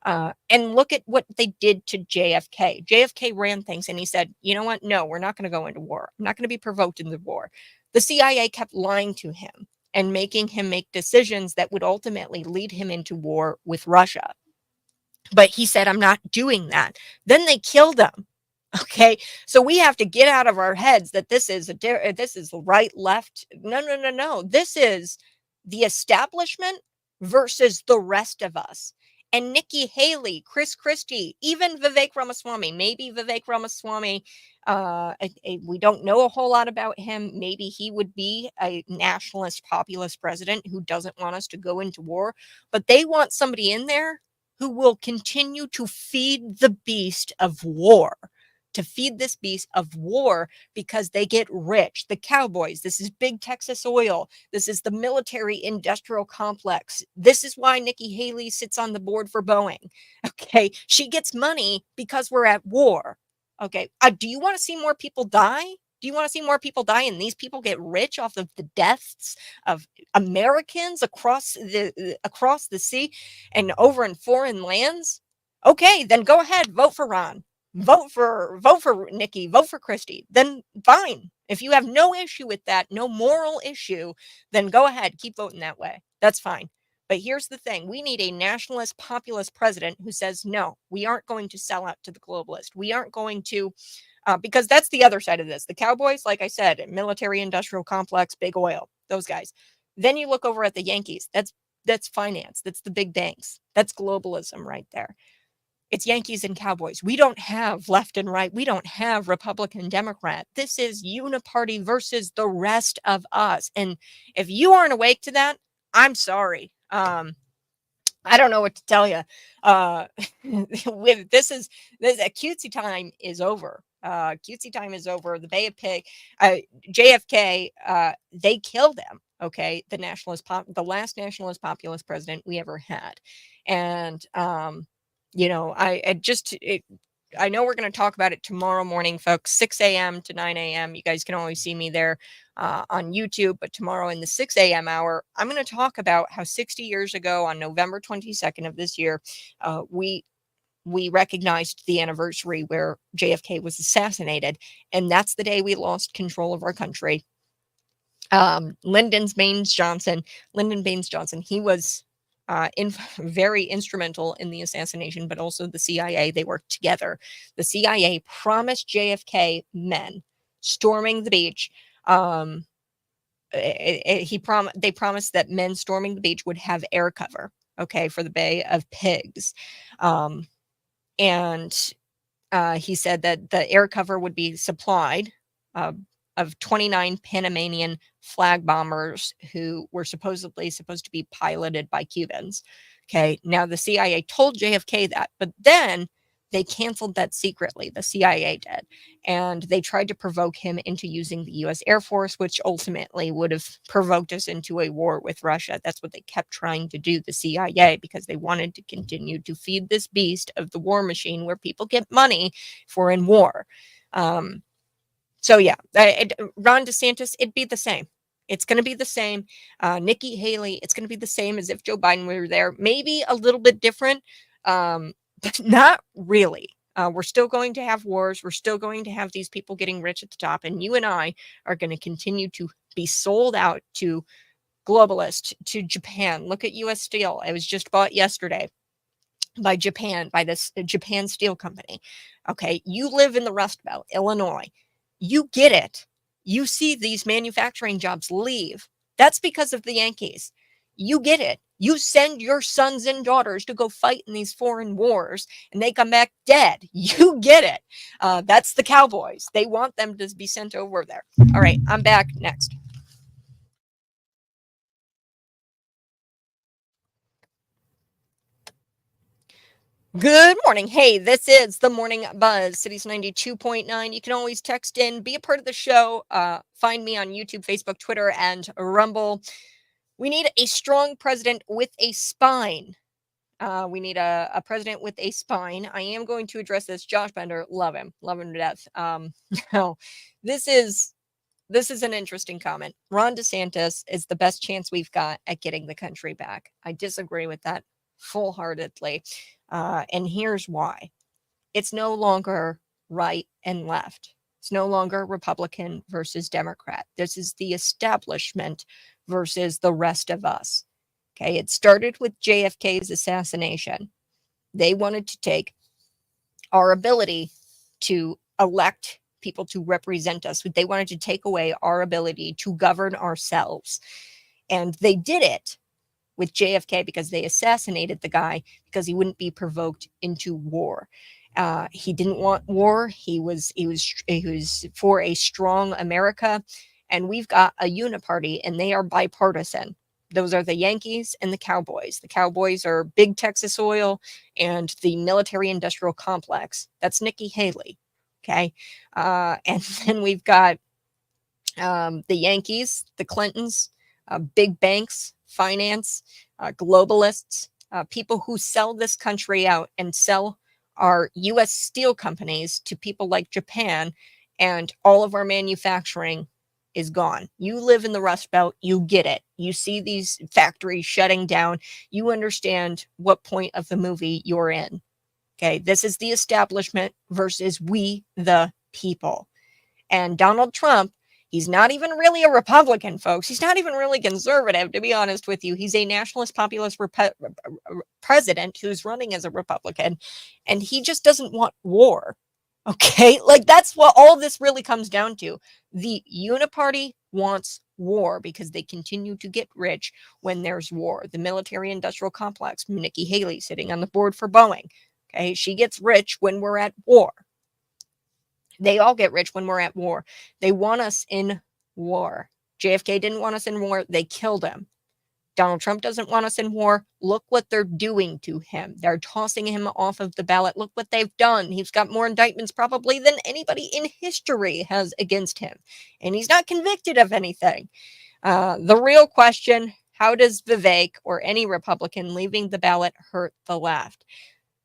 And look at what they did to JFK. JFK ran things, and he said, you know what? No, we're not going to go into war. I'm not going to be provoked into war. The CIA kept lying to him and making him make decisions that would ultimately lead him into war with Russia. But he said, I'm not doing that. Then they killed him. Okay, so we have to get out of our heads that this is right, left. No. This is the establishment versus the rest of us. And Nikki Haley, Chris Christie, even Vivek Ramaswamy. Maybe Vivek Ramaswamy, we don't know a whole lot about him. Maybe he would be a nationalist populist president who doesn't want us to go into war. But they want somebody in there who will continue to feed the beast of war. To feed this beast of war because they get rich. The Cowboys, this is big Texas oil. This is the military industrial complex. This is why Nikki Haley sits on the board for Boeing. Okay. She gets money because we're at war. Okay. Do you want to see more people die? Do you want to see more people die and these people get rich off of the deaths of Americans across the sea and over in foreign lands? Okay, then go ahead, vote for Ron. Vote for Nikki, vote for Christie, then fine. If you have no issue with that, no moral issue, then go ahead, keep voting that way. That's fine. But here's the thing. We need a nationalist populist president who says, no, we aren't going to sell out to the globalist. We aren't going to, because that's the other side of this. The Cowboys, like I said, military industrial complex, big oil, those guys. Then you look over at the Yankees. That's finance. That's the big banks. That's globalism right there. It's Yankees and Cowboys. We don't have left and right. We don't have Republican, Democrat. This is uniparty versus the rest of us. And if you aren't awake to that, I'm sorry. I don't know what to tell you. This cutesy time is over. Cutesy time is over. The Bay of Pig, JFK, they killed him. Okay, the last nationalist populist president we ever had. And I know we're going to talk about it tomorrow morning, folks, 6 a.m. to 9 a.m. You guys can always see me there on YouTube, but tomorrow in the 6 a.m. hour, I'm going to talk about how 60 years ago on November 22nd of this year, we recognized the anniversary where JFK was assassinated, and that's the day we lost control of our country. Lyndon Baines Johnson, he was very instrumental in the assassination, but also the CIA. They worked together. The CIA promised JFK men storming the beach. They promised that men storming the beach would have air cover, okay, for the Bay of Pigs. And he said that the air cover would be supplied of 29 Panamanian flag bombers who were supposed to be piloted by Cubans. Okay, now the CIA told JFK that, but then they canceled that secretly. The CIA did. And they tried to provoke him into using the US Air Force, which ultimately would have provoked us into a war with Russia. That's what they kept trying to do, the CIA, because they wanted to continue to feed this beast of the war machine where people get money for in war. So yeah, Ron DeSantis, it'd be the same. It's going to be the same. Nikki Haley, it's going to be the same as if Joe Biden were there. Maybe a little bit different, but not really. We're still going to have wars. We're still going to have these people getting rich at the top. And you and I are going to continue to be sold out to globalists, to Japan. Look at U.S. Steel. It was just bought yesterday by Japan, by this Japan Steel Company. Okay, you live in the Rust Belt, Illinois. You get it. You see these manufacturing jobs leave. That's because of the Yankees. You get it. You send your sons and daughters to go fight in these foreign wars and they come back dead. You get it. That's the Cowboys. They want them to be sent over there. All right, I'm back next. Good morning. Hey, this is the Morning Buzz, Cities 92.9. You can always text in, be a part of the show. Find me on YouTube, Facebook, Twitter, and Rumble. We need a strong president with a spine. We need a president with a spine. I am going to address this. Josh Bender, love him to death. No, this is an interesting comment. Ron DeSantis is the best chance we've got at getting the country back. I disagree with that full-heartedly. And here's why. It's no longer right and left. It's no longer Republican versus Democrat. This is the establishment versus the rest of us. Okay, it started with JFK's assassination. They wanted to take our ability to elect people to represent us. They wanted to take away our ability to govern ourselves. And they did it with JFK because they assassinated the guy because he wouldn't be provoked into war. He didn't want war. He was for a strong America, and we've got a uniparty, and they are bipartisan. Those are the Yankees and the Cowboys. The Cowboys are big Texas oil and the military-industrial complex. That's Nikki Haley. Okay, and then we've got the Yankees, the Clintons, big banks, finance, globalists, people who sell this country out and sell our U.S. steel companies to people like Japan, and all of our manufacturing is gone. You live in the Rust Belt, you get it. You see these factories shutting down. You understand what point of the movie you're in. Okay, this is the establishment versus we, the people. And Donald Trump, he's not even really a Republican, folks. He's not even really conservative, to be honest with you. He's a nationalist populist president who's running as a Republican, and he just doesn't want war. Okay, like that's what all this really comes down to. The uniparty wants war because they continue to get rich when there's war. The military-industrial complex, Nikki Haley sitting on the board for Boeing. Okay, she gets rich when we're at war. They all get rich when we're at war. They want us in war. JFK didn't want us in war. They killed him. Donald Trump doesn't want us in war. Look what they're doing to him. They're tossing him off of the ballot. Look what they've done. He's got more indictments probably than anybody in history has against him. And he's not convicted of anything. The real question, how does Vivek or any Republican leaving the ballot hurt the left?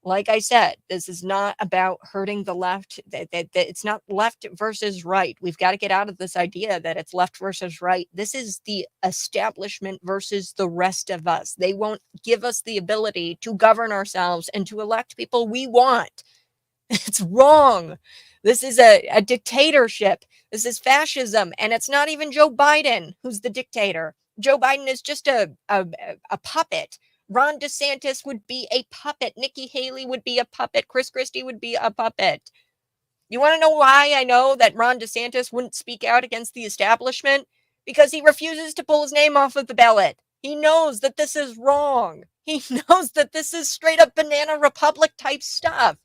Like I said, this is not about hurting the left. It's not left versus right. We've got to get out of this idea that it's left versus right. This is the establishment versus the rest of us. They won't give us the ability to govern ourselves and to elect people we want. It's wrong. This is a dictatorship. This is fascism. And it's not even Joe Biden who's the dictator. Joe Biden is just a puppet. Ron DeSantis would be a puppet. Nikki Haley would be a puppet. Chris Christie would be a puppet. You want to know why I know that Ron DeSantis wouldn't speak out against the establishment? Because he refuses to pull his name off of the ballot. He knows that this is wrong. He knows that this is straight up banana republic type stuff.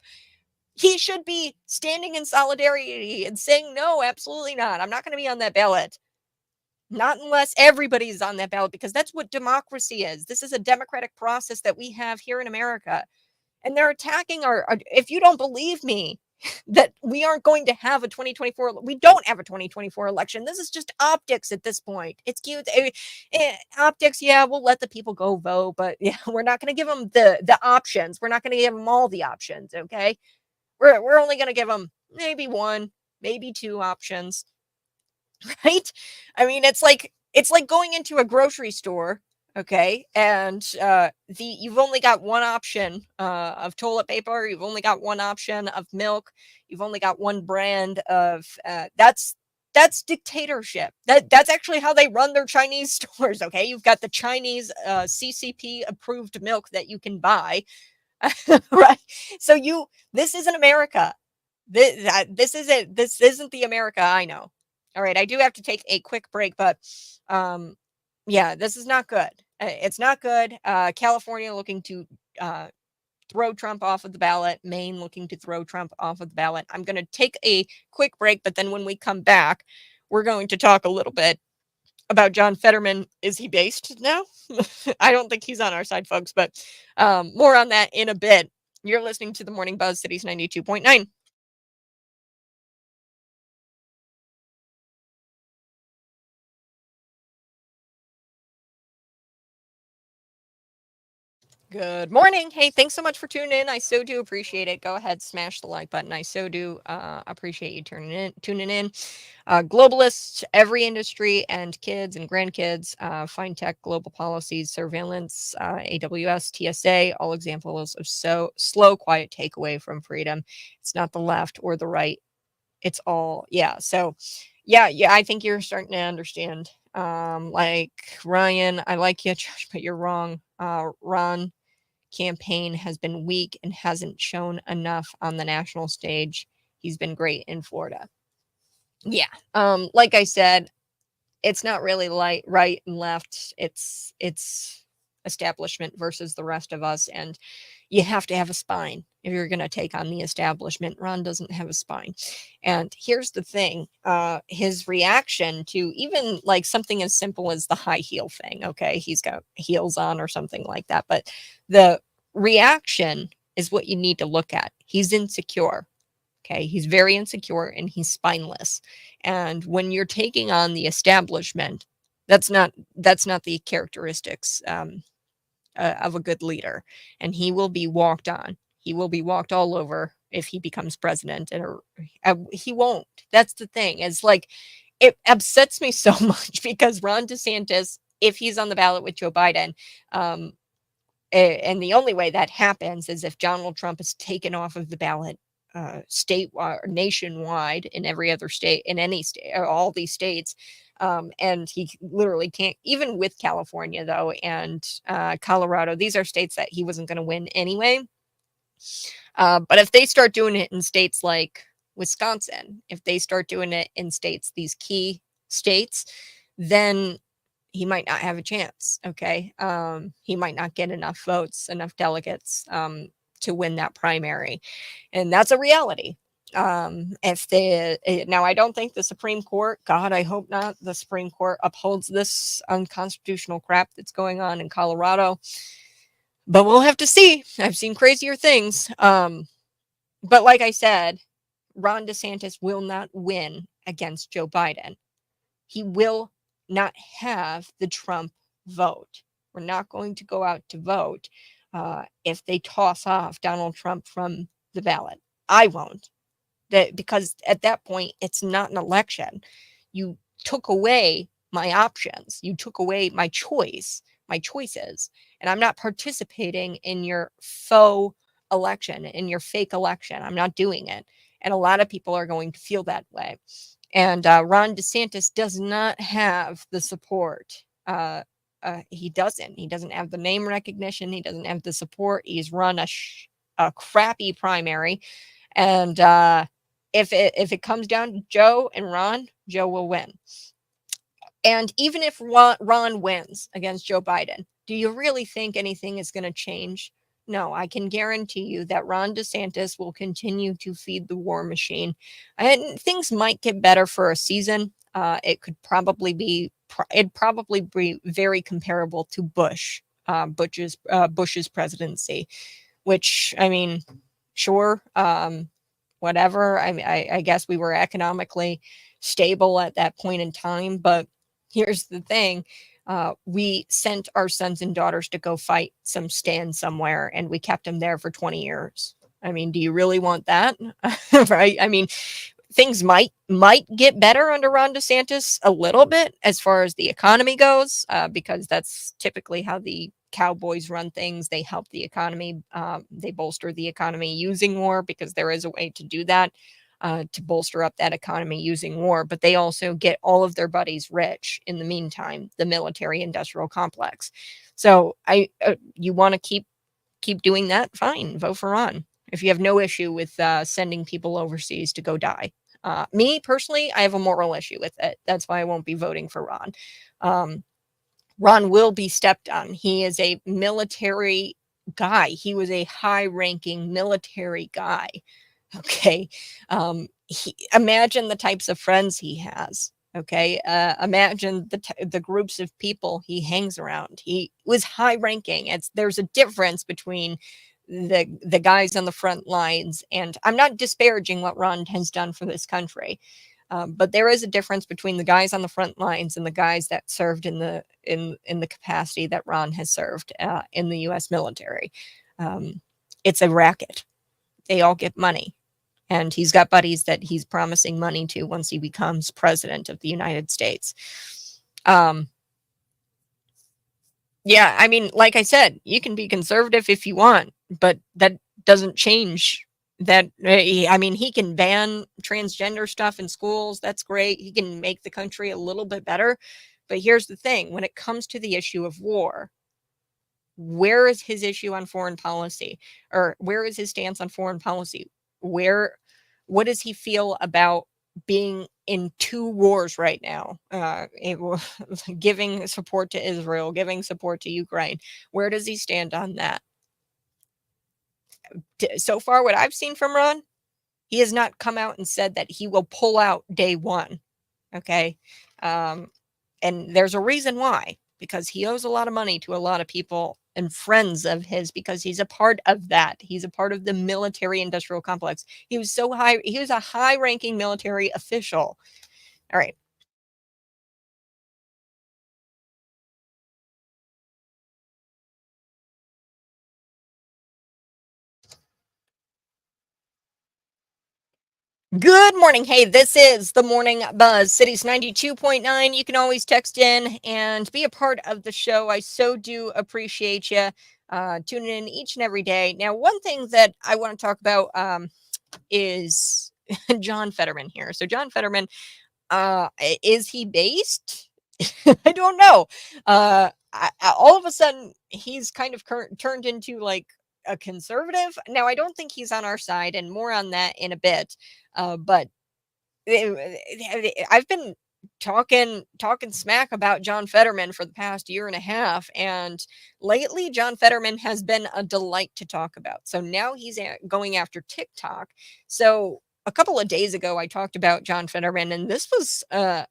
He should be standing in solidarity and saying, no, absolutely not. I'm not going to be on that ballot. Not unless everybody's on that ballot, because that's what democracy is. This is a democratic process that we have here in America. And they're attacking our if you don't believe me, that we aren't going to have a 2024, we don't have a 2024 election. This is just optics at this point. It's cute. Optics, yeah, we'll let the people go vote, but yeah, we're not going to give them the options. We're not going to give them all the options, okay? We're only going to give them maybe one, maybe two options. Right? I mean, it's like going into a grocery store, okay? And you've only got one option of toilet paper, you've only got one option of milk, you've only got one brand of that's dictatorship. That's actually how they run their Chinese stores, okay? You've got the Chinese CCP approved milk that you can buy. Right? So this isn't America. This isn't the America I know. All right, I do have to take a quick break, but yeah, this is not good. It's not good. California looking to throw Trump off of the ballot. Maine looking to throw Trump off of the ballot. I'm going to take a quick break, but then when we come back, we're going to talk a little bit about John Fetterman. Is he based now? I don't think he's on our side, folks, but more on that in a bit. You're listening to the Morning Buzz, Cities 92.9. Good morning. Hey, thanks so much for tuning in. I so do appreciate it. Go ahead, smash the like button. I so do appreciate you tuning in. Globalists, every industry, and kids and grandkids, fine tech, global policies, surveillance, AWS, TSA, all examples of so slow, quiet takeaway from freedom. It's not the left or the right. It's all, yeah. So, yeah, I think you're starting to understand. Like Ryan, I like you, Josh, but you're wrong. Ron campaign has been weak and hasn't shown enough on the national stage. He's been great in Florida. Yeah. Like I said, it's not really right and left. It's establishment versus the rest of us, and you have to have a spine if you're going to take on the establishment. Ron doesn't have a spine. And here's the thing, his reaction to even like something as simple as the high heel thing, okay, he's got heels on or something like that, but the reaction is what you need to look at. He's insecure. Okay, he's very insecure and he's spineless. And when you're taking on the establishment, that's not the characteristics of a good leader. And he will be walked on. He will be walked all over if he becomes president, or he won't. That's the thing. It's like, it upsets me so much because Ron DeSantis, if he's on the ballot with Joe Biden, and the only way that happens is if Donald Trump is taken off of the ballot statewide, nationwide, in every other state, in any state, all these states. And he literally can't, even with California, though, and Colorado, these are states that he wasn't going to win anyway. But if they start doing it in states like Wisconsin, if they start doing it in states, these key states, then he might not have a chance. Okay. He might not get enough votes, enough delegates to win that primary. And that's a reality. If they now, I don't think the Supreme Court, God, I hope not, the Supreme Court upholds this unconstitutional crap that's going on in Colorado. But we'll have to see. I've seen crazier things. But like I said, Ron DeSantis will not win against Joe Biden. He will not have the Trump vote. We're not going to go out to vote if they toss off Donald Trump from the ballot. I won't. Because at that point, it's not an election. You took away my options. You took away my choices, and I'm not participating in your faux election, in your fake election. I'm not doing it. And a lot of people are going to feel that way. And Ron DeSantis does not have the support. He doesn't have the name recognition. He doesn't have the support. He's run a crappy primary. And if it comes down to Joe and Ron, Joe will win. And even if Ron wins against Joe Biden, do you really think anything is going to change? No, I can guarantee you that Ron DeSantis will continue to feed the war machine. And things might get better for a season. It'd probably be very comparable to Bush's presidency, which, I mean, sure, whatever. I guess we were economically stable at that point in time, but here's the thing. We sent our sons and daughters to go fight some stand somewhere, and we kept them there for 20 years. I mean, do you really want that? Right? I mean, things might get better under Ron DeSantis a little bit as far as the economy goes, because that's typically how the cowboys run things. They help the economy. They bolster the economy using war, because there is a way to do that, to bolster up that economy using war. But they also get all of their buddies rich in the meantime, the military industrial complex. So you want to keep doing that? Fine, vote for Ron. If you have no issue with sending people overseas to go die. Me personally, I have a moral issue with it. That's why I won't be voting for Ron. Ron will be stepped on. He is a military guy. He was a high-ranking military guy. Okay. Imagine the types of friends he has. Okay. Imagine the groups of people he hangs around. He was high-ranking. There's a difference between the guys on the front lines, and I'm not disparaging what Ron has done for this country. But there is a difference between the guys on the front lines and the guys that served in the capacity that Ron has served in the U.S. military. It's a racket. They all get money, and he's got buddies that he's promising money to once he becomes president of the United States. Yeah, I mean, like I said, you can be conservative if you want, but that doesn't change that. I mean, he can ban transgender stuff in schools. That's great. He can make the country a little bit better. But here's the thing. When it comes to the issue of war, where is his issue on foreign policy? Or where is his stance on foreign policy? What does he feel about being in two wars right now, giving support to Israel, giving support to Ukraine? Where does he stand on that? So far, what I've seen from Ron, he has not come out and said that he will pull out day one. Okay. And there's a reason why, because he owes a lot of money to a lot of people and friends of his, because he's a part of that. He's a part of the military industrial complex. He was so high. He was a high ranking military official. All right. Good morning. Hey, this is the Morning Buzz, Cities 92.9. You can always text in and be a part of the show. I so do appreciate you tuning in each and every day. Now, one thing that I want to talk about is John Fetterman here. So John Fetterman, is he based? I don't know. All of a sudden, he's kind of turned into like a conservative. Now, I don't think he's on our side, and more on that in a bit. But I've been talking smack about John Fetterman for the past year and a half, and lately John Fetterman has been a delight to talk about. So now he's going after TikTok. So a couple of days ago, I talked about John Fetterman, and this was an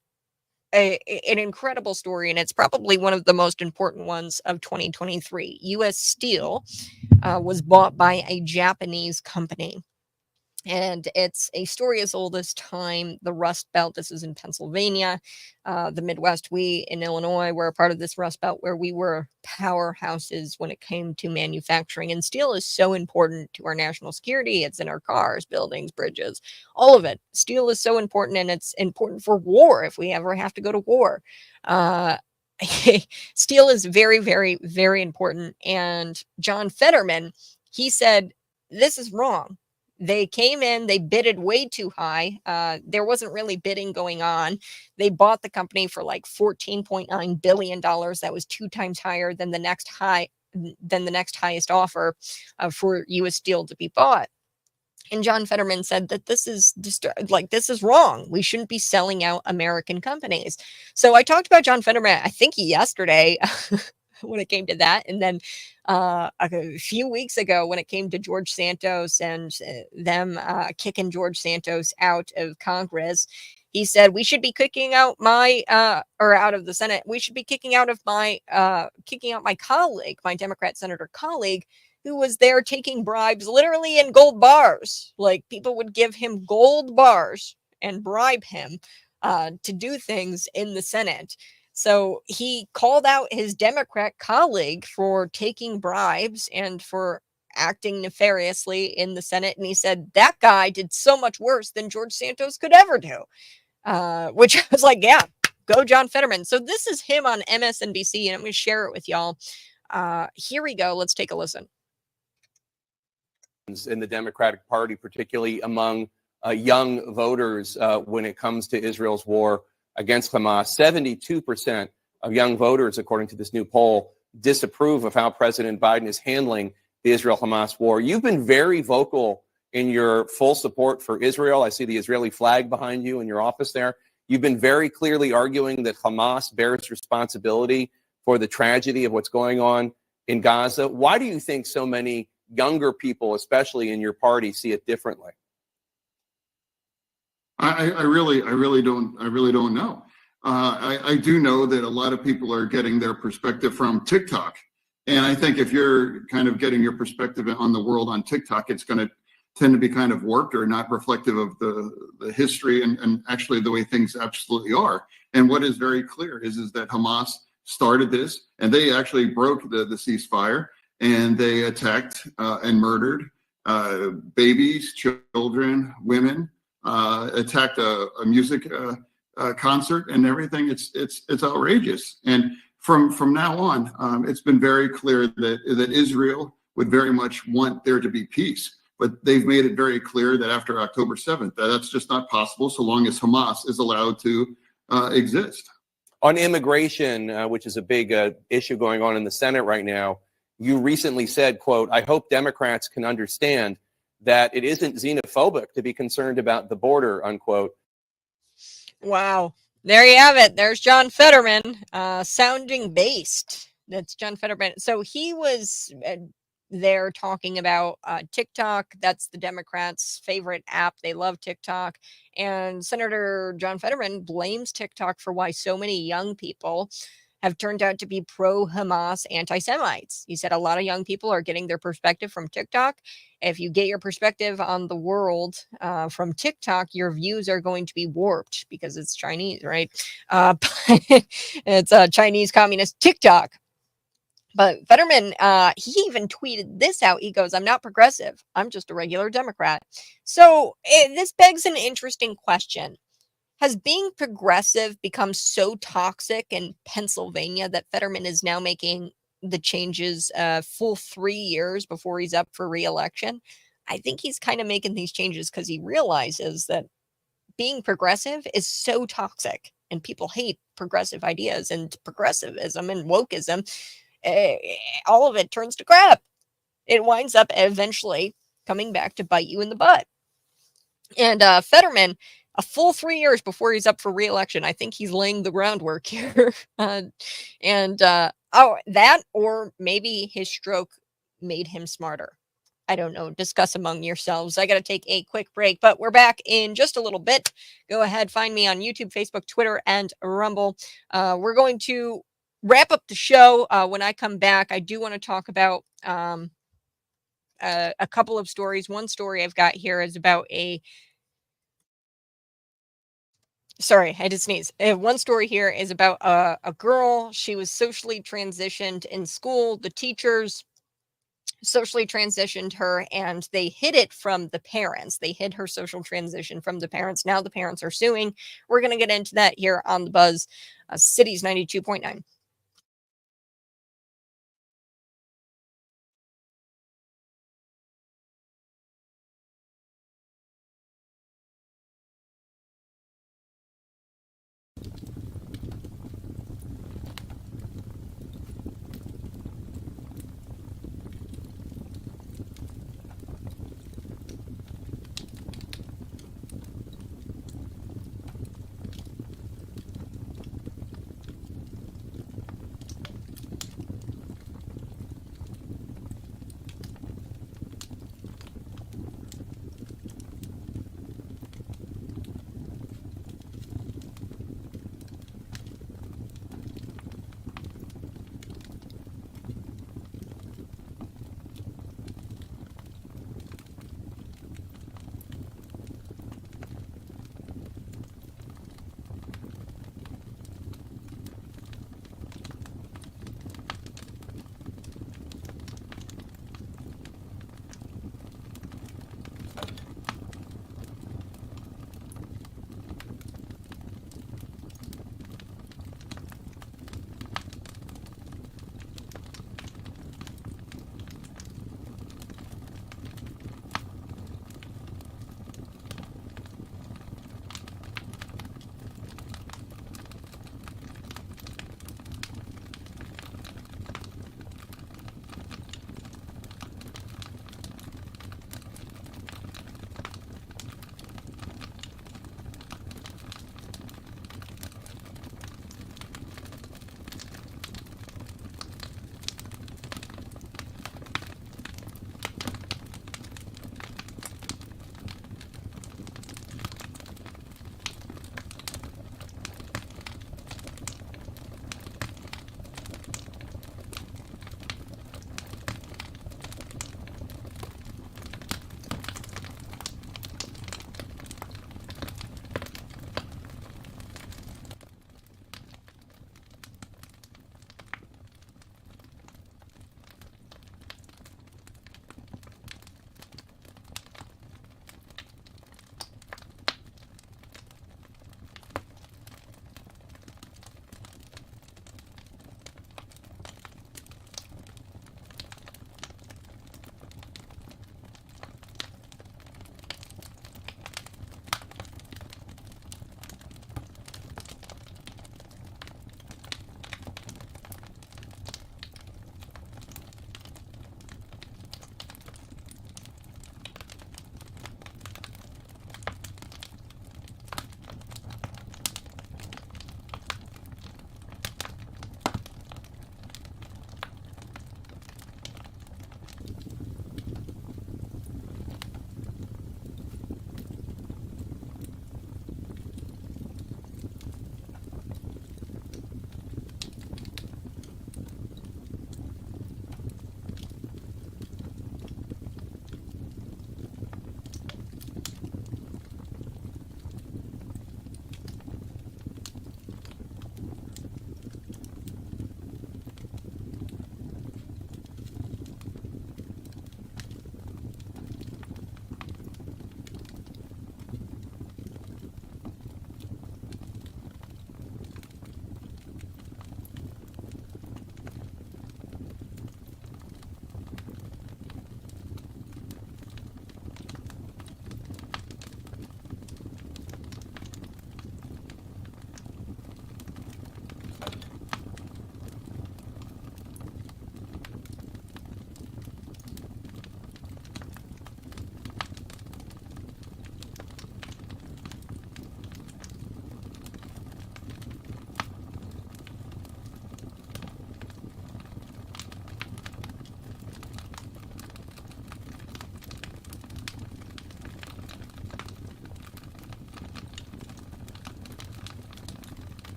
incredible story, and it's probably one of the most important ones of 2023. U.S. Steel was bought by a Japanese company. And it's a story as old as time. The Rust Belt, this is in Pennsylvania, the Midwest. We in Illinois were a part of this Rust Belt where we were powerhouses when it came to manufacturing. And steel is so important to our national security. It's in our cars, buildings, bridges, all of it. Steel is so important, and it's important for war if we ever have to go to war. Steel is very, very, very important. And John Fetterman, he said, this is wrong. They came in, they bidded way too high. There wasn't really bidding going on. They bought the company for like $14.9 billion. That was 2 times higher than the next highest offer for U.S. Steel to be bought. And John Fetterman said that this is wrong. We shouldn't be selling out American companies. So I talked about John Fetterman, I think yesterday, when it came to that. And then a few weeks ago, when it came to George Santos and them kicking George Santos out of Congress, he said, we should be kicking out out of the Senate. We should be kicking out my colleague, my Democrat senator colleague, who was there taking bribes literally in gold bars. Like, people would give him gold bars and bribe him to do things in the Senate. So he called out his Democrat colleague for taking bribes and for acting nefariously in the Senate. And he said that guy did so much worse than George Santos could ever do, which I was like, yeah, go John Fetterman. So this is him on MSNBC, and I'm going to share it with y'all. Here we go. Let's take a listen.
In the Democratic Party, particularly among young voters when it comes to Israel's war against Hamas. 72% of young voters, according to this new poll, disapprove of how President Biden is handling the Israel-Hamas war. You've been very vocal in your full support for Israel. I see the Israeli flag behind you in your office there. You've been very clearly arguing that Hamas bears responsibility for the tragedy of what's going on in Gaza. Why do you think so many younger people, especially in your party, see it differently?
I really don't know. I do know that a lot of people are getting their perspective from TikTok. And I think if you're kind of getting your perspective on the world on TikTok, it's going to tend to be kind of warped or not reflective of the history and actually the way things absolutely are. And what is very clear is that Hamas started this, and they actually broke the ceasefire, and they attacked and murdered babies, children, women, attacked a music concert and everything. It's outrageous. And from now on, it's been very clear that Israel would very much want there to be peace. But they've made it very clear that after October 7th, that's just not possible so long as Hamas is allowed to exist.
On immigration, which is a big issue going on in the Senate right now, you recently said, quote, I hope Democrats can understand that it isn't xenophobic to be concerned about the border, unquote.
Wow. There you have it. There's John Fetterman, sounding based. That's John Fetterman. So he was there talking about TikTok. That's the Democrats' favorite app. They love TikTok. And Senator John Fetterman blames TikTok for why so many young people have turned out to be pro-Hamas anti-Semites. He said a lot of young people are getting their perspective from TikTok. If you get your perspective on the world from TikTok, your views are going to be warped because it's Chinese, right? It's a Chinese communist TikTok. But Fetterman, he even tweeted this out. He goes, I'm not progressive. I'm just a regular Democrat. So this begs an interesting question. Has being progressive become so toxic in Pennsylvania that Fetterman is now making the changes full 3 years before he's up for re-election? I think he's kind of making these changes because he realizes that being progressive is so toxic and people hate progressive ideas and progressivism and wokeism. All of it turns to crap. It winds up eventually coming back to bite you in the butt. And Fetterman, a full 3 years before he's up for re-election, I think he's laying the groundwork here. That or maybe his stroke made him smarter. I don't know. Discuss among yourselves. I got to take a quick break, but we're back in just a little bit. Go ahead, find me on YouTube, Facebook, Twitter, and Rumble. We're going to wrap up the show. When I come back, I do want to talk about a couple of stories. One story I've got here is about sorry, I had to sneeze. One story here is about a girl. She was socially transitioned in school. The teachers socially transitioned her and they hid it from the parents. They hid her social transition from the parents. Now the parents are suing. We're going to get into that here on the Buzz, Cities 92.9.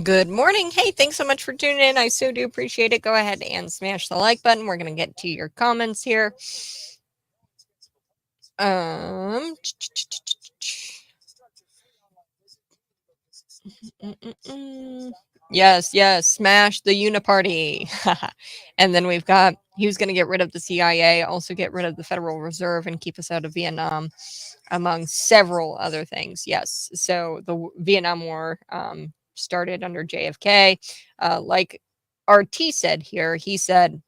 Good morning. Hey, thanks so much for tuning in. I so do appreciate it. Go ahead and smash the like button. We're going to get to your comments here. Um, yes, smash the uniparty. And then we've got, he was going to get rid of the CIA, also get rid of the Federal Reserve and keep us out of Vietnam, among several other things. Yes. So the Vietnam War started under JFK. Like RT said here, he said,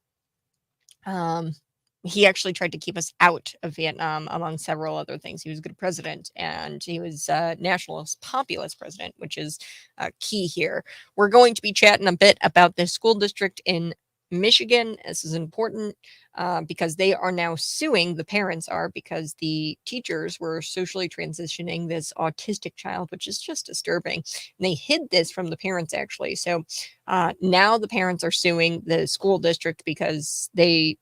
he actually tried to keep us out of Vietnam, among several other things. He was a good president, and he was a nationalist populist president, which is key here. We're going to be chatting a bit about the school district in Michigan. This is important because they are now suing, the parents are, because the teachers were socially transitioning this autistic child, which is just disturbing. And they hid this from the parents, actually. So now the parents are suing the school district because they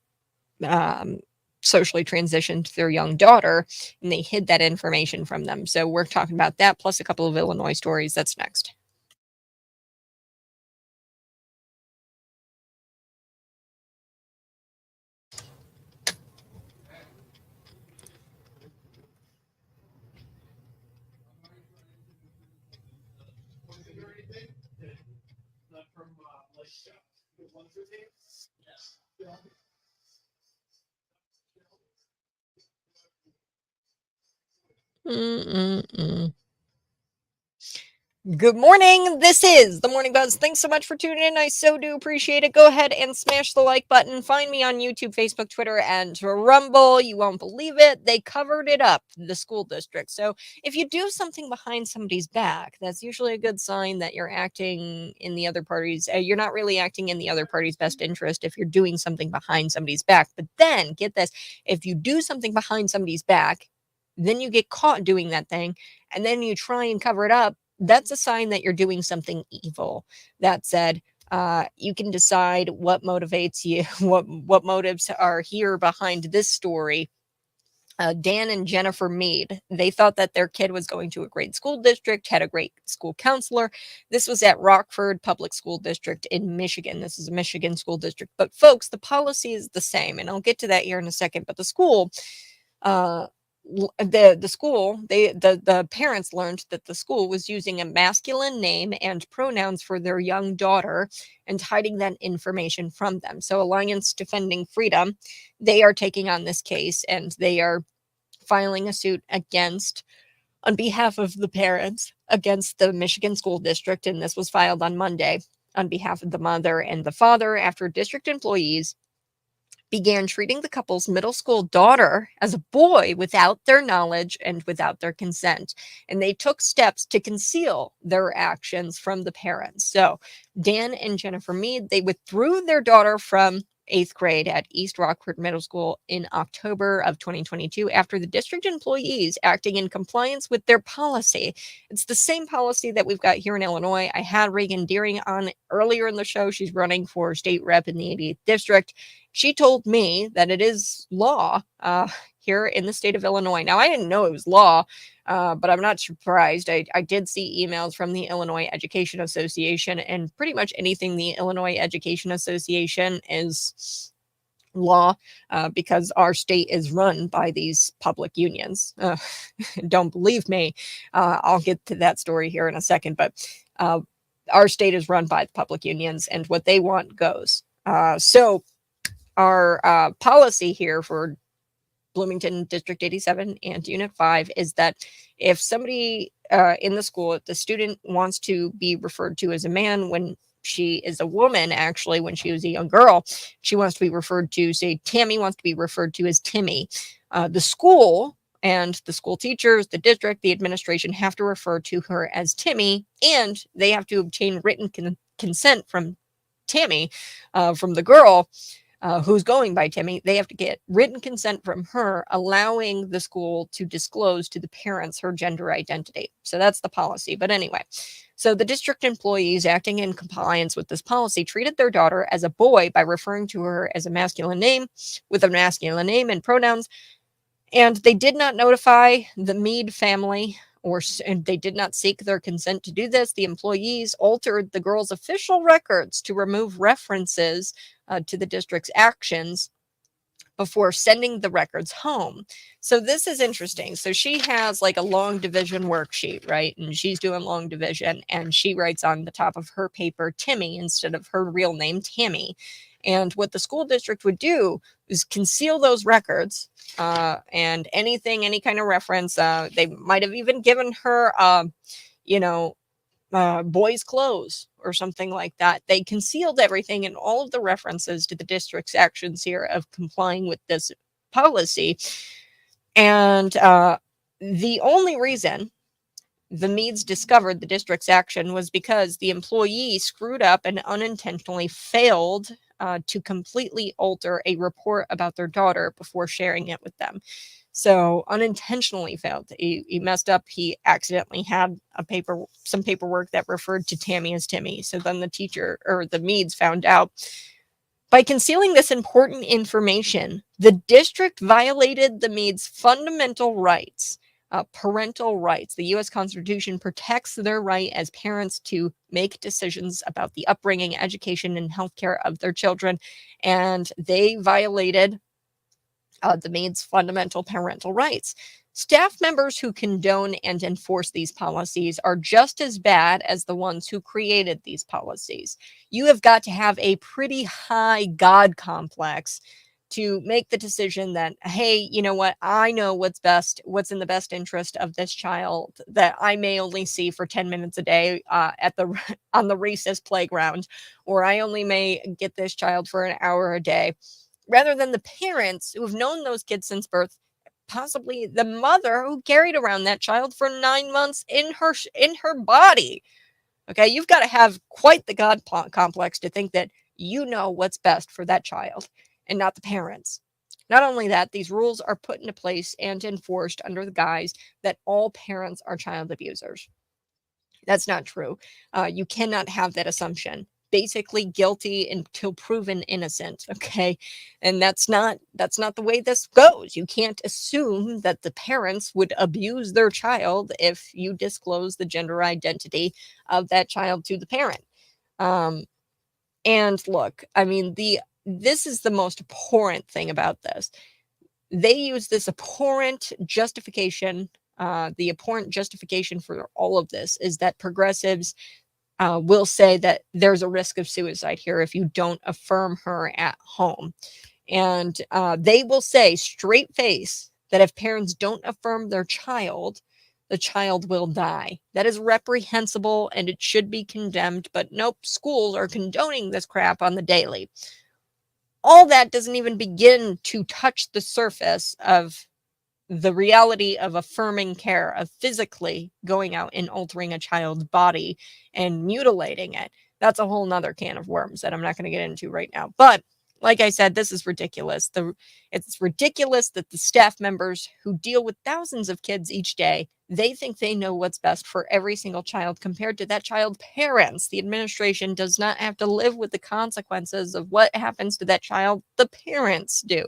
socially transitioned their young daughter, and they hid that information from them. So we're talking about that, plus a couple of Illinois stories. That's next. Mm-mm-mm. Good morning. This is the Morning Buzz. Thanks so much for tuning in. I so do appreciate it. Go ahead and smash the like button. Find me on YouTube, Facebook, Twitter, and Rumble. You won't believe it. They covered it up, the school district. So if you do something behind somebody's back, that's usually a good sign that you're acting in the other party's. You're not really acting in the other party's best interest if you're doing something behind somebody's back. But then, get this, if you do something behind somebody's back, then you get caught doing that thing, and then you try and cover it up, that's a sign that you're doing something evil. That said, you can decide what motivates you, what motives are here behind this story. Dan and Jennifer Mead, they thought that their kid was going to a great school district, had a great school counselor. This was at Rockford Public School District in Michigan. This is a Michigan school district. But folks, the policy is the same, and I'll get to that here in a second. But the school, uh, the school, the parents learned that the school was using a masculine name and pronouns for their young daughter and hiding that information from them. So Alliance Defending Freedom, they are taking on this case, and they are filing a suit on behalf of the parents against the Michigan school district. And this was filed on Monday on behalf of the mother and the father after district employees began treating the couple's middle school daughter as a boy without their knowledge and without their consent. And they took steps to conceal their actions from the parents. So Dan and Jennifer Mead, they withdrew their daughter from 8th grade at East Rockford Middle School in October of 2022 after the district employees acting in compliance with their policy. It's the same policy that we've got here in Illinois. I had Reagan Deering on earlier in the show. She's running for state rep in the 88th district. She told me that it is law here in the state of Illinois. Now, I didn't know it was law, but I'm not surprised. I did see emails from the Illinois Education Association, and pretty much anything the Illinois Education Association is law because our state is run by these public unions. Don't believe me. I'll get to that story here in a second, but our state is run by the public unions, and what they want goes. So our policy here for Bloomington District 87 and Unit 5 is that if somebody in the school, if the student wants to be referred to as a man when she is a woman, actually, when she was a young girl, she wants to be referred to, say, Tammy wants to be referred to as Timmy. The school and the school teachers, the district, the administration have to refer to her as Timmy, and they have to obtain written consent from Tammy, from the girl, who's going by Timmy. They have to get written consent from her, allowing the school to disclose to the parents her gender identity. So that's the policy. But anyway, so the district employees acting in compliance with this policy treated their daughter as a boy by referring to her as a masculine name with a masculine name and pronouns. And they did not notify the Mead family and they did not seek their consent to do this. The employees altered the girls' official records to remove references to the district's actions before sending the records home. So this is interesting. So she has like a long division worksheet, right? And she's doing long division, and she writes on the top of her paper Timmy instead of her real name Tammy. And what the school district would do is conceal those records and any kind of reference. They might have even given her, boys' clothes or something like that. They concealed everything and all of the references to the district's actions here of complying with this policy. And the only reason the Meads discovered the district's action was because the employee screwed up and unintentionally failed to completely alter a report about their daughter before sharing it with them. So unintentionally failed. He messed up. He accidentally had some paperwork that referred to Tammy as Timmy. So then the teacher or the Meads found out. By concealing this important information, the district violated the Meads' fundamental rights, parental rights. The U.S. Constitution protects their right as parents to make decisions about the upbringing, education, and healthcare of their children. And they violated the Meads' fundamental parental rights. Staff members who condone and enforce these policies are just as bad as the ones who created these policies. You have got to have a pretty high God complex to make the decision that, hey, you know what? I know what's best, what's in the best interest of this child that I may only see for 10 minutes a day on the recess playground, or I only may get this child for an hour a day, rather than the parents who have known those kids since birth, possibly the mother who carried around that child for 9 months in her body. Okay, you've got to have quite the God complex to think that you know what's best for that child and not the parents. Not only that, these rules are put into place and enforced under the guise that all parents are child abusers. That's not true. You cannot have that assumption. Basically guilty until proven innocent. Okay. And that's not the way this goes. You can't assume that the parents would abuse their child if you disclose the gender identity of that child to the parent. And look, I mean, this is the most abhorrent thing about this. They use this abhorrent justification. The abhorrent justification for all of this is that progressives will say that there's a risk of suicide here if you don't affirm her at home. And they will say straight face that if parents don't affirm their child, the child will die. That is reprehensible and it should be condemned. But nope, schools are condoning this crap on the daily. All that doesn't even begin to touch the surface of the reality of affirming care, of physically going out and altering a child's body and mutilating it. That's a whole nother can of worms that I'm not going to get into right now. But like I said, this is ridiculous. It's ridiculous that the staff members who deal with thousands of kids each day, they think they know what's best for every single child compared to that child's parents. The administration does not have to live with the consequences of what happens to that child. The parents do.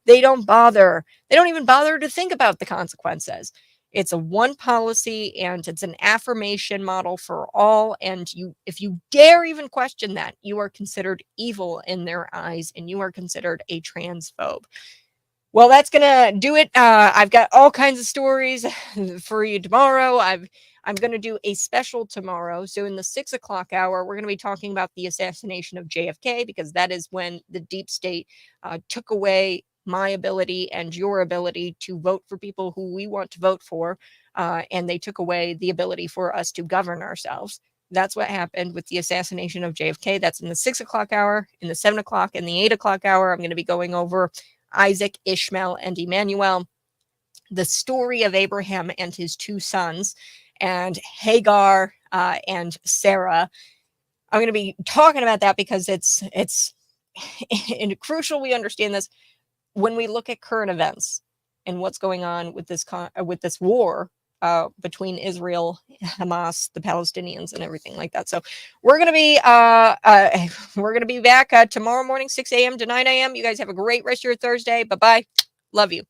They don't even bother to think about the consequences. It's a one policy and it's an affirmation model for all. And if you dare even question that, you are considered evil in their eyes and you are considered a transphobe. Well, that's going to do it. I've got all kinds of stories for you tomorrow. I'm going to do a special tomorrow. So in the 6 o'clock hour, we're going to be talking about the assassination of JFK, because that is when the deep state took away my ability and your ability to vote for people who we want to vote for. And they took away the ability for us to govern ourselves. That's what happened with the assassination of JFK. That's in the 6 o'clock hour. In the 7 o'clock and the 8 o'clock hour, I'm going to be going over Isaac, Ishmael, and Emmanuel, the story of Abraham and his two sons, and Hagar and Sarah. I'm going to be talking about that because it's and crucial we understand this when we look at current events and what's going on with this war between Israel, Hamas, the Palestinians, and everything like that. So we're gonna be back tomorrow morning, 6 a.m. to 9 a.m. You guys have a great rest of your Thursday. Bye bye. Love you.